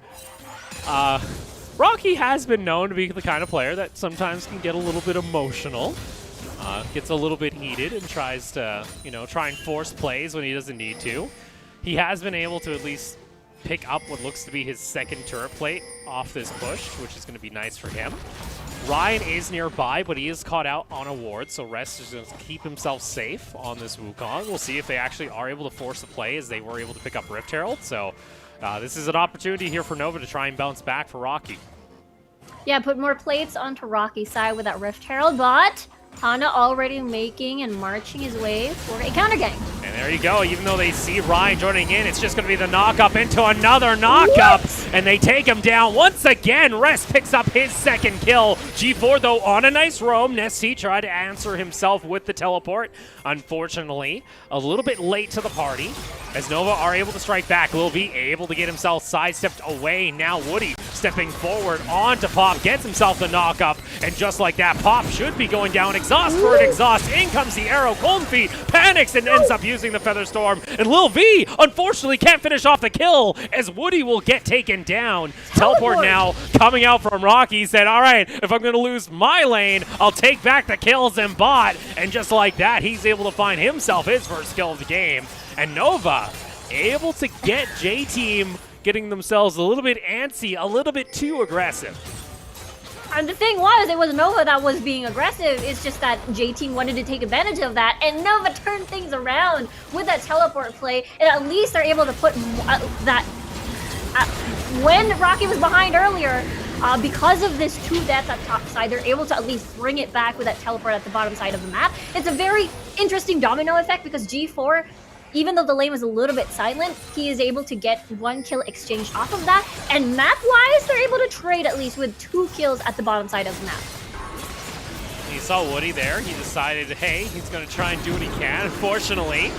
Rocky has been known to be the kind of player that sometimes can get a little bit emotional, gets a little bit heated, and tries to, you know, try and force plays when he doesn't need to. He has been able to at least pick up what looks to be his second turret plate off this push, which is going to be nice for him. Ryan is nearby, but he is caught out on a ward, so Rest is going to keep himself safe on this Wukong. We'll see if they actually are able to force the play, as they were able to pick up Rift Herald. So this is an opportunity here for Nova to try and bounce back for Rocky. Yeah, put more plates onto Rocky's side with that Rift Herald, but Hana already making and marching his way for a counter gank. And there you go. Even though they see Ryan joining in, it's just going to be the knock-up into another knock-up. And they take him down once again. Rest picks up his second kill. G4, though, on a nice roam. Nesty tried to answer himself with the teleport. Unfortunately, a little bit late to the party, as Nova are able to strike back. Lil V able to get himself sidestepped away. Now Woody stepping forward onto Pop, gets himself the knock-up. And just like that, Pop should be going down. Exhaust for an exhaust. In comes the arrow. Cold Feet panics and ends up using the Feather Storm. And Lil V, unfortunately, can't finish off the kill, as Woody will get taken down. Teleport now coming out from Rocky. Said, all right, if I'm going to lose my lane, I'll take back the kills and bot. And just like that, he's able to find himself his first kill of the game. And Nova able to get J-Team getting themselves a little bit antsy, a little bit too aggressive. And the thing was, it was Nova that was being aggressive. It's just that J-Team wanted to take advantage of that, and Nova turned things around with that teleport play, and at least they're able to put that... when Rocky was behind earlier, because of this 2 deaths at top side, they're able to at least bring it back with that teleport at the bottom side of the map. It's a very interesting domino effect, because G4, even though the lane was a little bit silent, he is able to get 1 kill exchange off of that. And map-wise, they're able to trade at least with 2 kills at the bottom side of the map. He saw Woody there. He decided, hey, he's going to try and do what he can. Unfortunately,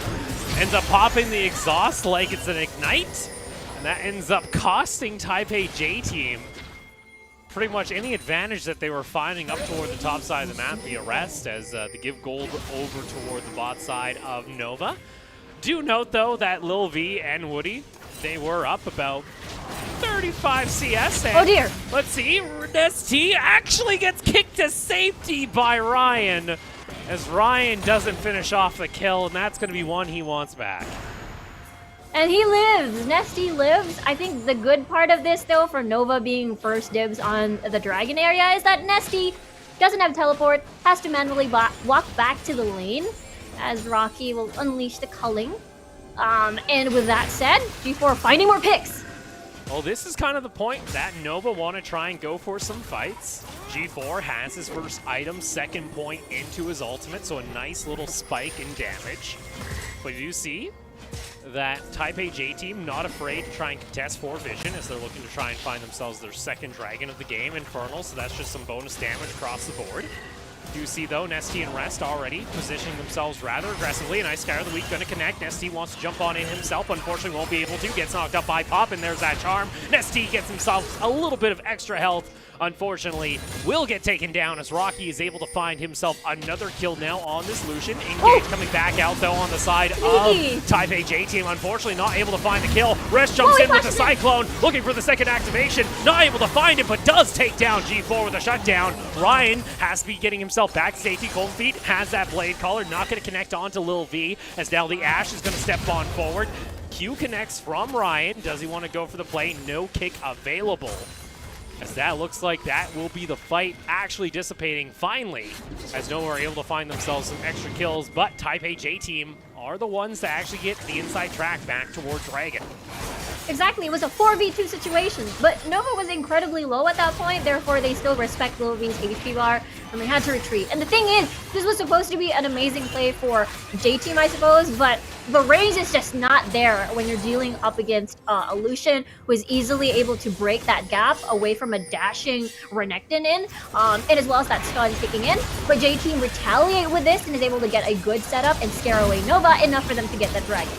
ends up popping the exhaust like it's an ignite. And that ends up costing Taipei J-Team pretty much any advantage that they were finding up toward the top side of the map via Rest, as they give gold over toward the bot side of Nova. Do note, though, that Lil V and Woody, they were up about 35 CS. And oh, dear. Let's see. Nesty actually gets kicked to safety by Ryan, as Ryan doesn't finish off the kill, and that's going to be one he wants back. And he lives. Nesty lives. I think the good part of this, though, for Nova being first dibs on the Dragon area, is that Nesty doesn't have teleport, has to manually walk back to the lane, as Rocky will unleash the culling. And with that said, G4 finding more picks. Well, this is kind of the point that Nova want to try and go for some fights. G4 has his first item, second point into his ultimate, so a nice little spike in damage. But you see that Taipei J-Team not afraid to try and contest for vision, as they're looking to try and find themselves their second dragon of the game, Infernal, so that's just some bonus damage across the board. You see, though, Nesty and Rest already positioning themselves rather aggressively. A nice Sky of the Week going to connect. Nesty wants to jump on in himself. Unfortunately, won't be able to. Gets knocked up by Pop, and there's that charm. Nesty gets himself a little bit of extra health. Unfortunately, will get taken down, as Rocky is able to find himself another kill now on this Lucian. Engage coming back out, though, on the side of Taipei J-Team. Unfortunately, not able to find the kill. Rest jumps in with the Cyclone, looking for the second activation. Not able to find it, but does take down G4 with a shutdown. Ryan has to be getting himself back to safety. Cold Feet has that Blade Caller, not going to connect onto Lil V, as now the Ashe is going to step on forward. Q connects from Ryan. Does he want to go for the play? No kick available, as that looks like that will be the fight actually dissipating finally, as Nova are able to find themselves some extra kills, but Taipei J-Team are the ones that actually get the inside track back towards Dragon. Exactly, it was a 4v2 situation, but Nova was incredibly low at that point, therefore they still respect Lil V's HP bar. and they had to retreat. And the thing is, this was supposed to be an amazing play for J-Team, I suppose, but the range is just not there when you're dealing up against a Lucian who is easily able to break that gap away from a dashing Renekton in, and as well as that stun kicking in. But J-Team retaliate with this and is able to get a good setup and scare away Nova, enough for them to get that dragon.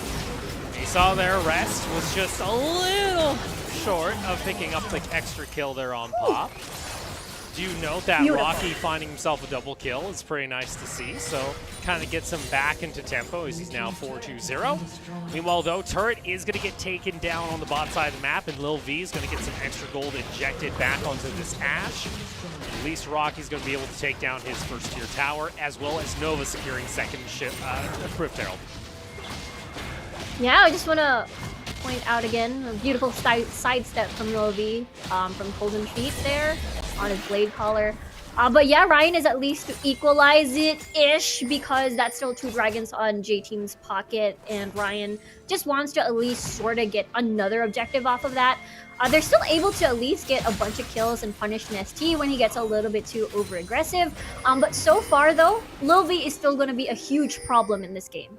You saw their rest was just a little short of picking up the extra kill there on Pop. Do you note that Beautiful. Rocky finding himself a double kill is pretty nice to see, so kind of gets him back into tempo as he's now 4-2-0. Meanwhile, though, Turret is going to get taken down on the bot side of the map, and Lil V is going to get some extra gold injected back onto this Ashe. At least Rocky's going to be able to take down his first tier tower, as well as Nova securing second Crypt Herald. Yeah, I just want to point out again a beautiful sidestep from Lil V, from Golden Feet there on his Blade Collar. But yeah, Ryan is at least to equalize it-ish, because that's still 2 dragons on J-Team's pocket, and Ryan just wants to at least sort of get another objective off of that. They're still able to at least get a bunch of kills and punish Nesty when he gets a little bit too over-aggressive. But so far, though, Lil V is still going to be a huge problem in this game.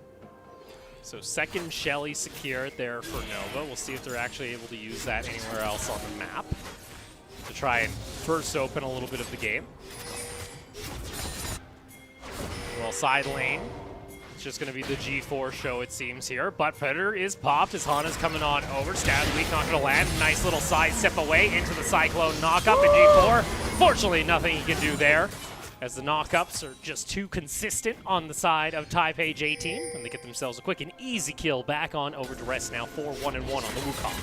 So second Shelly secured there for Nova. We'll see if they're actually able to use that anywhere else on the map to try and first open a little bit of the game. Well, side lane, it's just going to be the G4 show, it seems here. But Predator is popped as Hana's coming on over. Stab weak, not going to land. Nice little side step away into the Cyclone knockup in G4. Fortunately, nothing he can do there, as the knockups are just too consistent on the side of Taipei J-Team, and they get themselves a quick and easy kill back on over to rest now 4-1-1 on the Wukong.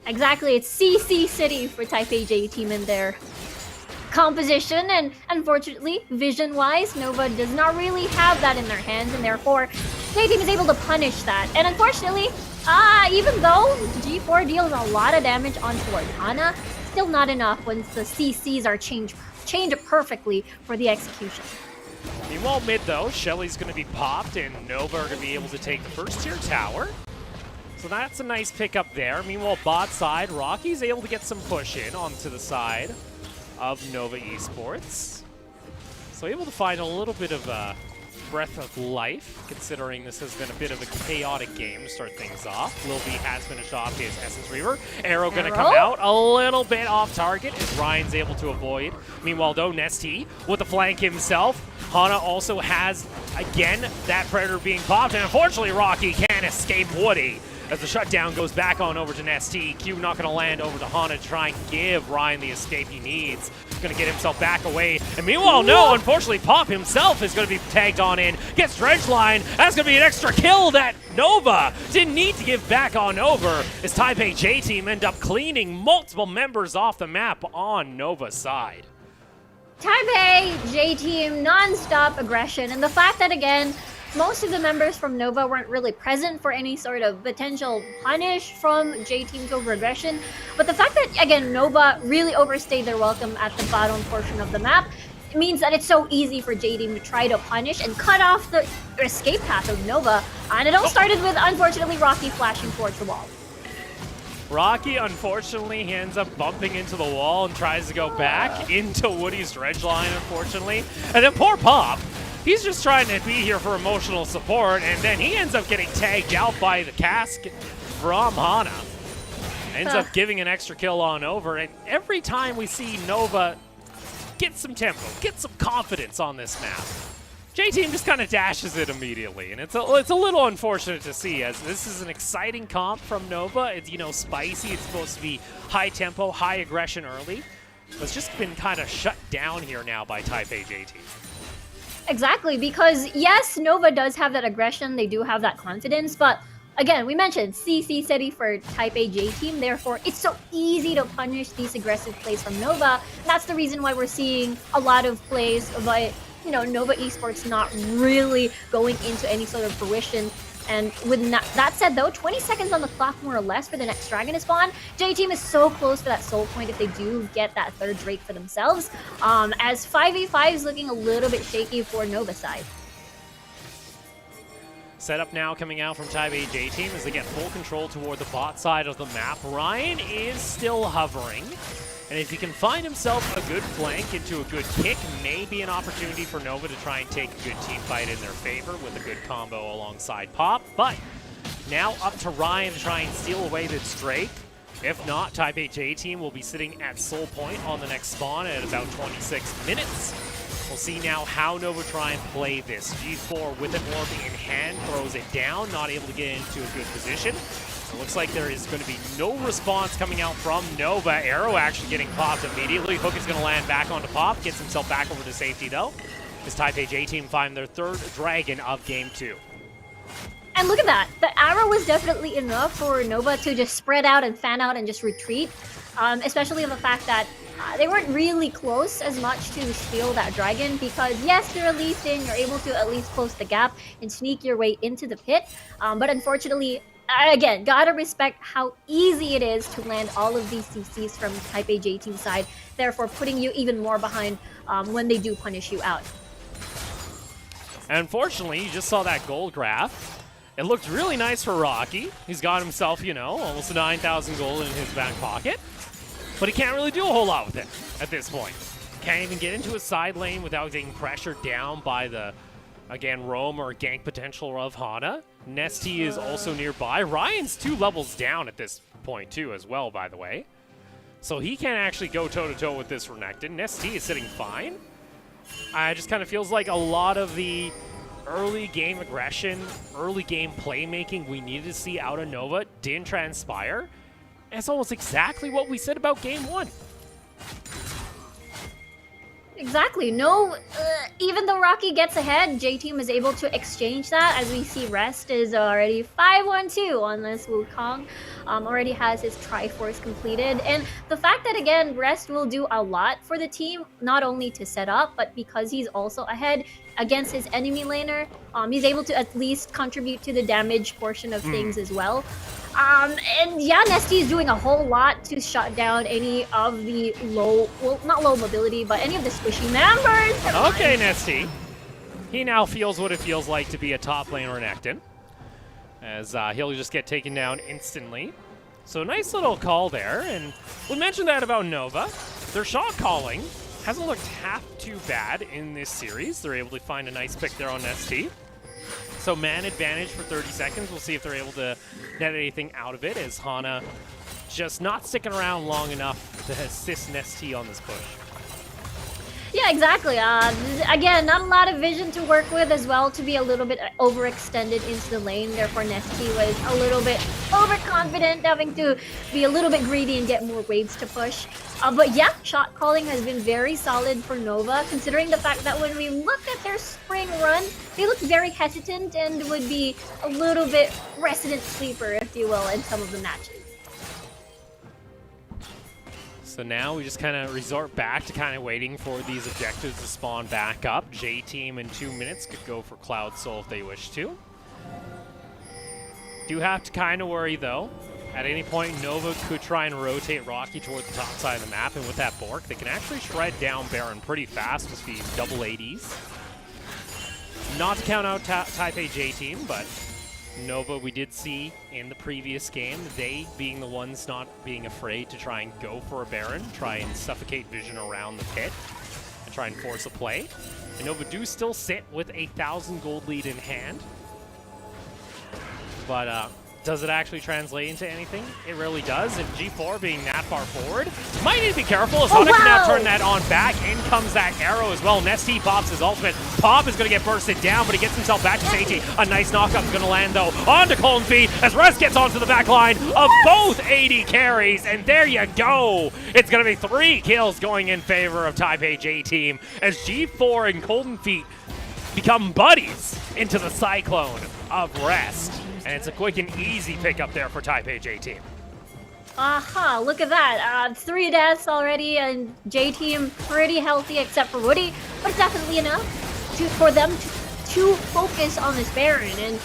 Exactly, it's CC City for Taipei J-Team in their composition, and unfortunately, vision-wise, Nova does not really have that in their hands, and therefore, J-Team is able to punish that. And unfortunately, even though G4 deals a lot of damage on towards Hana, still not enough once the CCs are changed perfectly for the execution. Meanwhile, mid though, Shelly's going to be popped, and Nova are going to be able to take the first tier tower. So that's a nice pickup there. Meanwhile, bot side, Rocky's able to get some push in onto the side of Nova Esports. So able to find a little bit of a breath of life, considering this has been a bit of a chaotic game to start things off. Lil V has finished off his Essence Reaver. Arrow going to come out a little bit off target as Ryan's able to avoid. Meanwhile, though, Nesty with the flank himself. Hana also has, again, that Predator being popped, and unfortunately, Rocky can't escape Woody as the shutdown goes back on over to Nesty. Q not going to land over to Hana to try and give Ryan the escape he needs. Going to get himself back away. And meanwhile, no, unfortunately, Pop himself is going to be tagged on in. Gets Dredgeline. That's going to be an extra kill that Nova didn't need to give back on over, as Taipei J-Team end up cleaning multiple members off the map on Nova's side. Taipei J-Team non-stop aggression, and the fact that, again, most of the members from Nova weren't really present for any sort of potential punish from J-Team's over-aggression. But the fact that, again, Nova really overstayed their welcome at the bottom portion of the map means that it's so easy for J-Team to try to punish and cut off the escape path of Nova. And it all started with, unfortunately, Rocky flashing towards the wall. Rocky, unfortunately, he ends up bumping into the wall and tries to go back into Woody's dredge line, unfortunately. And then poor Pop, he's just trying to be here for emotional support, and then he ends up getting tagged out by the cask from Hana. Ends up giving an extra kill on over, and every time we see Nova get some tempo, get some confidence on this map, J-Team just kind of dashes it immediately, and it's a little unfortunate to see, as this is an exciting comp from Nova. It's, you know, spicy. It's supposed to be high tempo, high aggression early. But it's just been kind of shut down here now by Taipei J-Team. Exactly, because yes, Nova does have that aggression, they do have that confidence, but again, we mentioned CC City for Taipei J-Team, therefore it's so easy to punish these aggressive plays from Nova. And that's the reason why we're seeing a lot of plays by, you know, Nova Esports not really going into any sort of fruition. And with that said, though, 20 seconds on the clock more or less for the next Dragon to spawn. J-Team is so close for that soul point if they do get that third Drake for themselves, as 5v5 is looking a little bit shaky for Nova side. Setup now coming out from Taipei J Team as they get full control toward the bot side of the map. Ryan is still hovering, and if he can find himself a good flank into a good kick, maybe an opportunity for Nova to try and take a good team fight in their favor with a good combo alongside Pop. But now up to Ryan to try and steal away this Drake. If not, Taipei J Team will be sitting at Soul Point on the next spawn at about 26 minutes. We'll see now how Nova try and play this. G4 with an orb in hand, throws it down, not able to get into a good position. It looks like there is going to be no response coming out from Nova. Arrow actually getting popped immediately. Hook is going to land back onto Pop, gets himself back over to safety though. As Taipei J Team find their third dragon of game 2. And look at that. The arrow was definitely enough for Nova to just spread out and fan out and just retreat. Especially the fact that they weren't really close as much to steal that dragon because yes, you're at least in, you're able to at least close the gap and sneak your way into the pit. But unfortunately, again, gotta respect how easy it is to land all of these CCs from Taipei J Team side, therefore putting you even more behind when they do punish you out. And unfortunately, you just saw that gold graph. It looked really nice for Rocky. He's got himself, you know, almost 9,000 gold in his back pocket. But he can't really do a whole lot with it at this point. Can't even get into a side lane without getting pressured down by the, again, roam or gank potential of Hana. Nesty is also nearby. Ryan's 2 levels down at this point too as well, by the way. So he can't actually go toe-to-toe with this Renekton. Nesty is sitting fine. It just kind of feels like a lot of the early game aggression, early game playmaking we needed to see out of Nova didn't transpire. It's almost exactly what we said about game 1. Exactly. No, even though Rocky gets ahead, J-Team is able to exchange that. As we see, Rest is already 5-1-2 on this Wukong. Already has his Triforce completed. And the fact that, again, Rest will do a lot for the team, not only to set up, but because he's also ahead against his enemy laner, he's able to at least contribute to the damage portion of things as well. And yeah, Nesty is doing a whole lot to shut down any of the low, well, not low mobility, but any of the squishy members. Okay, Nesty. He now feels what it feels like to be a top lane Renekton, as he'll just get taken down instantly. So nice little call there, and we mentioned that about Nova. Their shot calling hasn't looked half too bad in this series. They're able to find a nice pick there on Nesty. So man advantage for 30 seconds. We'll see if they're able to net anything out of it, as Hana just not sticking around long enough to assist Nesty on this push. Yeah, exactly. Again, not a lot of vision to work with as well, to be a little bit overextended into the lane. Therefore, Nesty was a little bit overconfident, having to be a little bit greedy and get more waves to push. But yeah, shot calling has been very solid for Nova, considering the fact that when we look at their spring run, they look very hesitant and would be a little bit resident sleeper, if you will, in some of the matches. So now we just kind of resort back to kind of waiting for these objectives to spawn back up. J-Team in 2 minutes could go for Cloud Soul if they wish to. Do have to kind of worry though. At any point, Nova could try and rotate Rocky towards the top side of the map, and with that Bork, they can actually shred down Baron pretty fast with these double 80s. Not to count out Taipei J-Team, but Nova, we did see in the previous game, they being the ones not being afraid to try and go for a Baron, try and suffocate vision around the pit, and try and force a play. And Nova do still sit with a 1,000 gold lead in hand. But does it actually translate into anything? It really does. And G4 being that far forward, might need to be careful as Hana can now turn that on back. In comes that arrow as well. Nesty pops his ultimate. Pop is going to get bursted down, but he gets himself back to safety. A nice knockup is going to land though onto Colton Feet as Rest gets onto the back line of both 80 carries. And there you go. It's going to be 3 kills going in favor of Taipei J-Team as G4 and Colton Feet become buddies into the cyclone of Rest. And it's a quick and easy pickup there for Taipei J-Team. Aha, look at that. 3 deaths already, and J-Team pretty healthy except for Woody. But it's definitely enough for them to focus on this Baron. And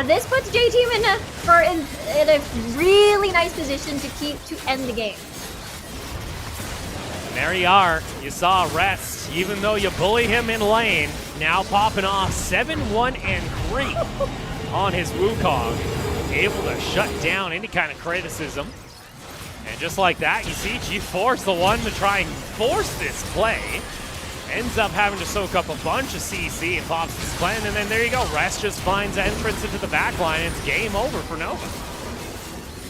this puts J-Team in a really nice position to end the game. And there you are. You saw Rest, even though you bully him in lane, now popping off 7-1-3. on his Wukong, able to shut down any kind of criticism. And just like that, you see G4 is the one to try and force this play. Ends up having to soak up a bunch of CC and pops his plan, and then there you go. Rest just finds entrance into the backline, and it's game over for Nova.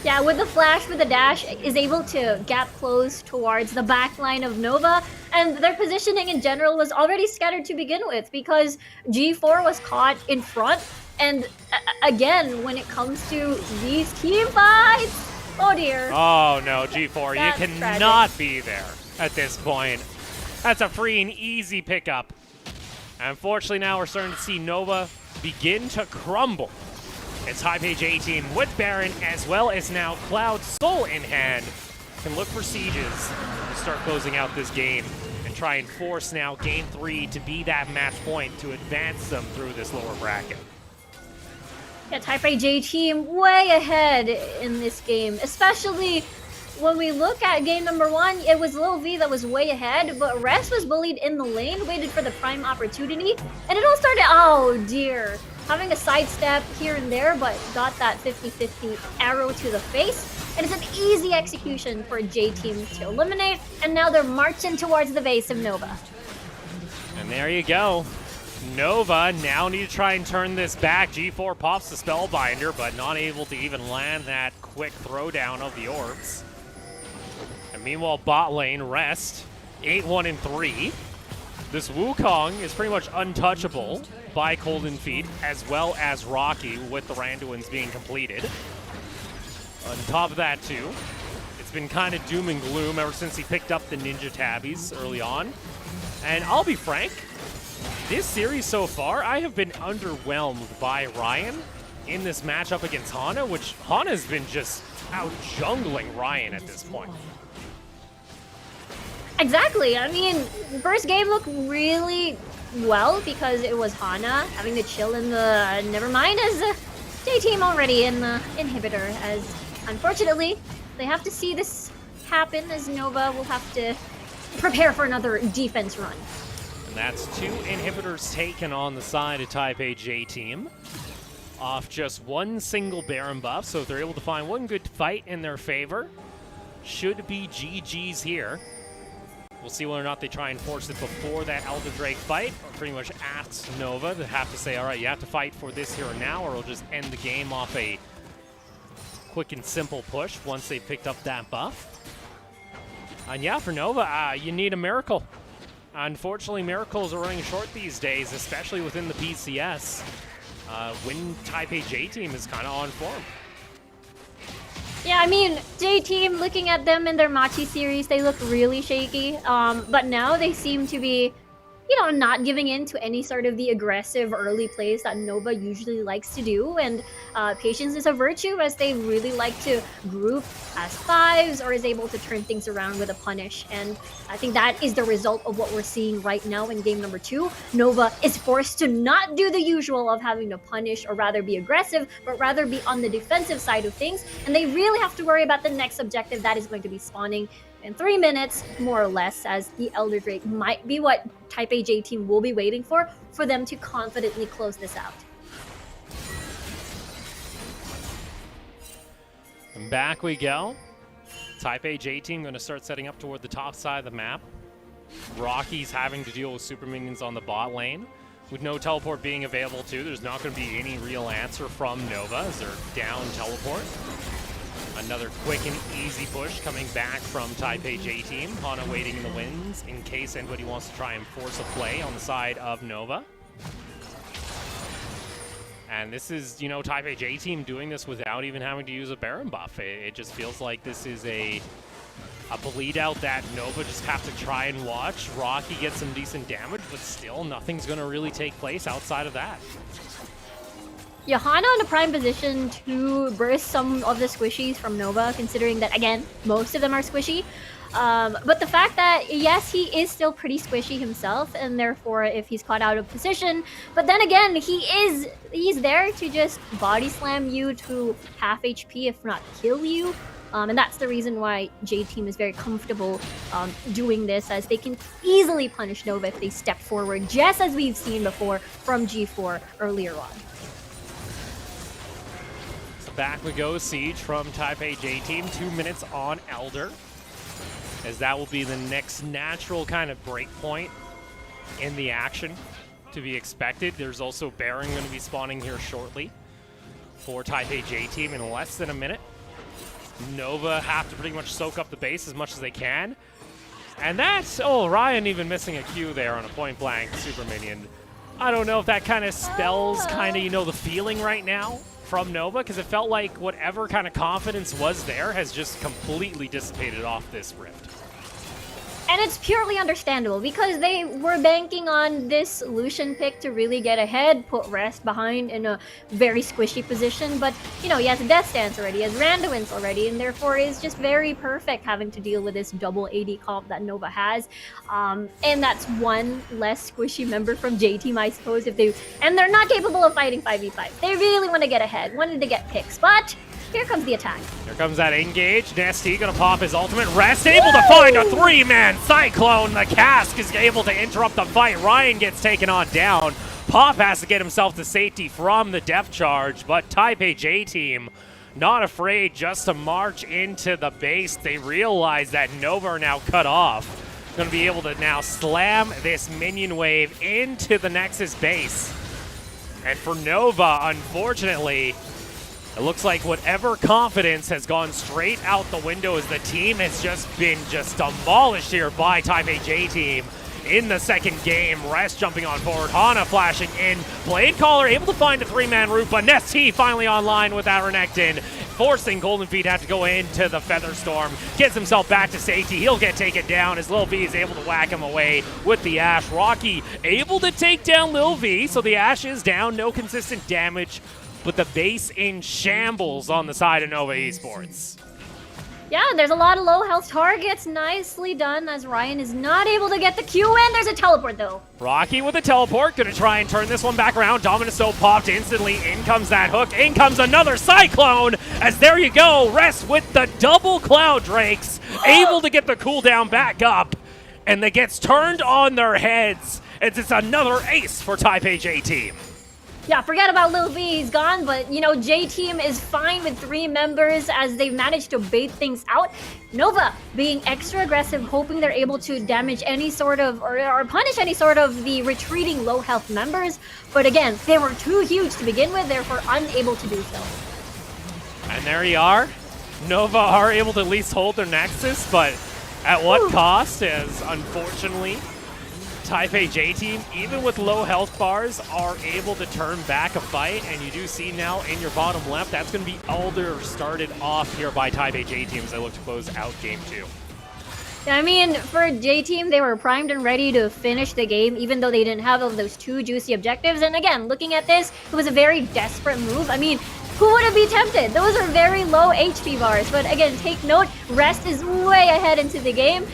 Yeah, with the flash, with the dash, is able to gap close towards the backline of Nova, and their positioning in general was already scattered to begin with because G4 was caught in front, and again, when it comes to these team fights, oh dear. Oh no, G4, That's you cannot tragic. be there at this point. That's a free and easy pickup. Unfortunately, now we're starting to see Nova begin to crumble. It's Taipei J team with Baron as well as now Cloud Soul in hand. Can look for sieges to start closing out this game and try and force now game 3 to be that match point to advance them through this lower bracket. Yeah, Taipei J team way ahead in this game, especially when we look at game number 1, it was Lil V that was way ahead, but Rest was bullied in the lane, waited for the prime opportunity, and it all started, oh dear, having a sidestep here and there, but got that 50-50 arrow to the face, and it's an easy execution for J team to eliminate, and now they're marching towards the base of Nova. And there you go. Nova now need to try and turn this back. G4 pops the Spellbinder, but not able to even land that quick throwdown of the orbs. And meanwhile, bot lane, Rest, 8-1-3. This Wukong is pretty much untouchable by Golden Feet, as well as Rocky, with the Randuins being completed. On top of that, too, it's been kind of doom and gloom ever since he picked up the Ninja Tabbies early on. And I'll be frank, this series so far, I have been underwhelmed by Ryan in this matchup against Hana, which Hana's been just out-jungling Ryan at this point. Exactly. I mean, the first game looked really well because it was Hana having to chill in the nevermind as J-Team already in the inhibitor, as unfortunately they have to see this happen as Nova will have to prepare for another defense run. And that's 2 inhibitors taken on the side of Taipei J-Team off just 1 single Baron buff, so if they're able to find 1 good fight in their favor, should be GG's here. We'll see whether or not they try and force it before that Elder Drake fight, or pretty much ask Nova to have to say, all right, you have to fight for this here and now, or we'll just end the game off a quick and simple push once they picked up that buff. And yeah, for Nova, you need a miracle. Unfortunately, miracles are running short these days, especially within the PCS, when Taipei J-Team is kind of on form. Yeah, I mean, J-Team, looking at them in their Machi series, they look really shaky. But now they seem to be, you know, not giving in to any sort of the aggressive early plays that Nova usually likes to do. And patience is a virtue, as they really like to group as 5s or is able to turn things around with a punish. And I think that is the result of what we're seeing right now in game number 2. Nova is forced to not do the usual of having to punish or rather be aggressive, but rather be on the defensive side of things. And they really have to worry about the next objective that is going to be spawning in 3 minutes, more or less, as the Elder Drake might be what Taipei J-Team will be waiting for them to confidently close this out. And back we go. Taipei J-Team going to start setting up toward the top side of the map. Rocky's having to deal with super minions on the bot lane. With no teleport being available too, there's not going to be any real answer from Nova as they're down teleport. Another quick and easy push coming back from Taipei J-Team. Hana waiting in the wings in case anybody wants to try and force a play on the side of Nova. And this is, you know, Taipei J-Team doing this without even having to use a Baron buff. It just feels like this is a bleed out that Nova just have to try and watch. Rocky gets some decent damage, but still nothing's going to really take place outside of that. Johanna in a prime position to burst some of the squishies from Nova, considering that, again, most of them are squishy. But the fact that, yes, he is still pretty squishy himself, and therefore if he's caught out of position, but then again, he's there to just body slam you to half HP, if not kill you. And that's the reason why J-Team is very comfortable doing this, as they can easily punish Nova if they step forward, just as we've seen before from G4 earlier on. back we go. Siege from Taipei J Team. 2 minutes on Elder, as that will be the next natural kind of break point in the action to be expected. There's also Baron going to be spawning here shortly for Taipei J Team in less than a minute. Nova have to pretty much soak up the base as much as they can. And that's, oh, Ryan even missing a Q there on a point blank super minion. I don't know if that kind of spells kind of, you know, the feeling right now from Nova, because it felt like whatever kind of confidence was there has just completely dissipated off this rift. And it's purely understandable because they were banking on this Lucian pick to really get ahead, put Rest behind in a very squishy position. But, you know, he has a Death Stance already, he has Randuin's already, and therefore is just very perfect having to deal with this double AD comp that Nova has. And that's one less squishy member from J Team, I suppose, if they... And they're not capable of fighting 5v5. They really want to get ahead, wanted to get picks, but... Here comes the attack. Here comes that engage. Nasty gonna pop his ultimate. Rest able to find a 3-man Cyclone. The cask is able to interrupt the fight. Ryan gets taken on down. Pop has to get himself to safety from the depth charge, but Taipei J Team not afraid just to march into the base. They realize that Nova are now cut off. Gonna be able to now slam this minion wave into the Nexus base. And for Nova, unfortunately, it looks like whatever confidence has gone straight out the window as the team has just been demolished here by Taipei J Team in the second game. Rest jumping on forward, Hana flashing in, Blade Caller able to find a 3-man root, but Nesty finally online with that Renekton, forcing Golden Feet to have to go into the Feather Storm, gets himself back to safety. He'll get taken down as Lil V is able to whack him away with the Ashe. Rocky able to take down Lil V, so the Ashe is down, no consistent damage, but the base in shambles on the side of Nova Esports. Yeah, there's a lot of low health targets. Nicely done as Ryan is not able to get the Q in. There's a teleport though. Rocky with a teleport, gonna try and turn this one back around. Dominus so popped instantly. In comes that hook. In comes another Cyclone. As there you go, Rest with the double Cloud Drakes, able to get the cooldown back up. And that gets turned on their heads. It's another ace for Taipei J Team. Yeah, forget about Lil V, he's gone, but you know, J Team is fine with 3 members as they've managed to bait things out. Nova being extra aggressive, hoping they're able to damage any sort of, or punish any sort of the retreating low health members. But again, they were too huge to begin with, therefore unable to do so. And there you are. Nova are able to at least hold their Nexus, but at what cost? As unfortunately, Taipei J Team, even with low health bars, are able to turn back a fight, and you do see now in your bottom left, that's going to be Elder started off here by Taipei J Team as they look to close out Game 2. Yeah, I mean, for J Team, they were primed and ready to finish the game, even though they didn't have all those 2 juicy objectives. And again, looking at this, it was a very desperate move. I mean, who wouldn't be tempted? Those are very low HP bars. But again, take note, Rest is way ahead into the game.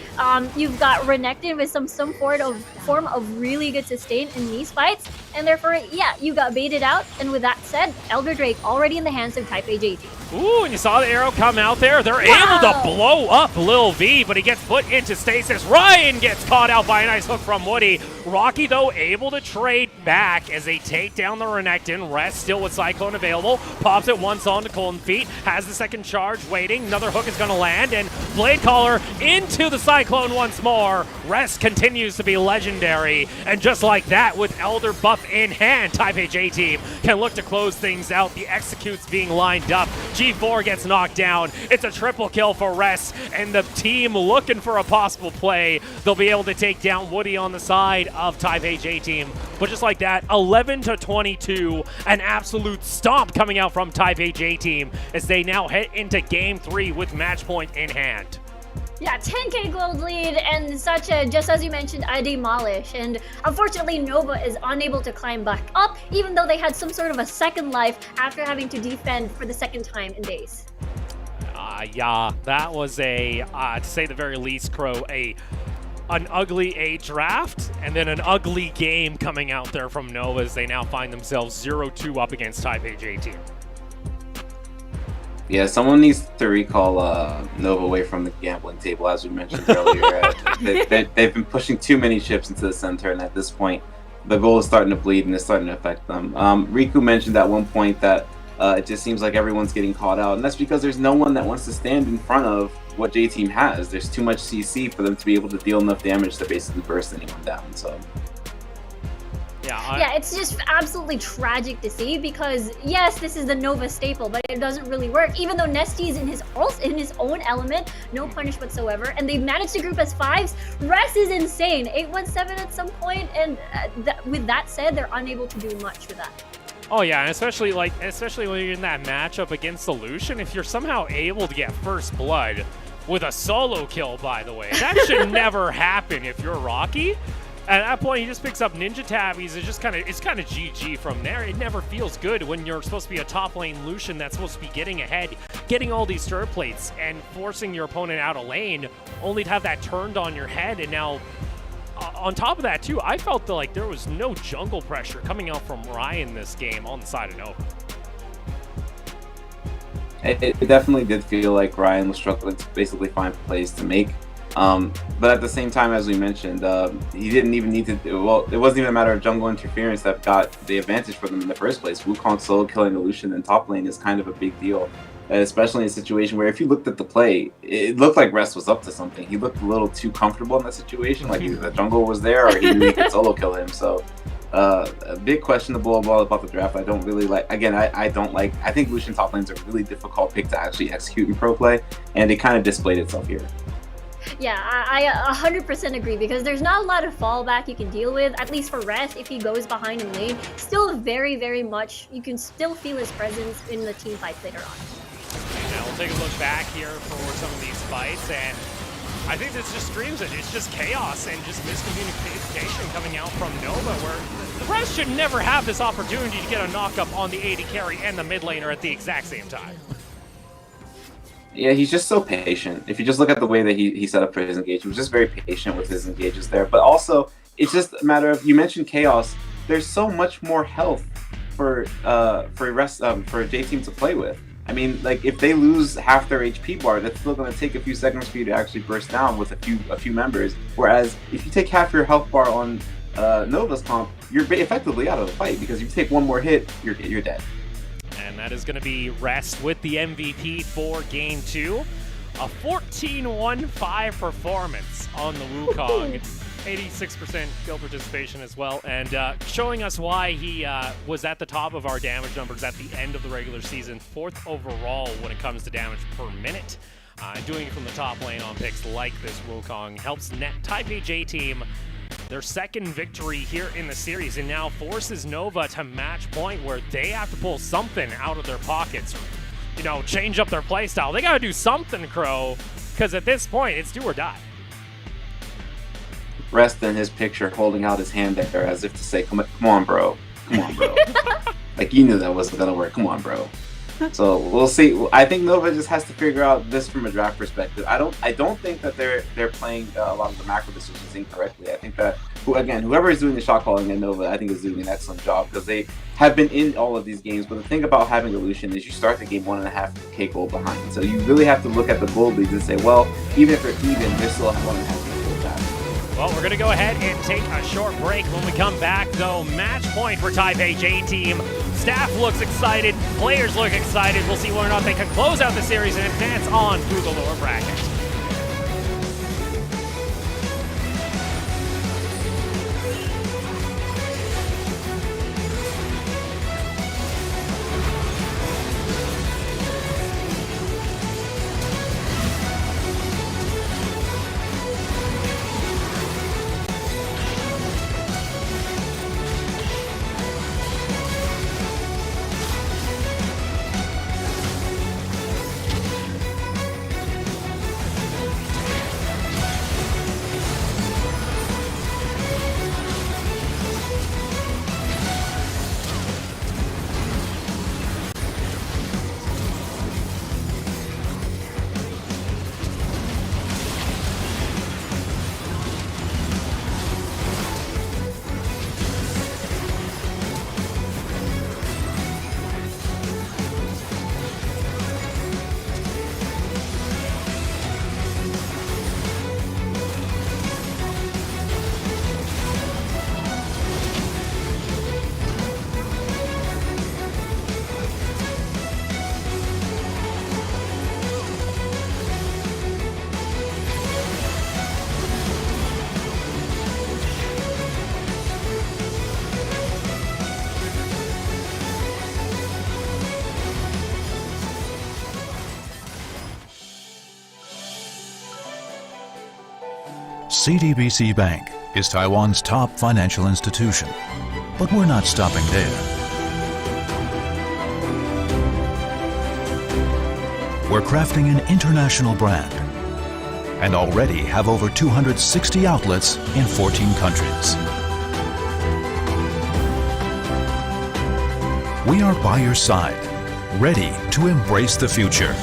You've got Renekton with some form of really good sustain in these fights. And therefore, yeah, you got baited out. And with that said, Elder Drake already in the hands of Taipei J Team. Ooh, and you saw the arrow come out there. They're able to blow up Lil V, but he gets put into stasis. Ryan gets caught out by a nice hook from Woody. Rocky, though, able to trade back as they take down the Renekton. Rest still with Cyclone available. Pops it once on to Golden Feet. Has the second charge waiting. Another hook is going to land, and Blade Caller into the Cyclone once more. Rest continues to be legendary, and just like that, with Elder buff in hand, Taipei J Team can look to close things out. The executes being lined up. G4 gets knocked down. It's a triple kill for Rest, and the team looking for a possible play. They'll be able to take down Woody on the side of Taipei J Team. But just like that, 11-22, an absolute stomp coming out from Taipei J Team as they now head into Game 3 with match point in hand. Yeah, 10k gold lead and such a, just as you mentioned, a demolish. And unfortunately, Nova is unable to climb back up, even though they had some sort of a second life after having to defend for the second time in days. Yeah, that was a, to say the very least, Crow, an ugly A draft, and then an ugly game coming out there from Nova as they now find themselves 0-2 up against Taipei J Team. Yeah, someone needs to recall Nova away from the gambling table, as we mentioned earlier. They've been pushing too many chips into the center, and at this point, the goal is starting to bleed, and it's starting to affect them. Riku mentioned at one point that It just seems like everyone's getting caught out, and that's because there's no one that wants to stand in front of what J-Team has. There's too much CC for them to be able to deal enough damage to basically burst anyone down. So. Yeah, it's just absolutely tragic to see because yes, this is the Nova staple, but it doesn't really work. Even though Nesty is in his own element, no punish whatsoever, and they've managed to group as 5s. Rest is insane, 817 at some point, and with that said, they're unable to do much with that. Oh yeah, and especially when you're in that matchup against Solution, if you're somehow able to get first blood with a solo kill, by the way, that should never happen if you're Rocky. At that point, he just picks up Ninja Tabbies. It's kind of GG from there. It never feels good when you're supposed to be a top lane Lucian that's supposed to be getting ahead, getting all these stir plates, and forcing your opponent out of lane, only to have that turned on your head. And now, on top of that too, I felt like there was no jungle pressure coming out from Ryan this game on the side of Nova. It definitely did feel like Ryan was struggling to basically find plays to make. But at the same time, as we mentioned, he didn't even need to. Well, it wasn't even a matter of jungle interference that got the advantage for them in the first place. Wukong solo killing Lucian in top lane is kind of a big deal, especially in a situation where if you looked at the play, it looked like Rest was up to something. He looked a little too comfortable in that situation, like either the jungle was there or he knew he could solo kill him. So a big questionable about the draft. I don't really like. Again, I don't like. I think Lucian top lane's a really difficult pick to actually execute in pro play, and it kind of displayed itself here. Yeah, I 100% agree because there's not a lot of fallback you can deal with, at least for Rest if he goes behind in lane. Still very, very much, you can still feel his presence in the team fights later on. Now we'll take a look back here for some of these fights, and I think this just screams it. It's just chaos and just miscommunication coming out from Nova, where the Rest should never have this opportunity to get a knock-up on the AD carry and the mid laner at the exact same time. Yeah, he's just so patient. If you just look at the way that he set up for his engage, he was just very patient with his engages there. But also, it's just a matter of, you mentioned chaos. There's so much more health for J-Team to play with. I mean, like if they lose half their HP bar, that's still going to take a few seconds for you to actually burst down with a few members. Whereas if you take half your health bar on Nova's comp, you're effectively out of the fight because if you take one more hit, you're dead. And that is going to be Rest with the MVP for Game 2. A 14-1-5 performance on the Wukong. 86% kill participation as well. And showing us why he was at the top of our damage numbers at the end of the regular season. 4th overall when it comes to damage per minute. Doing it from the top lane on picks like this Wukong helps net Taipei J-Team their second victory here in the series, and now forces Nova to match point where they have to pull something out of their pockets, you know, change up their playstyle. They gotta do something, Crow, because at this point it's do or die. Rest in his picture holding out his hand there as if to say, come on bro, like you knew that wasn't gonna work, come on bro. So we'll see. I think Nova just has to figure out this from a draft perspective. I don't think that they're playing a lot of the macro decisions incorrectly. I think that whoever is doing the shot calling at Nova, I think is doing an excellent job because they have been in all of these games. But the thing about having Illusion is you start the game 1.5k gold behind. So you really have to look at the gold leads and say, well, even if they're even, they're still 1.5k gold back. Well, we're going to go ahead and take a short break. When we come back, though, match point for Taipei J-Team. Staff looks excited. Players look excited. We'll see whether or not they can close out the series and advance on through the lower bracket. CTBC Bank is Taiwan's top financial institution, but we're not stopping there. We're crafting an international brand and already have over 260 outlets in 14 countries. We are by your side, ready to embrace the future.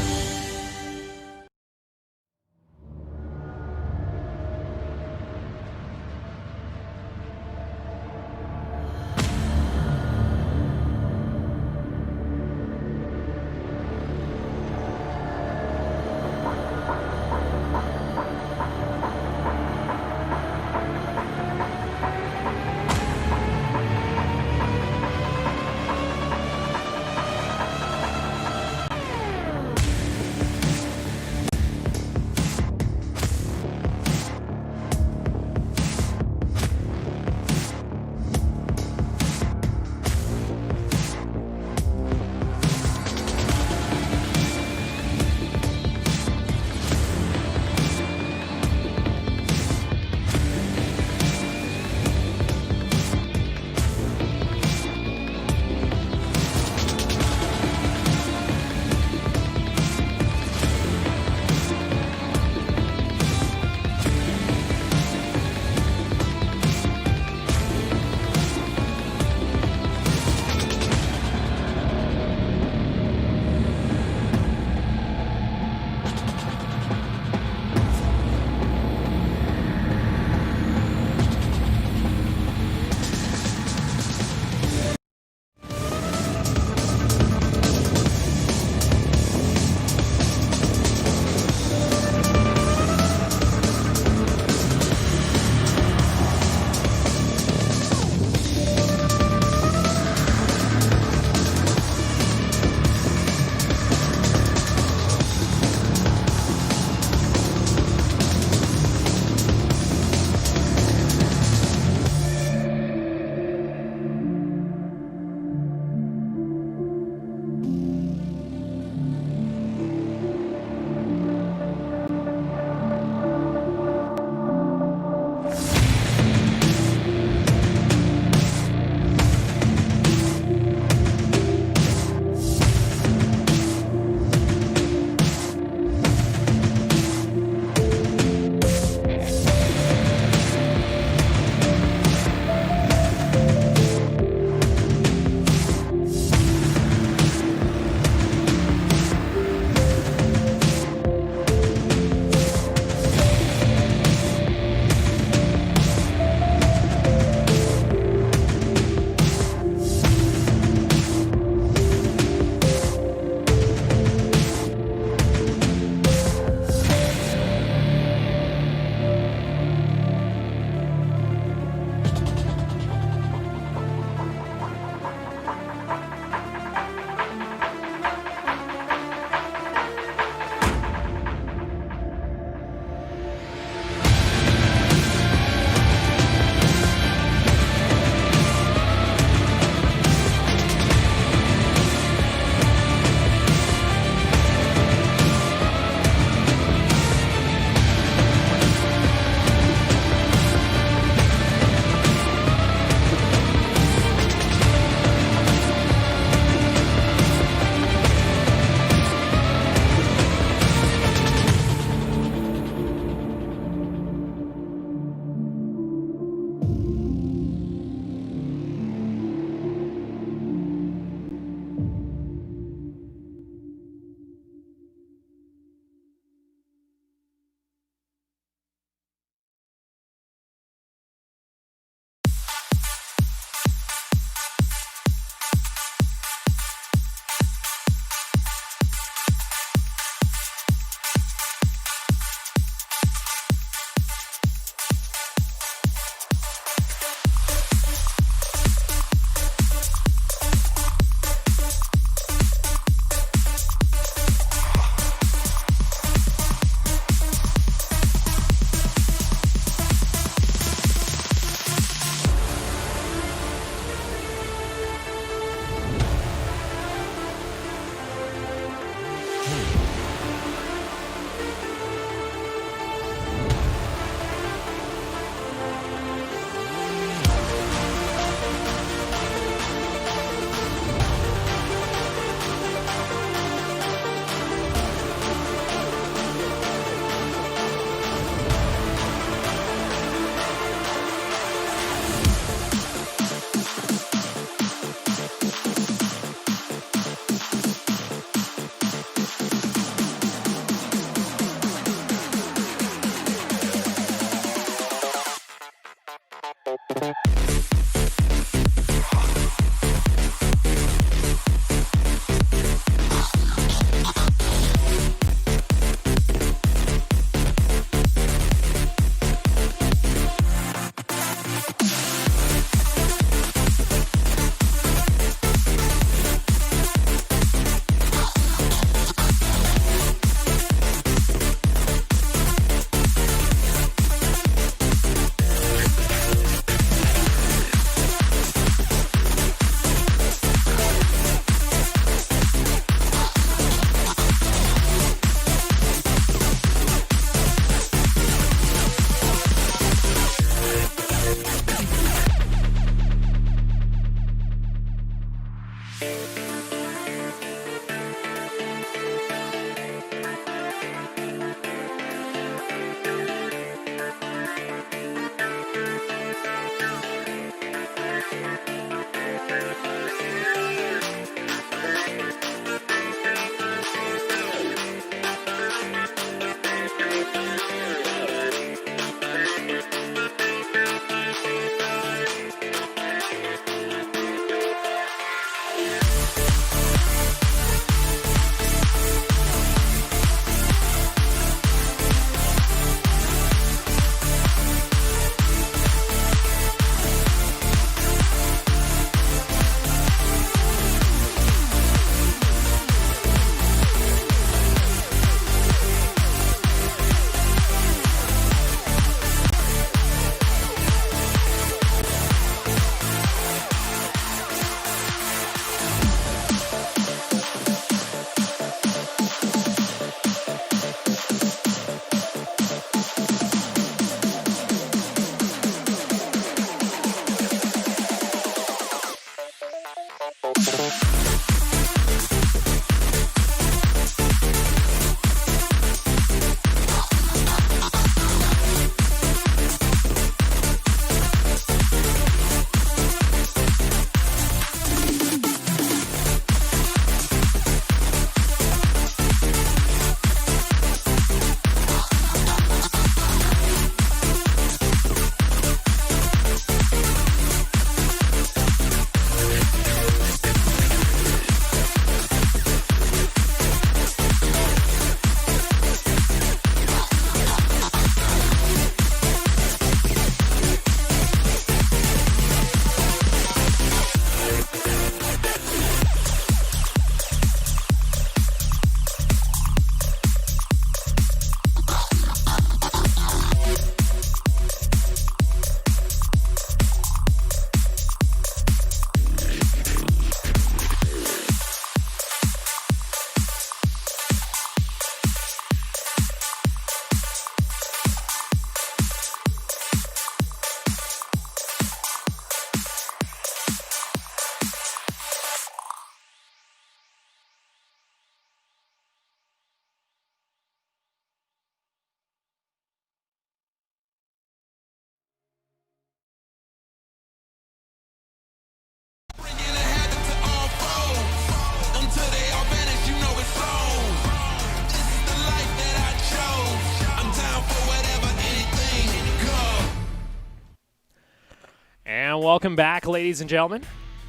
And welcome back, ladies and gentlemen,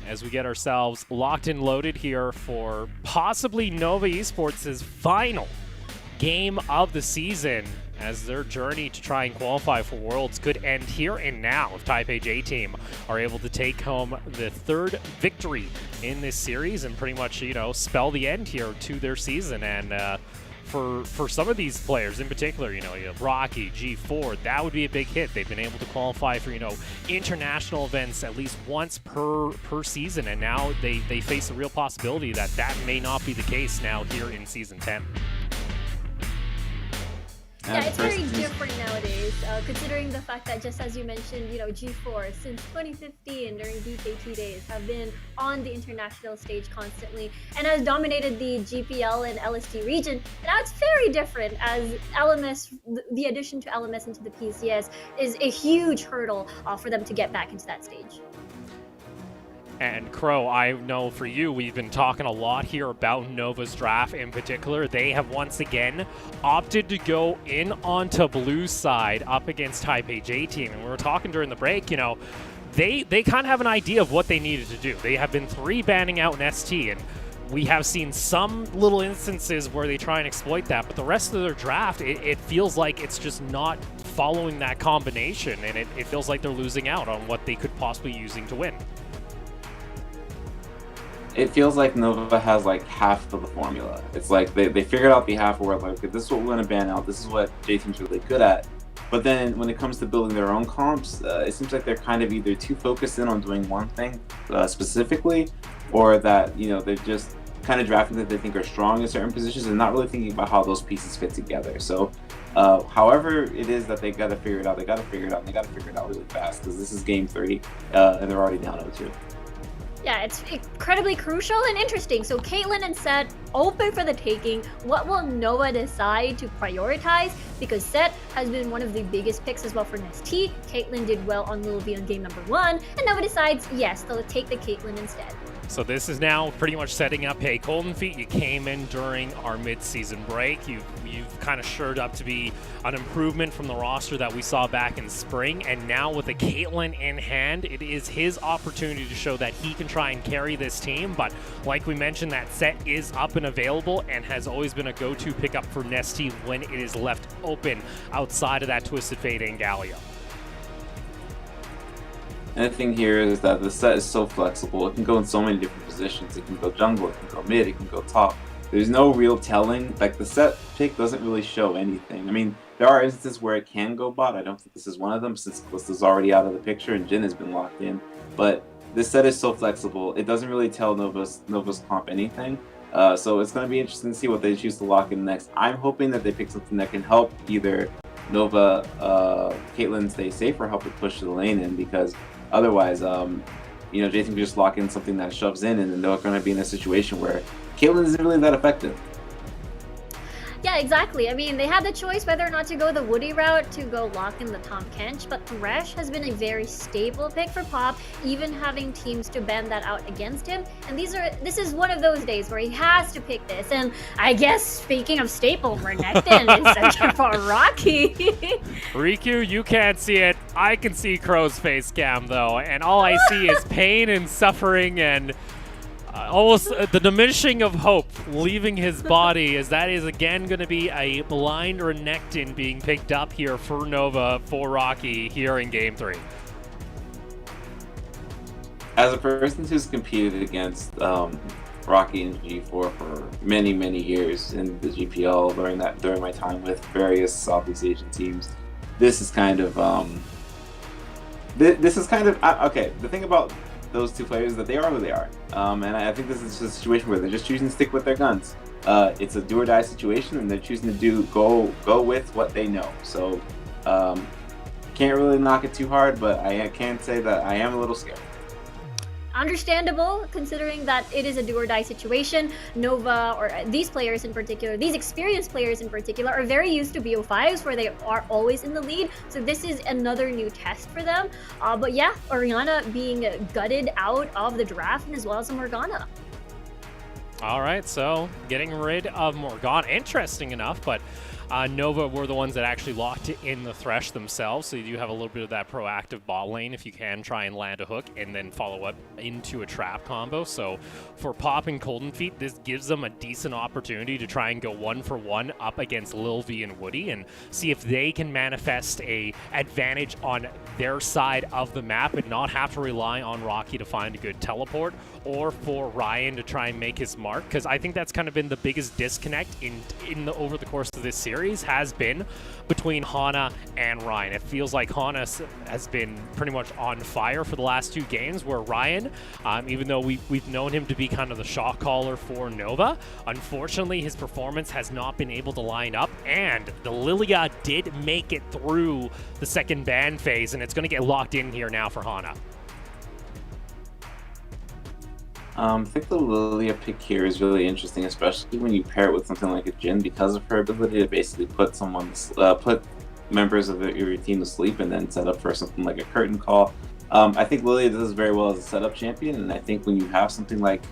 as we get ourselves locked and loaded here for possibly Nova Esports' final game of the season, as their journey to try and qualify for Worlds could end here and now if Taipei J-Team are able to take home the third victory in this series and pretty much, you know, spell the end here to their season. And for some of these players in particular, you have Rocky, G4, that would be a big hit. They've been able to qualify for, international events at least once per season, and now they face a real possibility that that may not be the case now here in Season 10. Yeah, it's very different nowadays, considering the fact that, just as you mentioned, G4 since 2015 during DKT days have been on the international stage constantly and has dominated the GPL and LSD region. And now it's very different, as LMS, the addition to LMS into the PCS is a huge hurdle for them to get back into that stage. And Crow, I know for you, we've been talking a lot here about Nova's draft in particular. They have once again opted to go in onto blue side up against Taipei J-Team. And we were talking during the break, they kind of have an idea of what they needed to do. They have been 3-banning out in ST, and we have seen some little instances where they try and exploit that, but the rest of their draft, it feels like it's just not following that combination, and it feels like they're losing out on what they could possibly be using to win. It feels like Nova has like half of the formula. It's like they figured out the half where like, okay, this is what we're going to ban out, this is what J-Team's really good at. But then when it comes to building their own comps, it seems like they're kind of either too focused in on doing one thing specifically, or that, they're just kind of drafting that they think are strong in certain positions and not really thinking about how those pieces fit together. So however it is that they got to figure it out, they got to figure it out really fast, because this is game 3 and they're already down 0-2. Yeah, it's incredibly crucial and interesting. So Caitlyn and Set open for the taking. What will Nova decide to prioritize? Because Set has been one of the biggest picks as well for Nestea. Caitlyn did well on Lil V on game number 1, and Nova decides, yes, they'll take the Caitlyn instead. So this is now pretty much setting up, hey, Golden Feet, you came in during our mid-season break. You've kind of shored up to be an improvement from the roster that we saw back in spring. And now with a Caitlyn in hand, it is his opportunity to show that he can try and carry this team. But like we mentioned, that Set is up and available and has always been a go-to pickup for Nestea when it is left open outside of that Twisted Fate and Galio. And the thing here is that the set is so flexible. It can go in so many different positions. It can go jungle, it can go mid, it can go top. There's no real telling. Like, the set pick doesn't really show anything. I mean, there are instances where it can go bot. I don't think this is one of them since Callista's already out of the picture and Jhin has been locked in. But this set is so flexible. It doesn't really tell Nova's comp anything. So it's going to be interesting to see what they choose to lock in next. I'm hoping that they pick something that can help either Nova, Caitlyn stay safe or help it push the lane in, because otherwise, you know, Jason could just lock in something that shoves in, and then they're going to be in a situation where Caitlyn isn't really that effective. Yeah, exactly. I mean, they had the choice whether or not to go the Woody route to go lock in the Tahm Kench, but Thresh has been a very stable pick for Pop, even having teams to bend that out against him. And this is one of those days where he has to pick this. And I guess, speaking of staple, Renekton is searching for Rocky. Riku, you can't see it. I can see Crow's face cam, though, and all I see is pain and suffering and almost the diminishing of hope leaving his body, as that is again going to be a blind Renekton being picked up here for Nova, for Rocky here in Game 3. As a person who's competed against Rocky and G4 for many, many years in the GPL during my time with various Southeast Asian teams, this is kind of okay. The thing about those two players is that they are who they are, and I think this is just a situation where they're just choosing to stick with their guns. It's a do or die situation, and they're choosing to go with what they know. So can't really knock it too hard, but I can say that I am a little scared. Understandable, considering that it is a do-or-die situation. Nova, or these players in particular, these experienced players in particular, are very used to BO5s where they are always in the lead, so this is another new test for them. But yeah, Orianna being gutted out of the draft, and as well as Morgana. All right, so getting rid of Morgana, interesting enough, but Nova were the ones that actually locked in the Thresh themselves, so you do have a little bit of that proactive bot lane if you can try and land a hook and then follow up into a trap combo. So for Pop and Golden Feet, this gives them a decent opportunity to try and go 1-for-1 up against Lil V and Woody and see if they can manifest a advantage on their side of the map and not have to rely on Rocky to find a good teleport, or for Ryan to try and make his mark, because I think that's kind of been the biggest disconnect over the course of this series has been between Hana and Ryan. It feels like Hana has been pretty much on fire for the last 2 games, where Ryan, even though we've known him to be kind of the shot caller for Nova, unfortunately his performance has not been able to line up, and the Lilia did make it through the second ban phase, and it's going to get locked in here now for Hana. I think the Lilia pick here is really interesting, especially when you pair it with something like a Jhin, because of her ability to basically put members of your team to sleep and then set up for something like a curtain call. I think Lilia does very well as a setup champion, and I think when you have something like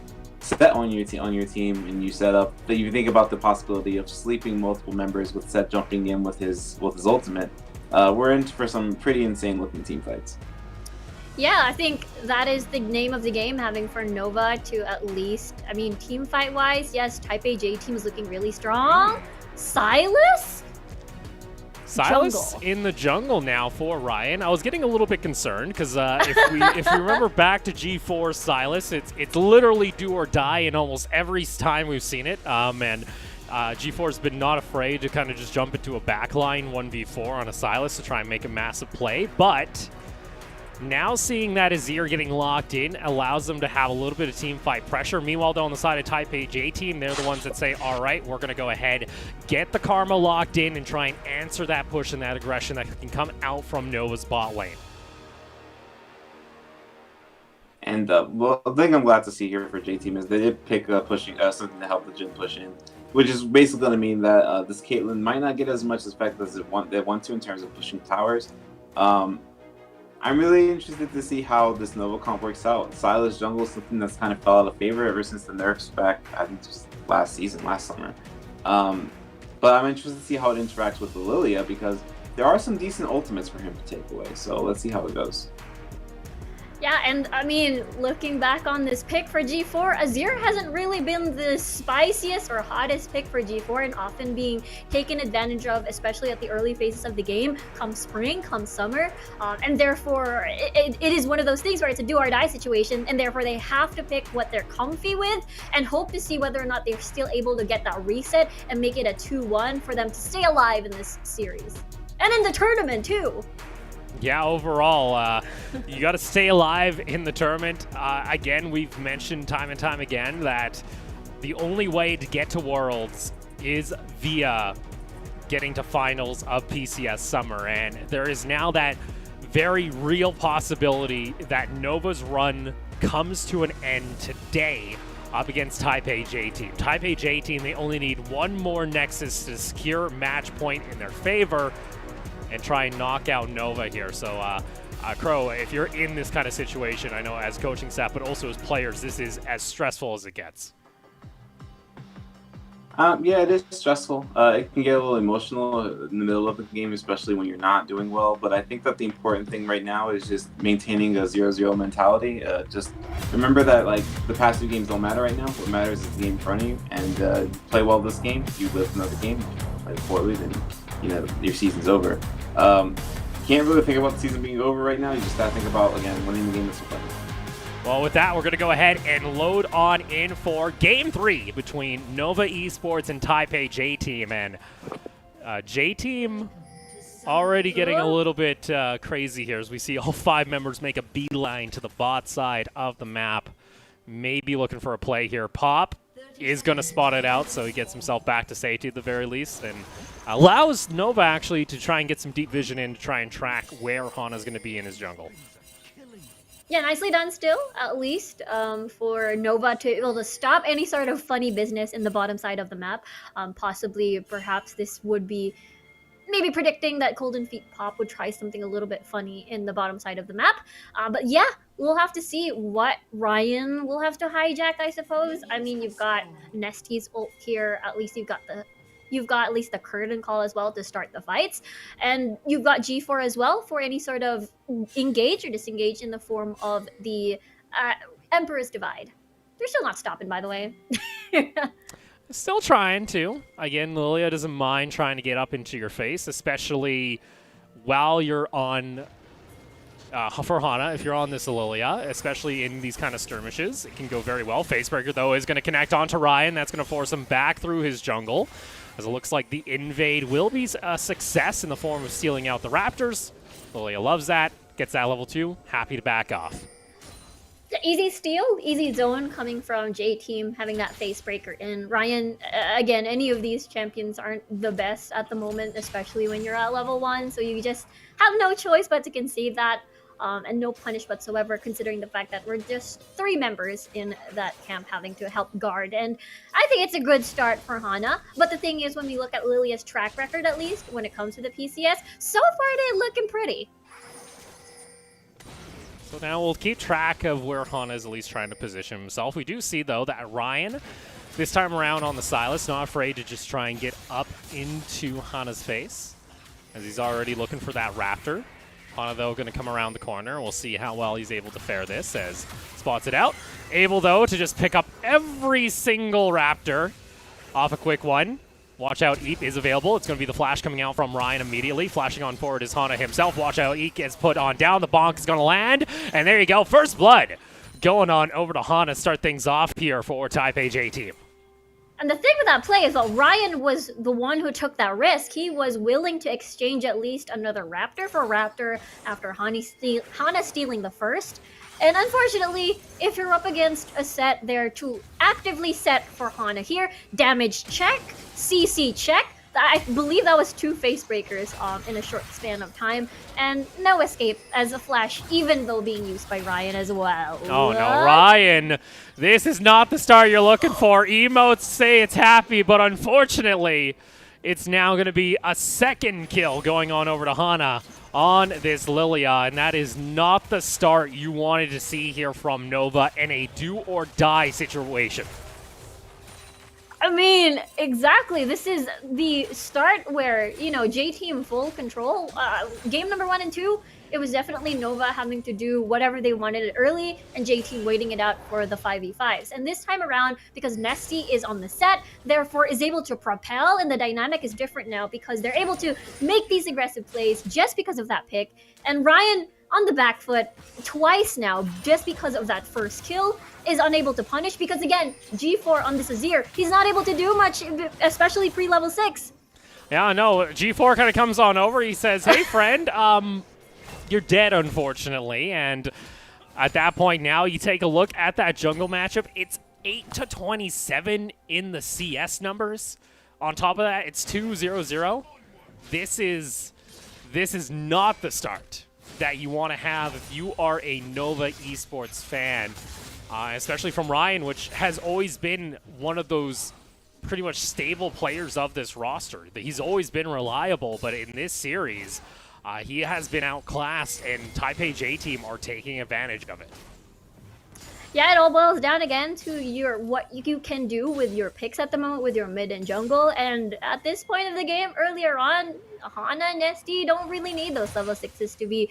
Set on your team and you set up, that you think about the possibility of sleeping multiple members with Set jumping in with his ultimate, we're in for some pretty insane looking team fights. Yeah, I think that is the name of the game, having for Nova to at least, I mean, team fight wise, yes, Type A J team is looking really strong. Silas jungle. In the jungle now for Ryan. I was getting a little bit concerned because if we remember back to G4 Silas, it's literally do or die in almost every time we've seen it. And G4's been not afraid to kind of just jump into a backline 1v4 on a Silas to try and make a massive play, but now seeing that Azir getting locked in allows them to have a little bit of team fight pressure. Meanwhile, though, on the side of Type A J team, they're the ones that say, all right, we're going to go ahead, get the Karma locked in, and try and answer that push and that aggression that can come out from Nova's bot lane. And well, the thing I'm glad to see here for J Team is they did pick pushing something to help the Jhin push in, which is basically going to mean that this Caitlyn might not get as much effect as they want to in terms of pushing towers. I'm really interested to see how this Nova comp works out. Silas jungle is something that's kind of fell out of favor ever since the nerfs back, I think just last summer. But I'm interested to see how it interacts with the Lilia because there are some decent ultimates for him to take away. So let's see how it goes. Yeah, and I mean, looking back on this pick for G4, Azir hasn't really been the spiciest or hottest pick for G4 and often being taken advantage of, especially at the early phases of the game, come spring, come summer. And therefore, it is one of those things where it's a do or die situation, and therefore they have to pick what they're comfy with and hope to see whether or not they're still able to get that reset and make it a 2-1 for them to stay alive in this series. And in the tournament, too. Yeah, overall, you got to stay alive in the tournament. Again, we've mentioned time and time again that the only way to get to Worlds is via getting to finals of PCS Summer. And there is now that very real possibility that Nova's run comes to an end today up against Taipei J Team. Taipei J Team, they only need one more Nexus to secure match point in their favor and try and knock out Nova here. So, Crow, if you're in this kind of situation, I know as coaching staff, but also as players, this is as stressful as it gets. Yeah, it is stressful. It can get a little emotional in the middle of the game, especially when you're not doing well. But I think that the important thing right now is just maintaining a 0-0 mentality. Just remember that like the past 2 games don't matter right now. What matters is the game in front of you. And play well this game. You live another game. Play poorly, then you know your season's over. Can't really think about the season being over right now. You just gotta think about again winning the game that's in front of you. Well, with that, we're going to go ahead and load on in for Game 3 between Nova Esports and Taipei J Team. And J Team already getting a little bit crazy here as we see all 5 members make a beeline to the bot side of the map. Maybe looking for a play here. Pop is going to spot it out, so he gets himself back to safety at the very least, and allows Nova actually to try and get some deep vision in to try and track where Hana's going to be in his jungle. Yeah, nicely done still, at least, for Nova to be able to stop any sort of funny business in the bottom side of the map. Possibly, perhaps this would be maybe predicting that Golden Feet Pop would try something a little bit funny in the bottom side of the map. But yeah, we'll have to see what Ryan will have to hijack, I suppose. I mean, you've got Nesty's ult here. At least you've got at least the curtain call as well to start the fights. And you've got G4 as well for any sort of engage or disengage in the form of the Emperor's Divide. They're still not stopping, by the way. Still trying to. Again, Lilia doesn't mind trying to get up into your face, especially while you're on for Hana, if you're on this Lilia, especially in these kind of skirmishes. It can go very well. Facebreaker, though, is going to connect onto Ryan. That's going to force him back through his jungle, as it looks like the invade will be a success in the form of stealing out the Raptors. Lilia loves that. Gets that level 2. Happy to back off. Easy steal, easy zone coming from J Team, having that face breaker in. Ryan, again, any of these champions aren't the best at the moment, especially when you're at level 1, so you just have no choice but to concede that, and no punish whatsoever, considering the fact that we're just 3 members in that camp having to help guard. And I think it's a good start for Hana, but the thing is, when we look at Lilia's track record, at least, when it comes to the PCS, so far they're looking pretty. So now we'll keep track of where Hana is at least trying to position himself. We do see, though, that Ryan, this time around on the Silas, not afraid to just try and get up into Hana's face, as he's already looking for that Raptor. Hana, though, going to come around the corner. We'll see how well he's able to fare this, as spots it out. Able, though, to just pick up every single Raptor off a quick one. Watch out, Eep is available. It's going to be the flash coming out from Ryan immediately. Flashing on forward is Hana himself. Watch out, Eep gets put on down. The bonk is going to land. And there you go. First blood going on over to Hana. Start things off here for Taipei J Team. And the thing with that play is that Ryan was the one who took that risk. He was willing to exchange at least another Raptor for Raptor after Hana stealing the first. And unfortunately, if you're up against a set there to actively set for Hana here, damage check, CC check, I believe that was 2 face breakers in a short span of time, and no escape as a flash, even though being used by Ryan as well. Oh no, Ryan, this is not the start you're looking for. Emotes say it's happy, but unfortunately, it's now going to be a second kill going on over to Hana on this Lilia, and that is not the start you wanted to see here from Nova in a do-or-die situation. I mean, exactly. This is the start where, you know, J-Team full control. Game number 1 and 2, it was definitely Nova having to do whatever they wanted early and J-Team waiting it out for the 5v5s. And this time around, because Nesty is on the set, therefore is able to propel, and the dynamic is different now because they're able to make these aggressive plays just because of that pick. And Ryan, on the back foot twice now, just because of that first kill, is unable to punish because, again, G4 on this Azir, he's not able to do much, especially pre-level 6. Yeah, no, G4 kind of comes on over. He says, hey, friend, you're dead, unfortunately. And at that point now, you take a look at that jungle matchup. It's 8-27 in the CS numbers. On top of that, it's 2-0-0. This is not the start that you want to have if you are a Nova esports fan, especially from Ryan, which has always been one of those pretty much stable players of this roster. He's always been reliable, but in this series, he has been outclassed, and Taipei J-Team are taking advantage of it. Yeah, it all boils down again to what you can do with your picks at the moment with your mid and jungle. And at this point of the game, earlier on, Hana and Nesty don't really need those level 6s to be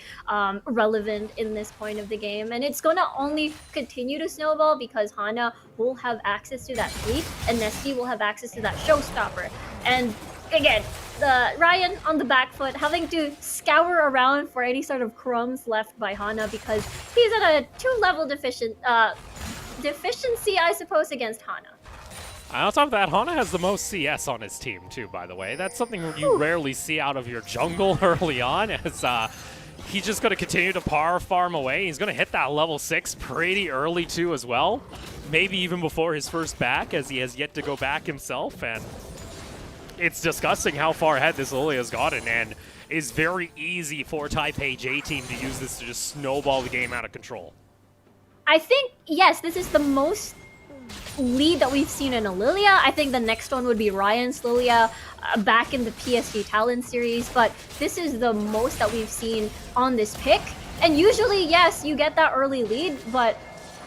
relevant in this point of the game. And it's going to only continue to snowball because Hana will have access to that fleet and Nesty will have access to that showstopper. And again, Ryan on the back foot, having to scour around for any sort of crumbs left by Hana because he's at a 2-level deficiency, I suppose, against Hana. On top of that, Hana has the most CS on his team, too, by the way. That's something you rarely see out of your jungle early on, as he's just going to continue to power farm away. He's going to hit that level 6 pretty early, too, as well. Maybe even before his first back, as he has yet to go back himself, and it's disgusting how far ahead this Lilia has gotten, and is very easy for Taipei J-Team to use this to just snowball the game out of control. I think, yes, this is the most lead that we've seen in a Lilia. I think the next one would be Ryan's Lilia back in the PSG Talon series, but this is the most that we've seen on this pick. And usually, yes, you get that early lead, but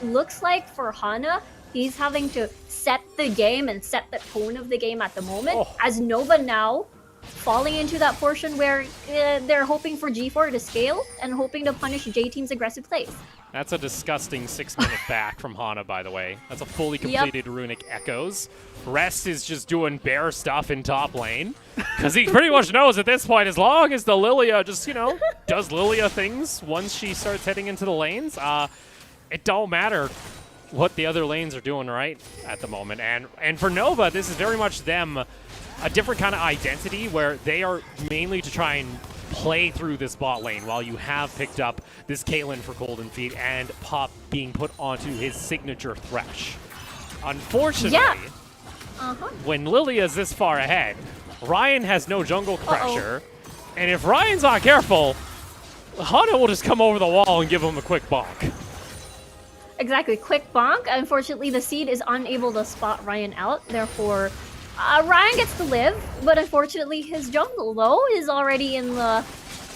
looks like for Hana, he's having to set the game and set the tone of the game at the moment, as Nova now falling into that portion where they're hoping for G4 to scale and hoping to punish J-Team's aggressive plays. That's a disgusting 6-minute back from Hana, by the way. That's a fully completed Runic Echoes. Rest is just doing bear stuff in top lane, because he pretty much knows at this point, as long as the Lilia just, you know, does Lilia things once she starts heading into the lanes, it don't matter what the other lanes are doing right at the moment. And for Nova, this is very much them, a different kind of identity where they are mainly to try and play through this bot lane while you have picked up this Caitlyn for Golden Feet and Pop being put onto his signature Thresh. Unfortunately, when Lilia's this far ahead, Ryan has no jungle pressure, and if Ryan's not careful, Hana will just come over the wall and give him a quick bonk. Exactly, quick bonk. Unfortunately, the Seed is unable to spot Ryan out, therefore Ryan gets to live, but unfortunately his jungle, though, is already in the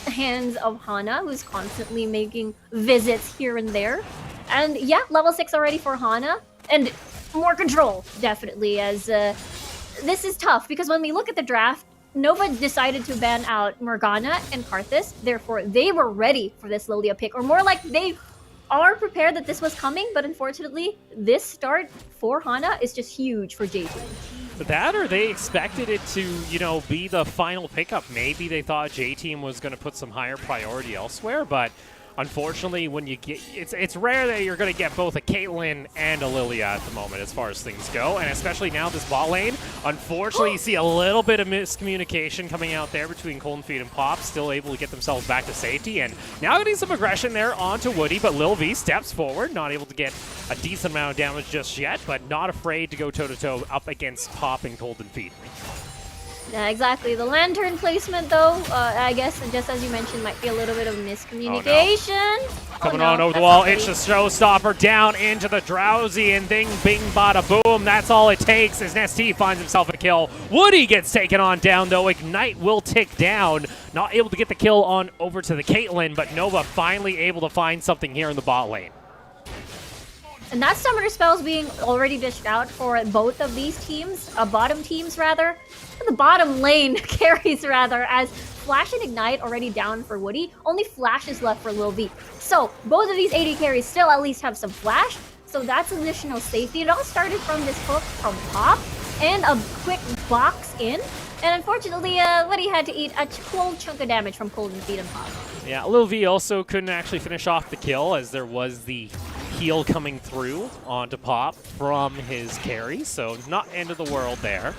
hands of Hana, who's constantly making visits here and there. And yeah, level 6 already for Hana, and more control, definitely, as this is tough, because when we look at the draft, Nova decided to ban out Morgana and Karthus, therefore they were ready for this Lilia pick, or more like they are prepared that this was coming, but unfortunately, this start for Hana is just huge for J-Team. That, or they expected it to, you know, be the final pickup. Maybe they thought J-Team was going to put some higher priority elsewhere, but unfortunately, when you get, it's rare that you're going to get both a Caitlyn and a Lilia at the moment as far as things go, and especially now this bot lane. Unfortunately, you see a little bit of miscommunication coming out there between Golden Feet and Pop, still able to get themselves back to safety, and now getting some aggression there onto Woody, but Lil V steps forward, not able to get a decent amount of damage just yet, but not afraid to go toe-to-toe up against Pop and Golden Feet. Yeah, exactly. The lantern placement, though, I guess, just as you mentioned, might be a little bit of miscommunication. Coming on over the wall, it's the showstopper down into the Drowsy, and ding, bing, bada, boom. That's all it takes as Nesty finds himself a kill. Woody gets taken on down, though. Ignite will tick down. Not able to get the kill on over to the Caitlyn, but Nova finally able to find something here in the bot lane. And that summoner spell's being already dished out for both of these teams, bottom teams rather. The bottom lane carries rather, as Flash and Ignite already down for Woody. Only Flash is left for Lil V. So both of these AD carries still at least have some Flash. So that's additional safety. It all started from this hook from Pop and a quick box in. And unfortunately, Woody had to eat a cool chunk of damage from Cold and Feet and Pop. Yeah, Lil V also couldn't actually finish off the kill as there was the heal coming through onto Pop from his carry, so not end of the world there.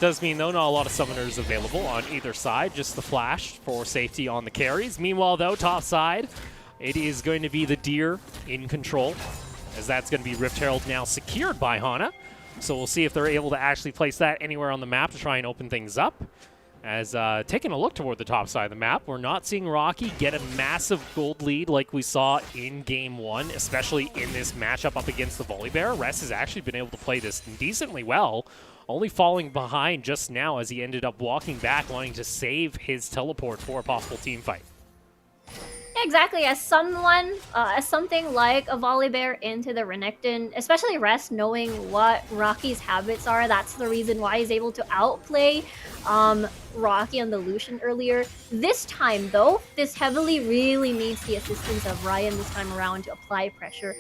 Does mean, though, not a lot of summoners available on either side, just the Flash for safety on the carries. Meanwhile, though, top side, it is going to be the Deer in control, as that's going to be Rift Herald now secured by Hana. So we'll see if they're able to actually place that anywhere on the map to try and open things up. As taking a look toward the top side of the map, we're not seeing Rocky get a massive gold lead like we saw in Game 1, especially in this matchup up against the Volibear. Rest has actually been able to play this decently well, only falling behind just now as he ended up walking back, wanting to save his teleport for a possible team fight. Exactly, as someone, as something like a Volibear into the Renekton, especially Rest, knowing what Rocky's habits are, that's the reason why he's able to outplay Rocky on the Lucian earlier. This time, though, this heavily really needs the assistance of Ryan this time around to apply pressure,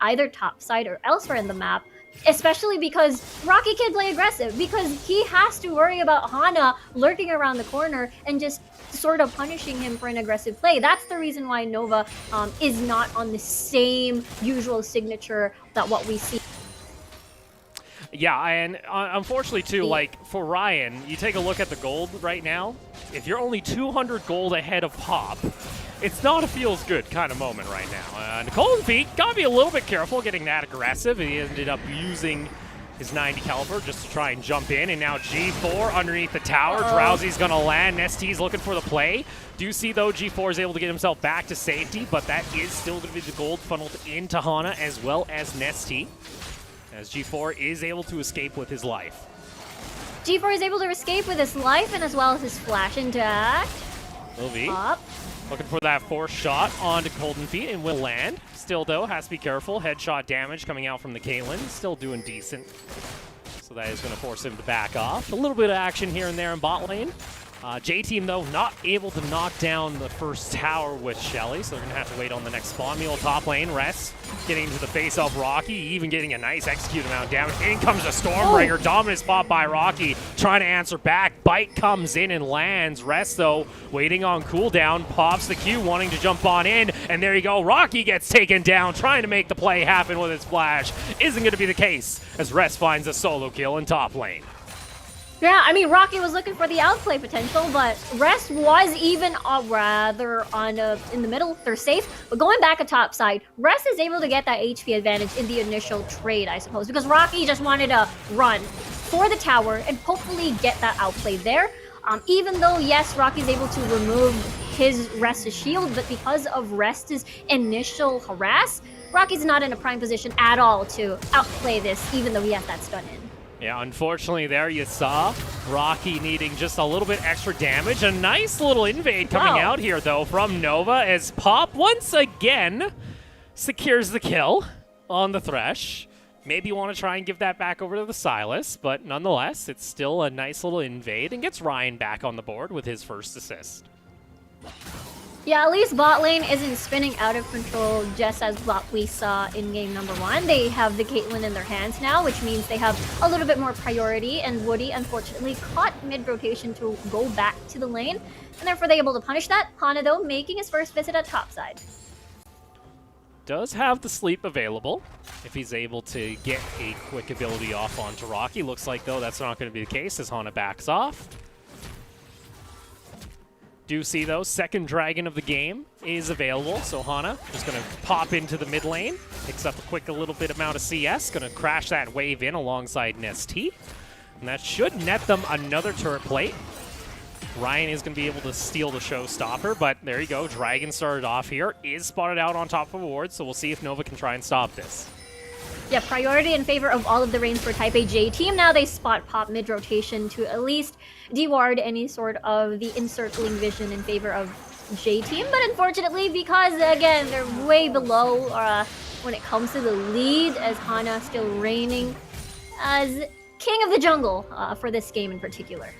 either topside or elsewhere in the map. Especially because Rocky can play aggressive, because he has to worry about Hana lurking around the corner and just sort of punishing him for an aggressive play. That's the reason why Nova is not on the same usual signature that what we see. Yeah, and unfortunately, too, like, for Ryan, you take a look at the gold right now. If you're only 200 gold ahead of Pop, it's not a feels-good kind of moment right now. Nicole and Feet got to be a little bit careful getting that aggressive. He ended up using his 90 caliber just to try and jump in, and now G4 underneath the tower. Drowsy's going to land. Nesty's looking for the play. Do see, though, G4 is able to get himself back to safety, but that is still going to be the gold funneled into Hana as well as Nesty, as G4 is able to escape with his life. G4 is able to escape with his life and as well as his flash intact. Lil V Up. looking for that force shot onto Golden Feet and will land. Still, though, has to be careful. Headshot damage coming out from the Caitlyn. Still doing decent. So that is going to force him to back off. A little bit of action here and there in bot lane. J-Team, though, not able to knock down the first tower with Shelly, so they're going to have to wait on the next spawn. Meal top lane, Rest getting to the face of Rocky, even getting a nice execute amount of damage. In comes the Stormbringer, dominant spot by Rocky, trying to answer back. Bite comes in and lands. Rest, though, waiting on cooldown, pops the Q, wanting to jump on in, and there you go. Rocky gets taken down, trying to make the play happen with his flash. Isn't going to be the case, as Rest finds a solo kill in top lane. Yeah, I mean, Rocky was looking for the outplay potential, but Rest was even rather on in the middle. They're safe, but going back a top side, Rest is able to get that HP advantage in the initial trade, I suppose, because Rocky just wanted to run for the tower and hopefully get that outplay there. Even though, yes, Rocky's able to remove his Rest's shield, but because of Rest's initial harass, Rocky's not in a prime position at all to outplay this, even though he has that stun in. Yeah, unfortunately there you saw Rocky needing just a little bit extra damage. A nice little invade coming out here, though, from Nova as Pop once again secures the kill on the Thresh. Maybe you want to try and give that back over to the Silas, but nonetheless, it's still a nice little invade and gets Ryan back on the board with his first assist. Yeah, at least bot lane isn't spinning out of control just as what we saw in game number 1. They have the Caitlyn in their hands now, which means they have a little bit more priority, and Woody unfortunately caught mid-rotation to go back to the lane, and therefore they're able to punish that. Hana, though, making his first visit at topside. Does have the sleep available if he's able to get a quick ability off onto Rocky. Looks like, though, that's not going to be the case as Hana backs off. Do see, though, second dragon of the game is available, so Hana just going to pop into the mid lane, picks up a quick little bit amount of CS, going to crash that wave in alongside Nesty. And that should net them another turret plate. Ryan is going to be able to steal the showstopper, but there you go. Dragon started off here, is spotted out on top of a ward, so we'll see if Nova can try and stop this. Yeah, priority in favor of all of the lanes for Type A J team. Now they spot pop mid-rotation to at least deward any sort of the encircling vision in favor of J team. But unfortunately, because again, they're way below when it comes to the lead, as Hana still reigning as king of the jungle for this game in particular.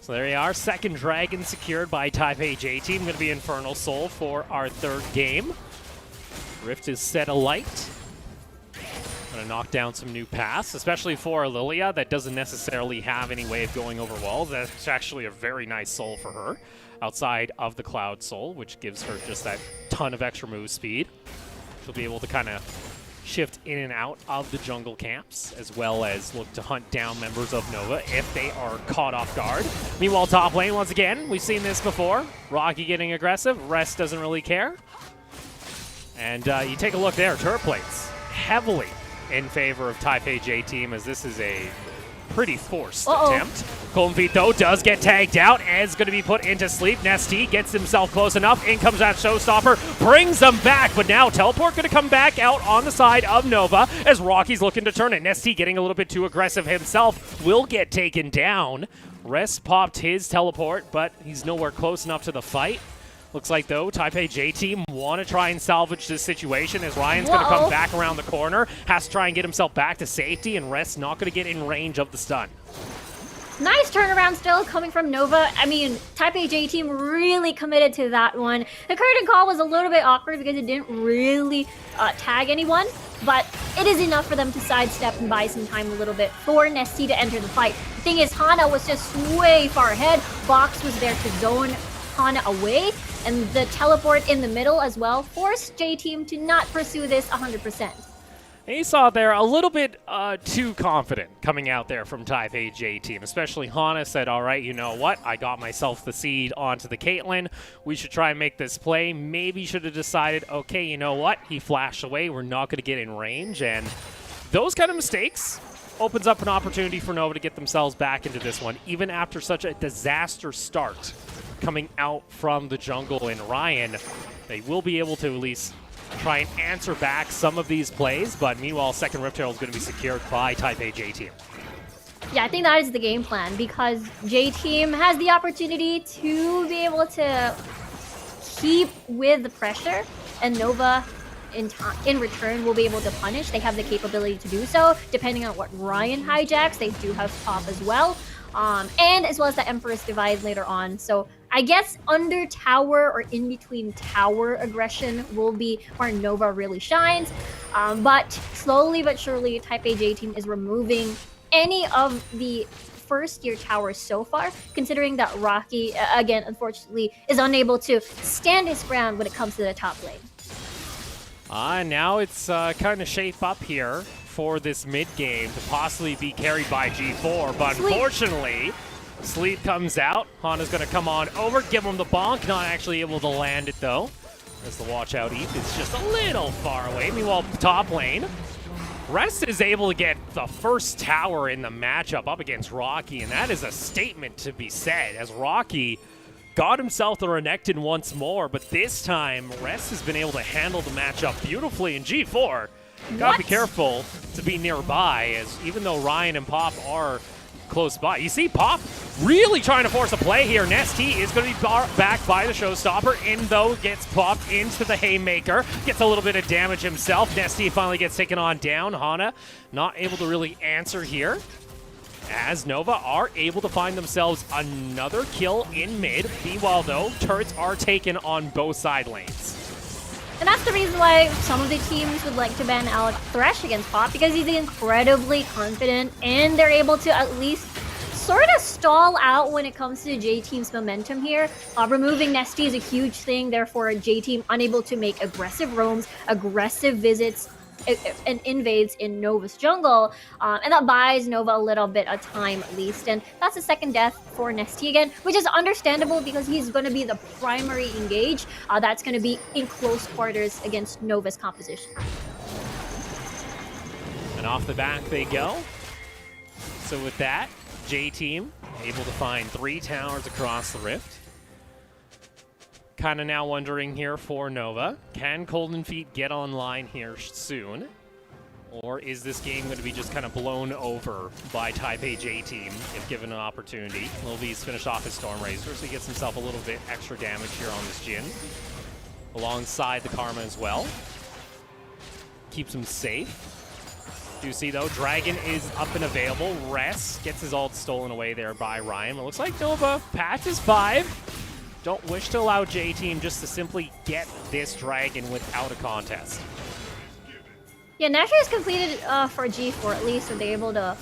So there you are, second dragon secured by Type A J team. Going to be Infernal Soul for our third game. Rift is set alight. Gonna knock down some new paths, especially for Lilia that doesn't necessarily have any way of going over walls. That's actually a very nice soul for her outside of the Cloud Soul, which gives her just that ton of extra move speed. She'll be able to kind of shift in and out of the jungle camps, as well as look to hunt down members of Nova if they are caught off guard. Meanwhile, top lane, once again, we've seen this before. Rocky getting aggressive, Rest doesn't really care. And you take a look there, turret plates heavily in favor of Type A J team, as this is a pretty forced attempt. Cold Feet, though, does get tagged out and is going to be put into sleep. Nesty gets himself close enough. In comes that showstopper, brings them back, but now Teleport going to come back out on the side of Nova as Rocky's looking to turn it. Nesty getting a little bit too aggressive himself, will get taken down. Rest popped his Teleport, but he's nowhere close enough to the fight. Looks like, though, Type A J team want to try and salvage this situation as Ryan's going to come back around the corner, has to try and get himself back to safety, and Rest not going to get in range of the stun. Nice turnaround still coming from Nova. I mean, Type A J team really committed to that one. The curtain call was a little bit awkward because it didn't really tag anyone, but it is enough for them to sidestep and buy some time a little bit for Nesty to enter the fight. The thing is, Hana was just way far ahead. Fox was there to zone Hana away, and the teleport in the middle as well forced J-Team to not pursue this 100%. And you saw there a little bit too confident coming out there from Type A J team, especially Hana said, all right, you know what? I got myself the seed onto the Caitlyn. We should try and make this play. Maybe should have decided, okay, you know what? He flashed away. We're not going to get in range. And those kind of mistakes opens up an opportunity for Nova to get themselves back into this one, even after such a disaster start coming out from the jungle in Ryan. They will be able to at least try and answer back some of these plays, but meanwhile, second Rift Herald is going to be secured by Type A J team. Yeah, I think that is the game plan, because J-Team has the opportunity to be able to keep with the pressure, and Nova in return will be able to punish. They have the capability to do so, depending on what Ryan hijacks. They do have top as well, and as well as the Emperor's Divide later on. So I guess under tower or in between tower aggression will be where Nova really shines. But slowly but surely, Type A J team is removing any of the first-year towers so far, considering that Rocky, again, unfortunately, is unable to stand his ground when it comes to the top lane. Now it's kind of shape up here for this mid game to possibly be carried by G4, but unfortunately, Sleep comes out. Hana's going to come on over, give him the bonk, not actually able to land it though, as the watch out Eve is just a little far away. Meanwhile, top lane, Rest is able to get the first tower in the matchup up against Rocky, and that is a statement to be said, as Rocky got himself the Renekton once more, but this time, Rest has been able to handle the matchup beautifully, and G4 gotta be careful to be nearby, as even though Ryan and Pop are close by. You see Pop really trying to force a play here. Nesty is going to be back by the showstopper. In, though, gets popped into the Haymaker. Gets a little bit of damage himself. Nesty finally gets taken on down. Hana not able to really answer here, as Nova are able to find themselves another kill in mid. Meanwhile, though, turrets are taken on both side lanes. And that's the reason why some of the teams would like to ban Alex Thresh against Pop, because he's incredibly confident and they're able to at least sort of stall out when it comes to J-Team's momentum here. Removing Nesty is a huge thing, therefore J-Team unable to make aggressive roams, aggressive visits, and invades in Nova's jungle, and that buys Nova a little bit of time at least, and that's the second death for Nesty again, which is understandable because he's going to be the primary engage that's going to be in close quarters against Nova's composition. And off the back they go. So with that, J-Team able to find 3 towers across the rift. Kind of now wondering here for Nova, can Golden Feet get online here soon? Or is this game going to be just kind of blown over by Taipei J-Team if given an opportunity? Lil V's finished off his Storm Razor, so he gets himself a little bit extra damage here on this Jhin. Alongside the Karma as well. Keeps him safe. Do see though, Dragon is up and available. Res gets his ult stolen away there by Ryan. It looks like Nova patches 5. Don't wish to allow J-Team just to simply get this Dragon without a contest. Yeah, Nashor is completed for G4 at least, so they're able to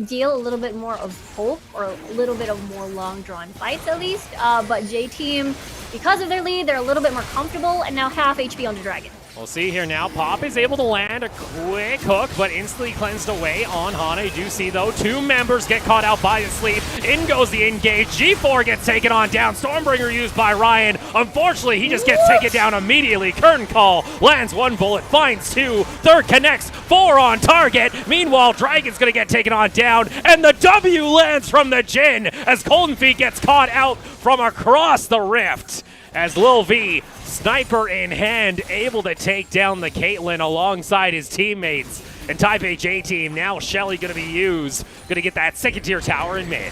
deal a little bit more of hope or a little bit of more long-drawn fights at least. But J-Team, because of their lead, they're a little bit more comfortable and now half HP on the Dragon. We'll see here now. Pop is able to land a quick hook, but instantly cleansed away on Hana. You do see, though, 2 members get caught out by the sleep. In goes the engage. G4 gets taken on down. Stormbringer used by Ryan. Unfortunately, he just gets taken down immediately. Curtain Call lands 1 bullet, finds 2. Third connects, 4 on target. Meanwhile, Dragon's going to get taken on down, and the W lands from the Jhin as Golden Feet gets caught out from across the rift. As Lil V, sniper in hand, able to take down the Caitlyn alongside his teammates. And Taipei J-Team, now Shelly going to be used. Going to get that 2nd tier tower in mid.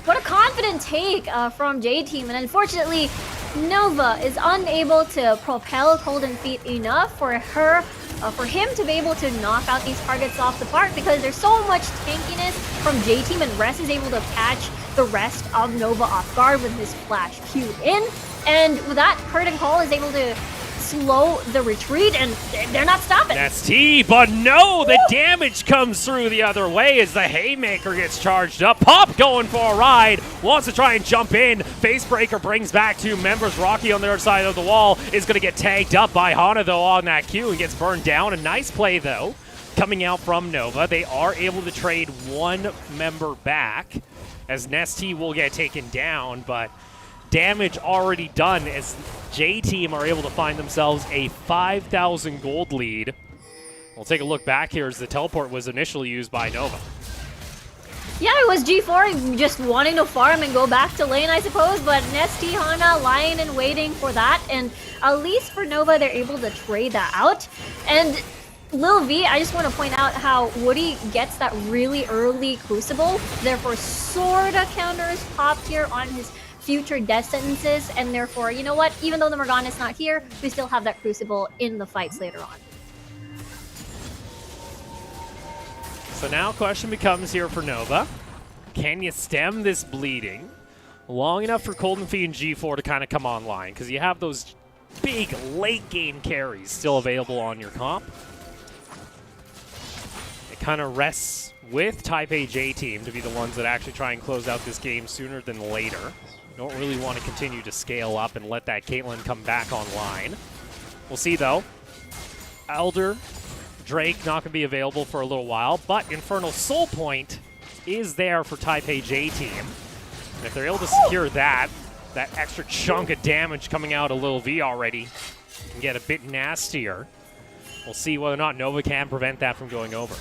What a confident take from J-Team, and unfortunately, Nova is unable to propel Golden Feet enough for him to be able to knock out these targets off the park because there's so much tankiness from J-Team, and Rest is able to catch the rest of Nova off guard with his flash Q in. And with that, Curtain Call is able to slow the retreat, and they're not stopping. That's T, but no, the damage comes through the other way as the Haymaker gets charged up. Pop going for a ride, wants to try and jump in. Facebreaker brings back 2 members. Rocky on the other side of the wall is going to get tagged up by Hana, though, on that Q and gets burned down. A nice play, though, coming out from Nova. They are able to trade 1 member back as Nesty will get taken down, but damage already done as J-Team are able to find themselves a 5,000 gold lead. We'll take a look back here as the teleport was initially used by Nova. Yeah, it was G4 just wanting to farm and go back to lane, I suppose, but Nesty, Hana lying and waiting for that, and at least for Nova, they're able to trade that out. And Lil V, I just want to point out how Woody gets that really early Crucible, therefore sorta counters Pop here on his future death sentences, and therefore, you know what, even though the Morgana's not here, we still have that Crucible in the fights later on. So now question becomes here for Nova. Can you stem this bleeding long enough for Golden Feet and G4 to kind of come online? Because you have those big late game carries still available on your comp. It kind of rests with Taipei J-Team to be the ones that actually try and close out this game sooner than later. Don't really want to continue to scale up and let that Caitlyn come back online. We'll see, though. Elder, Drake not going to be available for a little while, but Infernal Soul Point is there for Taipei J-Team. And if they're able to secure that extra chunk of damage coming out of Lil V already can get a bit nastier. We'll see whether or not Nova can prevent that from going over.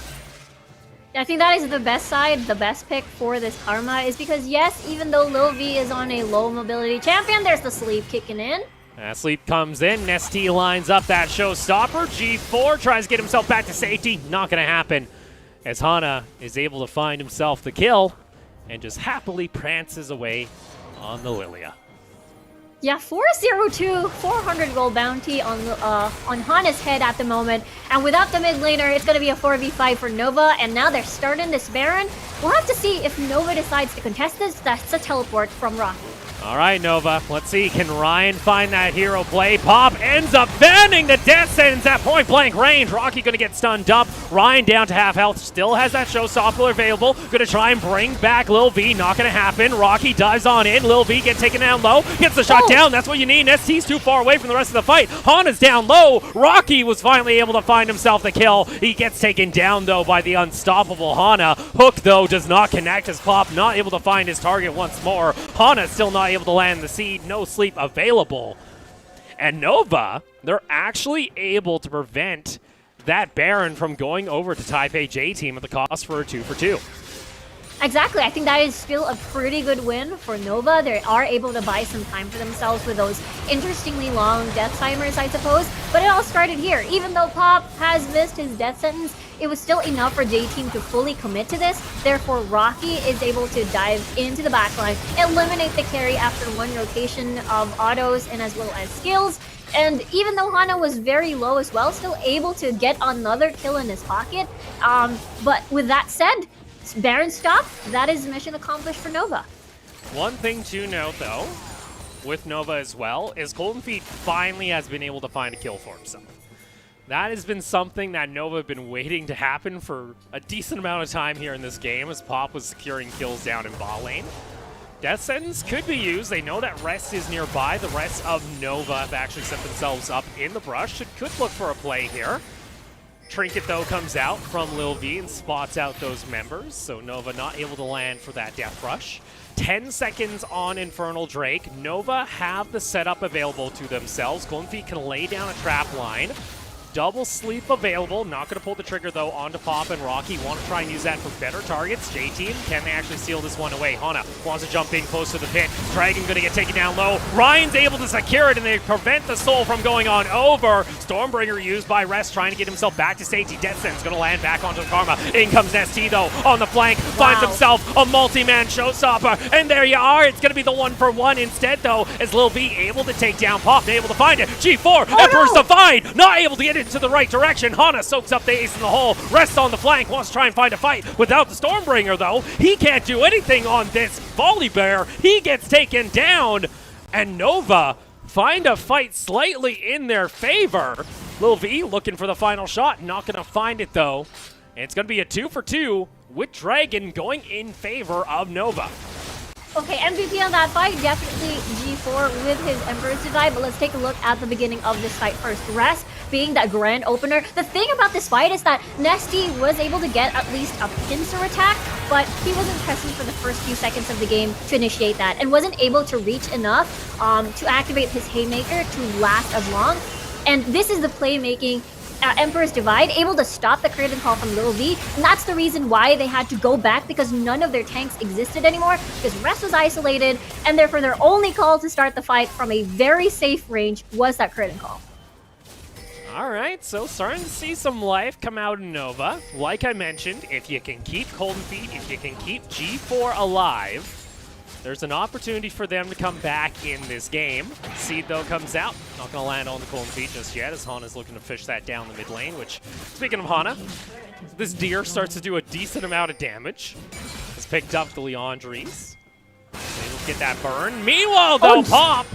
I think that is the best side, the best pick for this Karma is because, yes, even though Lil V is on a low mobility champion, there's the sleep kicking in. Sleep comes in, Nesty lines up that showstopper. G4 tries to get himself back to safety. Not going to happen as Hana is able to find himself the kill and just happily prances away on the Lilia. Yeah, 402, 400 gold bounty on Hana's head at the moment. And without the mid laner, it's going to be a 4v5 for Nova. And now they're starting this Baron. We'll have to see if Nova decides to contest this. That's a teleport from Rocky. All right, Nova. Let's see. Can Ryan find that hero play? Pop ends up banning the death sentence at point blank range. Rocky going to get stunned up. Ryan down to half health. Still has that showstopper available. Going to try and bring back Lil V. Not going to happen. Rocky dives on in. Lil V gets taken down low. Gets the shot down. That's what you need. ST's too far away from the rest of the fight. Hana's down low. Rocky was finally able to find himself the kill. He gets taken down, though, by the unstoppable Hana. Hook, though, does not connect as Pop not able to find his target once more. Hana still not able to land the seed. No sleep available. And Nova, they're actually able to prevent that Baron from going over to Taipei J-Team at the cost for a 2-for-2. Exactly. I think that is still a pretty good win for Nova. They are able to buy some time for themselves with those interestingly long death timers, I suppose. But it all started here. Even though Pop has missed his death sentence, it was still enough for J-Team to fully commit to this. Therefore, Rocky is able to dive into the backline, eliminate the carry after one rotation of autos and as well as skills. And even though Hana was very low as well, still able to get another kill in his pocket. But with that said, Baron stop, that is mission accomplished for Nova. One thing to note, though, with Nova as well, is Golden Feet finally has been able to find a kill for himself. That has been something that Nova have been waiting to happen for a decent amount of time here in this game, as Pop was securing kills down in bot lane. Death Sentence could be used. They know that Rest is nearby. The rest of Nova have actually set themselves up in the brush. It could look for a play here. Trinket, though, comes out from Lil V and spots out those members, so Nova not able to land for that death rush. 10 seconds on Infernal Drake. Nova have the setup available to themselves. Golden Feet can lay down a trap line. Double sleep available. Not going to pull the trigger, though, onto Pop and Rocky. Want to try and use that for better targets. J-Team, can they actually seal this one away? Hana wants to jump in close to the pit. Dragon going to get taken down low. Ryan's able to secure it, and they prevent the soul from going on over. Stormbringer used by Rest, trying to get himself back to safety. Death Sentence going to land back onto Karma. In comes Nesty, though, on the flank. Finds himself a multi-man showstopper. And there you are. It's going to be the 1-for-1 instead, though, as Lil V able to take down Pop. Able to find it. G4, Emperor's Divide, not able to get it into the right direction. Hana soaks up the ace in the hole. Rests on the flank, wants to try and find a fight without the Stormbringer, though. He can't do anything on this volley bear. He gets taken down, and Nova find a fight slightly in their favor. Lil V looking for the final shot, not going to find it, though. And it's going to be a 2-for-2 with Dragon going in favor of Nova. Okay, MVP on that fight, definitely G4 with his Emperor's Divide, but let's take a look at the beginning of this fight first. Rest being that grand opener. The thing about this fight is that Nesty was able to get at least a pincer attack, but he wasn't present for the first few seconds of the game to initiate that, and wasn't able to reach enough to activate his Haymaker to last as long. And this is the playmaking Emperor's Divide, able to stop the curtain call from Lil V, and that's the reason why they had to go back, because none of their tanks existed anymore, because Rest was isolated, and therefore their only call to start the fight from a very safe range was that curtain call. Alright, so starting to see some life come out in Nova. Like I mentioned, if you can keep Golden Feet, if you can keep G4 alive, there's an opportunity for them to come back in this game. Seed, though, comes out. Not going to land on the Golden Feet just yet, as Hana's looking to fish that down the mid lane, which, speaking of Hana, this deer starts to do a decent amount of damage. Has picked up the Leandries. Able to get that burn. Meanwhile, though, Pop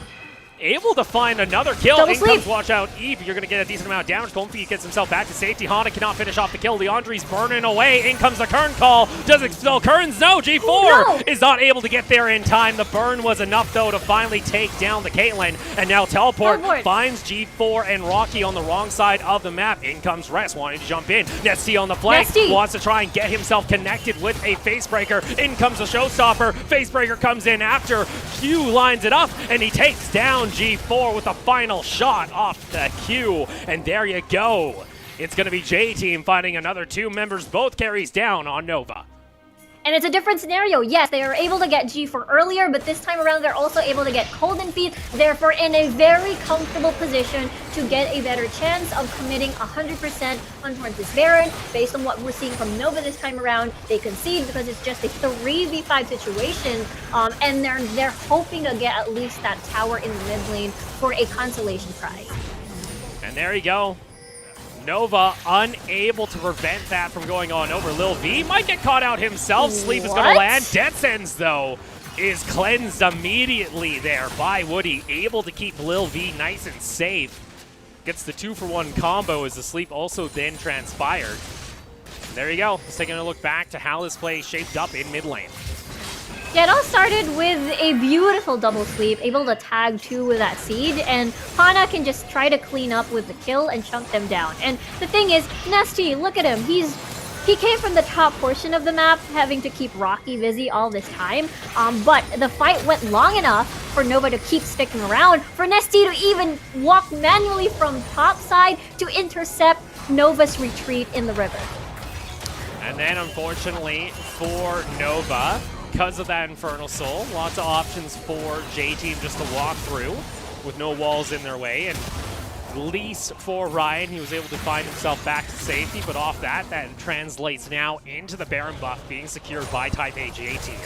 able to find another kill. In comes, watch out, Eve. You're going to get a decent amount of damage. Golden Feet gets himself back to safety. Hana cannot finish off the kill. Leandri's burning away. In comes the Kern call. Does it spell Kerns? No, G4 is not able to get there in time. The burn was enough, though, to finally take down the Caitlyn. And now Teleport finds G4 and Rocky on the wrong side of the map. In comes Rest, wanting to jump in. Nesty on the flank. Wants to try and get himself connected with a Facebreaker. In comes the Showstopper. Facebreaker comes in after. Q lines it up, and he takes down G4 with a final shot off the Q. And there you go. It's going to be J-Team finding another two members, both carries down on Nova. And it's a different scenario. Yes, they were able to get G4 earlier, but this time around they're also able to get Golden Feet, therefore in a very comfortable position to get a better chance of committing 100% on towards this Baron. Based on what we're seeing from Nova this time around, they concede because it's just a 3v5 situation, and they're hoping to get at least that tower in the mid lane for a consolation prize. And there you go. Nova unable to prevent that from going on over. Lil V might get caught out himself. Sleep is going to land. Death Sentence, though, is cleansed immediately there by Woody. Able to keep Lil V nice and safe. Gets the 2-for-1 combo as the Sleep also then transpired. There you go. Let's take a look back to how this play shaped up in mid lane. Yeah, it all started with a beautiful double sweep, able to tag 2 with that Seed, and Hana can just try to clean up with the kill and chunk them down. And the thing is, Nesty, look at him. He came from the top portion of the map, having to keep Rocky busy all this time, but the fight went long enough for Nova to keep sticking around, for Nesty to even walk manually from top side to intercept Nova's retreat in the river. And then, unfortunately, for Nova, because of that Infernal Soul, lots of options for J-Team just to walk through with no walls in their way. And at least for Ryan, he was able to find himself back to safety, but off that translates now into the Baron buff being secured by Type A J-Team.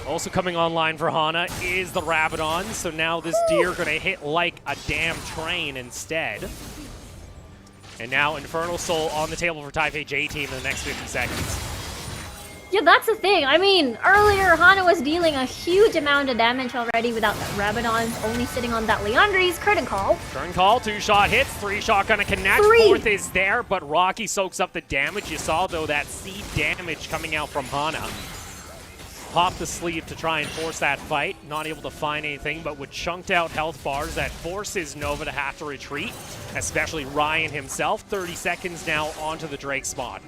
Also coming online for Hana is the Rabadon, so now this deer gonna hit like a damn train instead. And now Infernal Soul on the table for Type A J-Team in the next 50 seconds. Yeah, that's the thing. I mean, earlier Hana was dealing a huge amount of damage already without that Rabadon, only sitting on that Leandri's curtain call. Curtain call, 2-shot hits, 3-shot gonna connect, 4th is there, but Rocky soaks up the damage. You saw, though, that seed damage coming out from Hana. Pop the sleeve to try and force that fight. Not able to find anything, but with chunked out health bars, that forces Nova to have to retreat, especially Ryan himself. 30 seconds now onto the Drake spot.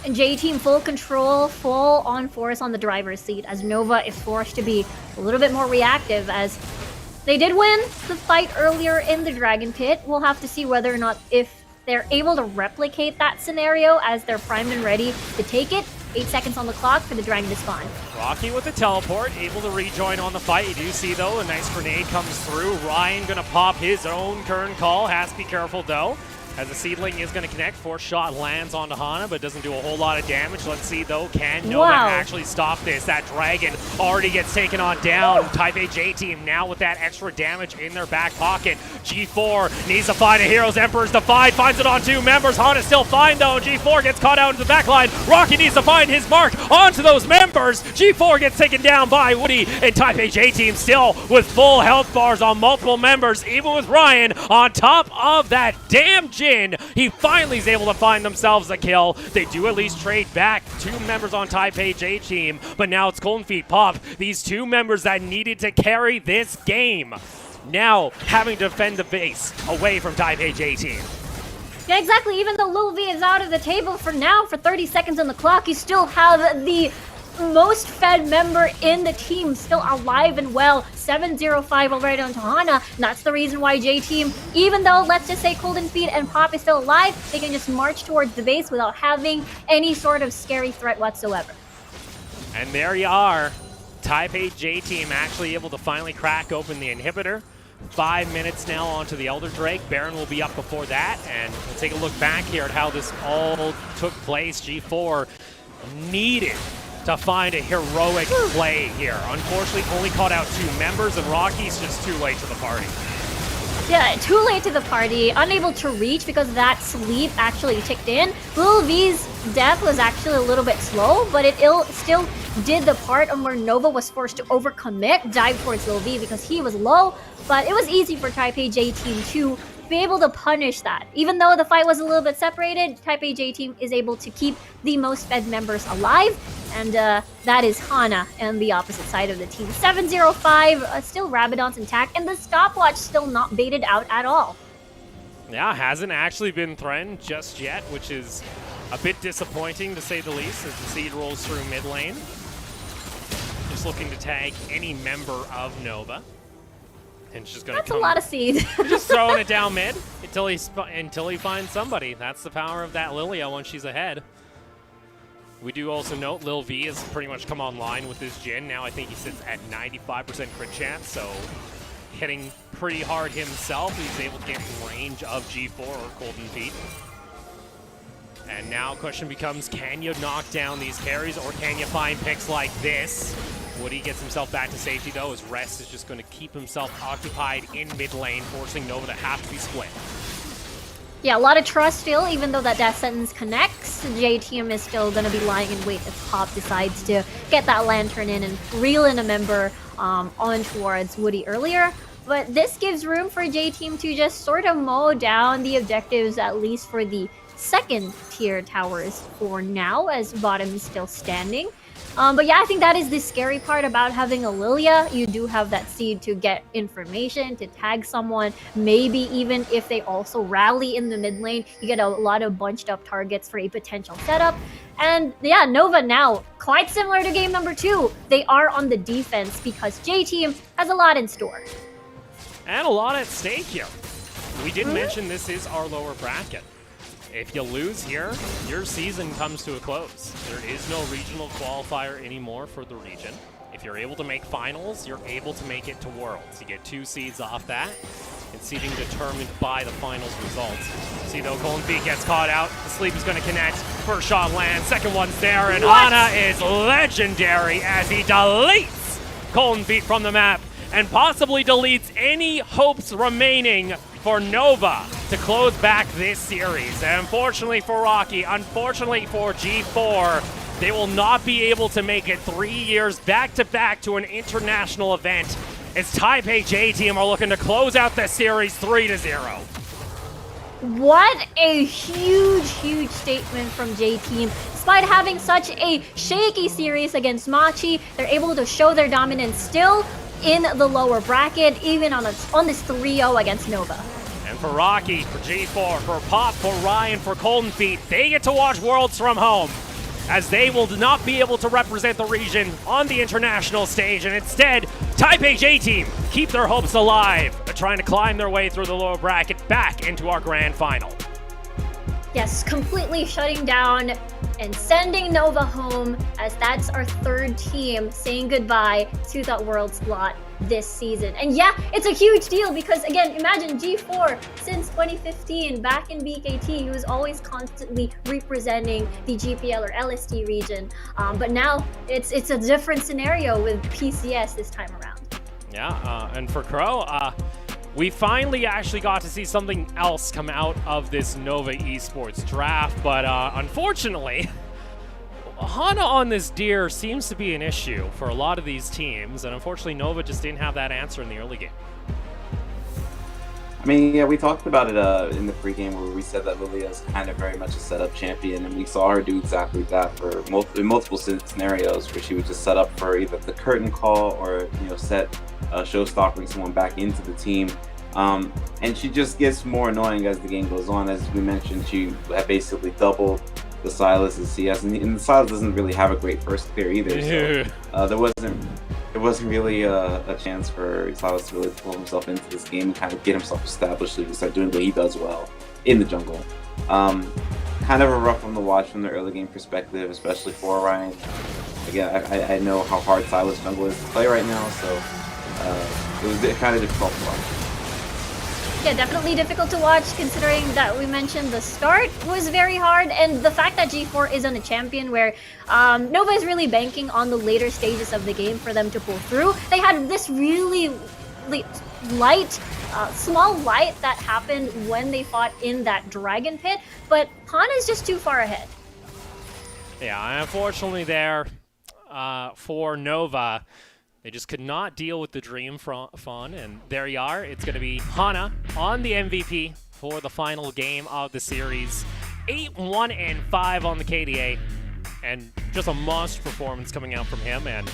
And J-Team full control, full on force on the driver's seat, as Nova is forced to be a little bit more reactive, as they did win the fight earlier in the Dragon Pit. We'll have to see whether or not if they're able to replicate that scenario as they're primed and ready to take it. 8 seconds on the clock for the Dragon to spawn. Rocky with the teleport, able to rejoin on the fight. You do see, though, a nice grenade comes through. Ryan gonna pop his own current call. Has to be careful, though, as the Seedling is gonna connect. 4th shot lands onto Hana, but doesn't do a whole lot of damage. Let's see, though, can Nova actually stop this? That Dragon already gets taken on down. Type A J-Team now with that extra damage in their back pocket. G4 needs to find a Heroes Emperor's Defied, finds it on 2 members. Hana's still fine, though. G4 gets caught out into the back line. Rocky needs to find his mark onto those members. G4 gets taken down by Woody, and Type A J-Team still with full health bars on multiple members, even with Ryan on top of that damn Jin. He finally is able to find themselves a kill. They do at least trade back 2 members on Type A J-Team, but now it's Golden Feet Pop. These 2 members that needed to carry this game, now having to defend the base away from Type A J-Team. Yeah, exactly. Even though Lil V is out of the table for now, for 30 seconds on the clock, you still have the most fed member in the team still alive and well. 705 already onto Hana. And that's the reason why J-Team, even though, let's just say, Golden Feet and Pop is still alive, they can just march towards the base without having any sort of scary threat whatsoever. And there you are. Type A J-Team actually able to finally crack open the inhibitor. 5 minutes now onto the Elder Drake. Baron will be up before that, and we'll take a look back here at how this all took place. G4 needed to find a heroic play here. Unfortunately, only caught out 2 members, and Rocky's just too late to the party. Yeah, too late to the party, unable to reach because that sleep actually ticked in. Lil V's death was actually a little bit slow, but it still did the part on where Nova was forced to overcommit, dive towards Lil V because he was low, but it was easy for Type A J-Team to be able to punish that. Even though the fight was a little bit separated, Type A J-Team is able to keep the most fed members alive, and that is Hana and the opposite side of the team. 705, still Rabadon's intact, and the stopwatch still not baited out at all. Yeah, hasn't actually been threatened just yet, which is a bit disappointing to say the least as the seed rolls through mid lane. Just looking to tag any member of Nova. And she's gonna That's a lot of seed. Just throwing it down mid until he finds somebody. That's the power of that Lilia when she's ahead. We do also note Lil V has pretty much come online with his Jin. Now I think he sits at 95% crit chance, so hitting pretty hard himself. He's able to get in range of G4 or Golden Feet. And now question becomes, can you knock down these carries or can you find picks like this? Woody gets himself back to safety, though. His rest is just going to keep himself occupied in mid lane, forcing Nova to have to be split. Yeah, a lot of trust still, even though that death sentence connects. J-Team is still going to be lying in wait if Pop decides to get that lantern in and reel in a member on towards Woody earlier. But this gives room for J-Team to just sort of mow down the objectives, at least for the second tier towers for now, as bottom is still standing. But yeah, I think that is the scary part about having a Lilia. You do have that seed to get information, to tag someone. Maybe even if they also rally in the mid lane, you get a lot of bunched up targets for a potential setup. And yeah, Nova now, quite similar to game number 2, they are on the defense because J-Team has a lot in store. And a lot at stake here. We did mention this is our lower bracket. if you lose here, your season comes to a close. There is no regional qualifier anymore for the region. If you're able to make finals, you're able to make it to Worlds. You get 2 seeds off that, and seeding determined by the finals results. See though, Golden Feet gets caught out. The sleep is going to connect. First shot lands, second one's there, and Hana is legendary as he deletes Golden Feet from the map and possibly deletes any hopes remaining for Nova to close back this series. And unfortunately for Rocky, unfortunately for G4, they will not be able to make it 3 years back-to-back to an international event as Taipei J-Team are looking to close out the series 3-0. What a huge statement from J-Team. Despite having such a shaky series against Machi, they're able to show their dominance still in the lower bracket, even on this 3-0 against Nova. And for Rocky, for G4, for Pop, for Ryan, for Golden Feet, they get to watch Worlds from home, as they will not be able to represent the region on the international stage, and instead, Taipei J-Team keep their hopes alive, trying to climb their way through the lower bracket back into our grand final. Yes, completely shutting down and sending Nova home, as that's our 3rd team saying goodbye to that World slot this season. And yeah, it's a huge deal because, again, imagine G4 since 2015 back in BKT, he was always constantly representing the GPL or LST region. But now it's a different scenario with PCS this time around. Yeah, and for Crow, we finally actually got to see something else come out of this Nova Esports draft, but unfortunately, Hana on this deer seems to be an issue for a lot of these teams, and unfortunately Nova just didn't have that answer in the early game. I mean, yeah, we talked about it in the pregame where we said that Lilia's kind of very much a setup champion, and we saw her do exactly that for in multiple scenarios where she would just set up for either the curtain call or, set showstopping someone back into the team. And she just gets more annoying as the game goes on. As we mentioned, she had basically doubled the Silas and CS, and the Silas doesn't really have a great first clear either. So there wasn't really a chance for Silas to really pull himself into this game and kind of get himself established so he can start doing what he does well in the jungle. Kind of a rough one to watch from the early game perspective, especially for Ryan. Again, I know how hard Silas jungle is to play right now, so it was kind of difficult to watch. Yeah, definitely difficult to watch considering that we mentioned the start was very hard, and the fact that G4 isn't a champion where Nova is really banking on the later stages of the game for them to pull through. They had this really small light that happened when they fought in that Dragon Pit, but Hana's just too far ahead. Yeah, unfortunately there for Nova, they just could not deal with the Dream Fawn, and there you are. It's going to be Hana on the MVP for the final game of the series. 8-1-5 on the KDA, and just a monster performance coming out from him. And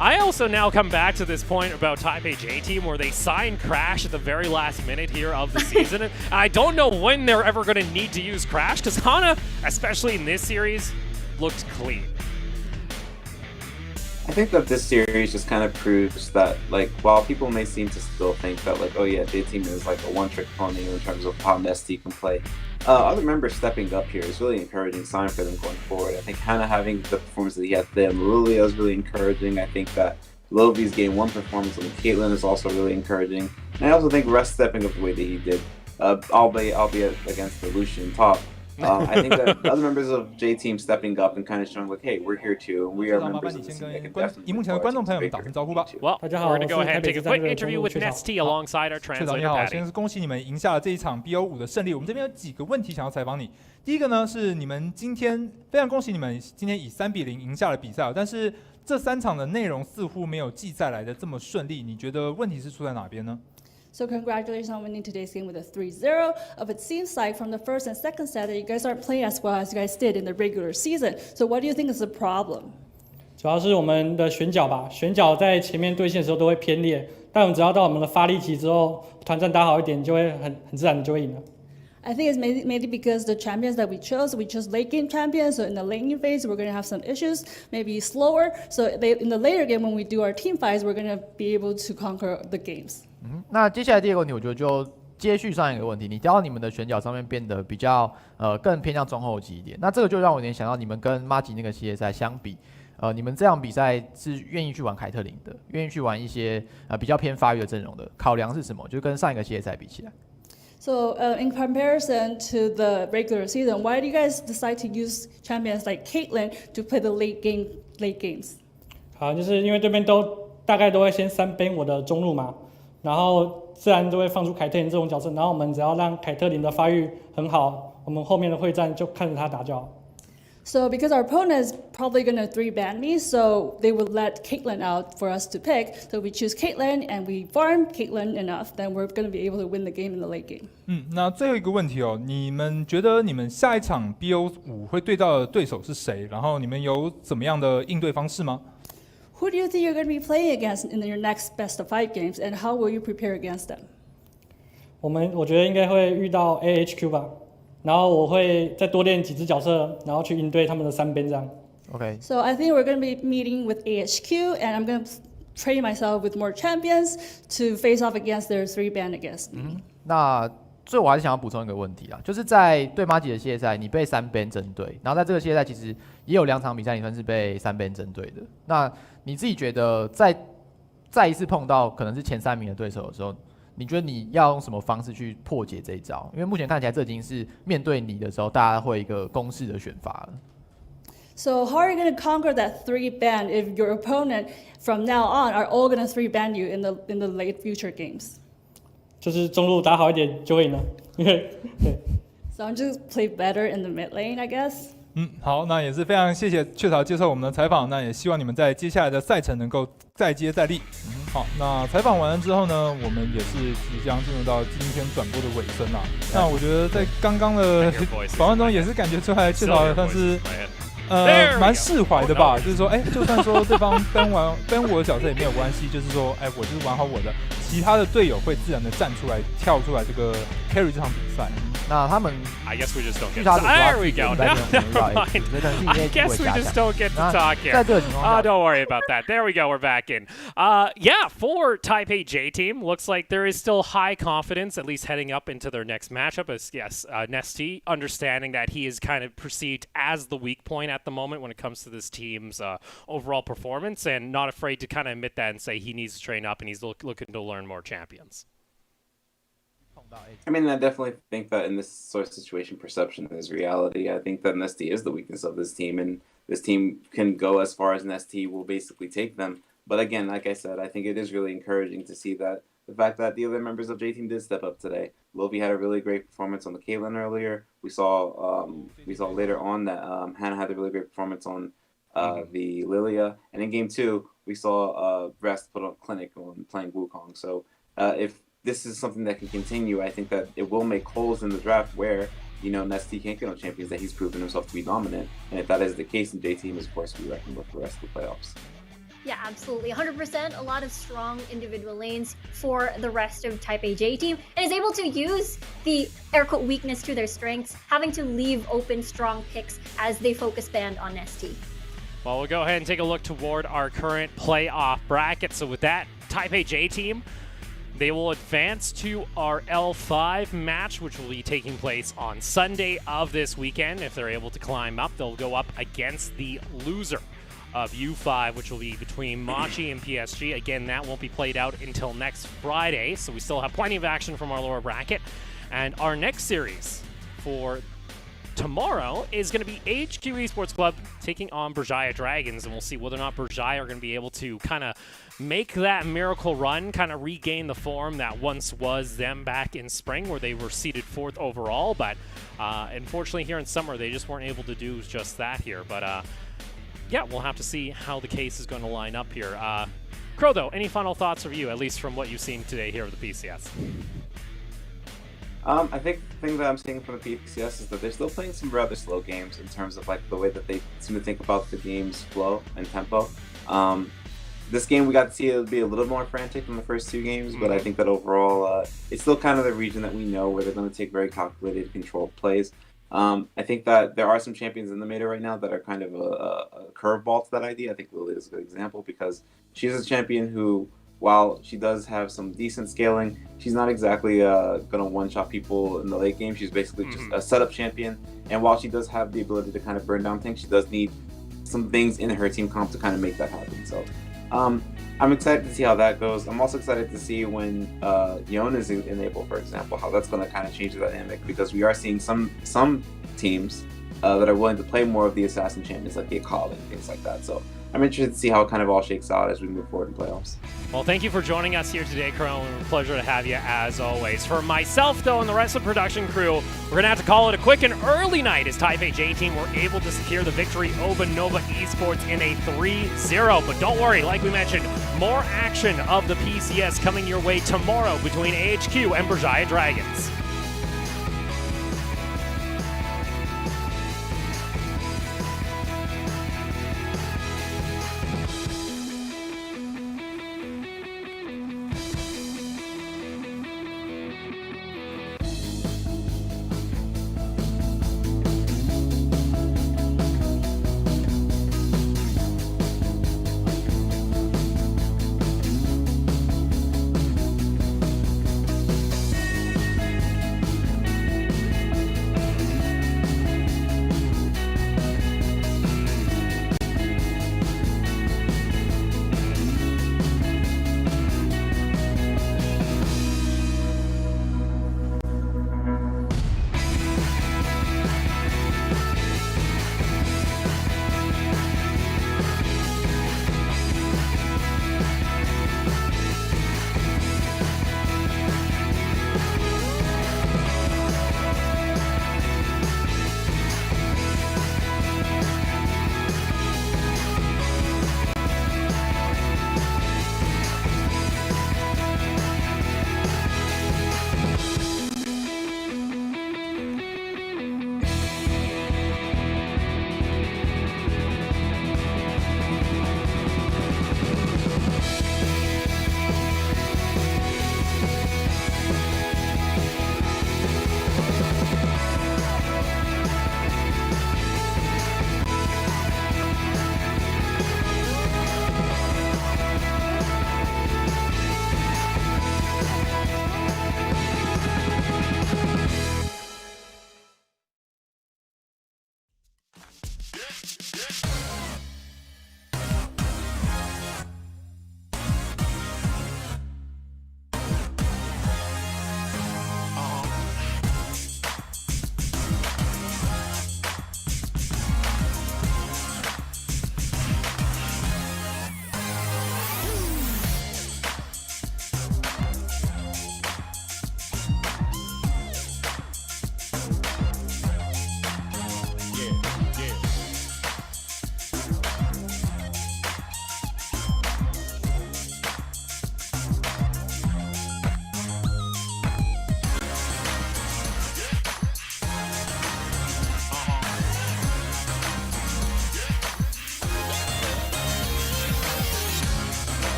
I also now come back to this point about Taipei J-Team where they signed Crash at the very last minute here of the season. And I don't know when they're ever going to need to use Crash, because Hana, especially in this series, looked clean. I think that this series just kind of proves that, while people may seem to still think that, oh yeah, J-Team is like a one-trick pony in terms of how Nesty can play, other members stepping up here is really an encouraging sign for them going forward. I think Hana having the performance that he had there, Lilia is really encouraging. I think that Lovi's game 1 performance on Caitlyn is also really encouraging. And I also think Rest stepping up the way that he did, albeit against the Lucian top. I think that other members of J-Team stepping up and kind of showing hey, we're here too, and we are members of the team that can definitely幕前的观众朋友们打声招呼吧。 Well, we're going to go ahead and take a quick interview with Nesty alongside our 队长 translator 你好， Patty. 先是恭喜你们赢下了这一场 BO5 的胜利。我们这边有几个问题想要采访你。第一个呢是你们今天非常恭喜你们今天以3-0赢下了比赛，但是这3场的内容似乎没有记载来的这么顺利，你觉得问题是出在哪边呢？ So congratulations on winning today's game with a 3-0. But it seems like from the first and second set that you guys aren't playing as well as you guys did in the regular season. So what do you think is the problem? 主要是我们的选角吧，选角在前面对线的时候都会偏裂，但我们只要到我们的发力期之后，团战打好一点，就会很自然的就会赢了。 I think it's mainly because the champions that we chose late game champions. So in the laning phase, we're going to have some issues, maybe slower. So in the later game, when we do our team fights, we're going to be able to conquer the games. 那接下来第二个问题，我觉得就接续上一个问题，你调到你们的选角上面变得比较更偏向中后期一点，那这个就让我有点想到你们跟马吉那个系列赛相比，你们这场比赛是愿意去玩凯特琳的，愿意去玩一些比较偏发育的阵容的，考量是什么？就跟上一个系列赛比起来。So in comparison to the regular season, why do you guys decide to use champions like Caitlyn to play the late games? 好，就是因为对面大概都会先3边我的中路嘛，然后自然就会放出凯特琳这种角色，然后我们只要让凯特琳的发育很好，我们后面的会战就看着他打就好。So because our opponent is probably going to 3-ban me, so they would let Caitlyn out for us to pick. So we choose Caitlyn and we farm Caitlyn enough, then we're going to be able to win the game in the late game. 那最后一个问题哦，你们觉得你们下一场 BO5 会对到的对手是谁？然后你们有怎么样的应对方式吗？ Who do you think you're going to be playing against in your next best of 5 games, and how will you prepare against them? 我觉得应该会遇到 AHQ 吧。然后我会再多练几只角色，然后去应对他们的3边这样。OK. So I think we're going to be meeting with AHQ, and I'm going to train myself with more champions to face off against their 3-ban against me. 那最后我还是想要补充一个问题啦，就是在对马吉的系列赛，你被3-ban针对，然后在这个系列赛其实也有2场比赛你算是被3-ban针对的。那你自己觉得再一次碰到可能是前3名的对手的时候，你觉得你要用什么方式去破解这一招？因为目前看起来这已经是面对你的时候，大家会一个公式的选法了。So how are you going to conquer that 3-ban if your opponent from now on are all going to 3-ban you in the late future games? 就是中路打好一点就会赢了，对。So I'm just play better in the mid lane, I guess. 好，那也是非常谢谢雀巢接受我们的采访，那也希望你们在接下来的赛程能够再接再厉。好，那采访完了之后呢，我们也是即将进入到今天转播的尾声啦。那我觉得在刚刚的访问中也是感觉出来雀巢算是蛮释怀的吧，就是说，就算说对方跟我的角色也没有关系，就是说，我就是玩好我的，其他的队友会自然的站出来跳出来这个 carry 这场比赛。那他们 I guess we just don't get to There we go. Never mind. I guess we just don't get to talk here. Don't worry about that. There we go. We're back in. Yeah, for Taipei J team, looks like there is still high confidence, at least heading up into their next matchup. As yes, Nesty, understanding that he is kind of perceived as the weak point at the moment when it comes to this team's overall performance, and not afraid to kind of admit that and say he needs to train up and he's looking to learn more champions. I mean, I definitely think that in this sort of situation, perception is reality. I think that Nesty is the weakness of this team, and this team can go as far as Nesty will basically take them. But again, like I said, I think it is really encouraging to see that the fact that the other members of J Team did step up today. Lovi had a really great performance on the Caitlyn earlier. We saw later on that Hannah had a really great performance on the Lilia, and in game 2 we saw Rest put on clinic on playing Wukong. So if this is something that can continue, I think that it will make holes in the draft where, Nesty can't get on champions that he's proven himself to be dominant. And if that is the case, then J Team is, of course, be reckoned with for the rest of the playoffs. Yeah, absolutely. 100%. A lot of strong individual lanes for the rest of Type A J team, and is able to use the air quote weakness to their strengths, having to leave open strong picks as they focus band on Nesty. Well, we'll go ahead and take a look toward our current playoff bracket. So with that, Type A J team, they will advance to our L5 match, which will be taking place on Sunday of this weekend. If they're able to climb up, they'll go up against the loser of U5, which will be between Machi and PSG. Again, that won't be played out until next Friday, so we still have plenty of action from our lower bracket. And our next series for tomorrow is going to be HQ Esports Club taking on Berjaya Dragons, and we'll see whether or not Berjaya are going to be able to kind of make that miracle run, kind of regain the form that once was them back in spring where they were seeded 4th overall. But unfortunately here in summer, they just weren't able to do just that here. But yeah, we'll have to see how the case is going to line up here. Crow, though, any final thoughts of you, at least from what you've seen today here with the PCS? I think the thing that I'm seeing from the PCS is that they're still playing some rather slow games in terms of like the way that they seem to think about the game's flow and tempo. This game we got to see it be a little more frantic than the first 2 games, but I think that overall it's still kind of the region that we know where they're going to take very calculated, controlled plays. I think that there are some champions in the meta right now that are kind of a curveball to that idea. I think Lily is a good example because she's a champion who while she does have some decent scaling, she's not exactly gonna one-shot people in the late game. She's basically just a setup champion. And while she does have the ability to kind of burn down things, she does need some things in her team comp to kind of make that happen. So I'm excited to see how that goes. I'm also excited to see when Yon is enabled, for example, how that's going to kind of change the dynamic, because we are seeing some teams that are willing to play more of the assassin champions, like Akali and things like that. So I'm interested to see how it kind of all shakes out as we move forward in playoffs. Well, thank you for joining us here today, Colonel. It was a pleasure to have you as always. For myself, though, and the rest of the production crew, we're going to have to call it a quick and early night as Taipei J Team were able to secure the victory over Nova Esports in a 3-0. But don't worry, like we mentioned, more action of the PCS coming your way tomorrow between AHQ and Berjaya Dragons.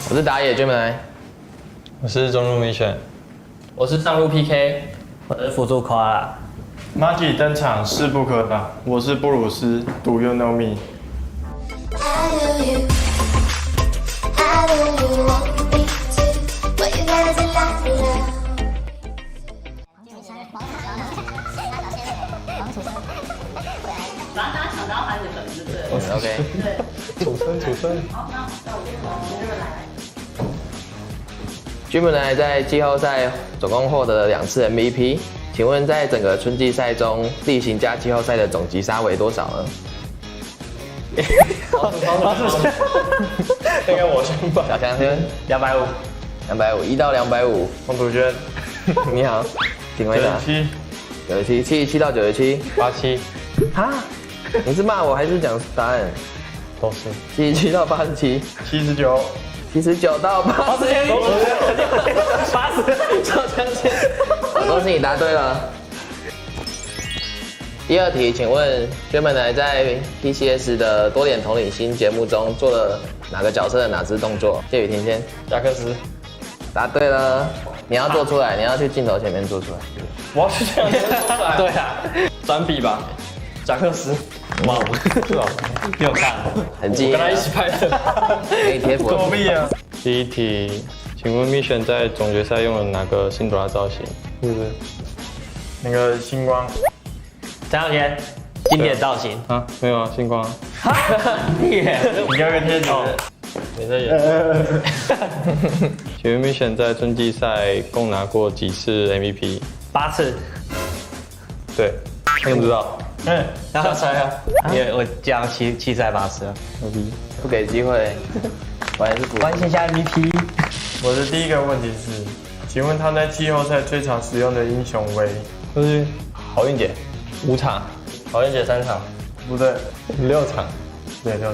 我是打野君们，我是中路 Mission， 我是上路 PK， 我是辅助夸啦。Magi 登场势不可挡，我是布鲁斯 ，Do you know me？ 把他抢到他的本子，对。OK。处身。好，那我就来。君们来在季后赛总共获得了2次 MVP， 请问在整个春季赛中，例行加季后赛的总击杀为多少呢？应该我先吧。小强先，250，250， 1到250。黄祖轩，你好，请回答。97到97。87。哈？你是骂我还是讲答案？都是。77到87。79。79到80。恭喜你答对了。第2题，请问薛本来在 PCS 的多点统领星节目中做了哪个角色的哪支动作？谢雨婷先。贾克斯。答对了，你要做出来，你要去镜头前面做出来。我要去这样做出来。对啊，转笔吧。贾克斯。哇，是哦，你有看？很近，跟他一起拍的。给你贴符。作弊啊！第一题，请问 Mission 在总决赛用了哪个辛德拉造型？是不是？那个星光。张小贤，经典造型啊？没有啊，星光。你第二个贴纸。没在演。请问 Mission 在春季赛共拿过几次 MVP？ 8次。对，你怎么知道？然后猜啊，因为我讲7次还8次啊。牛逼，不给机会，我还是不。关心一下 MVP。我的第一个问题是，请问他在季后赛最常使用的英雄为？就是郝运姐5场，郝运姐3场，不对6场，对6场。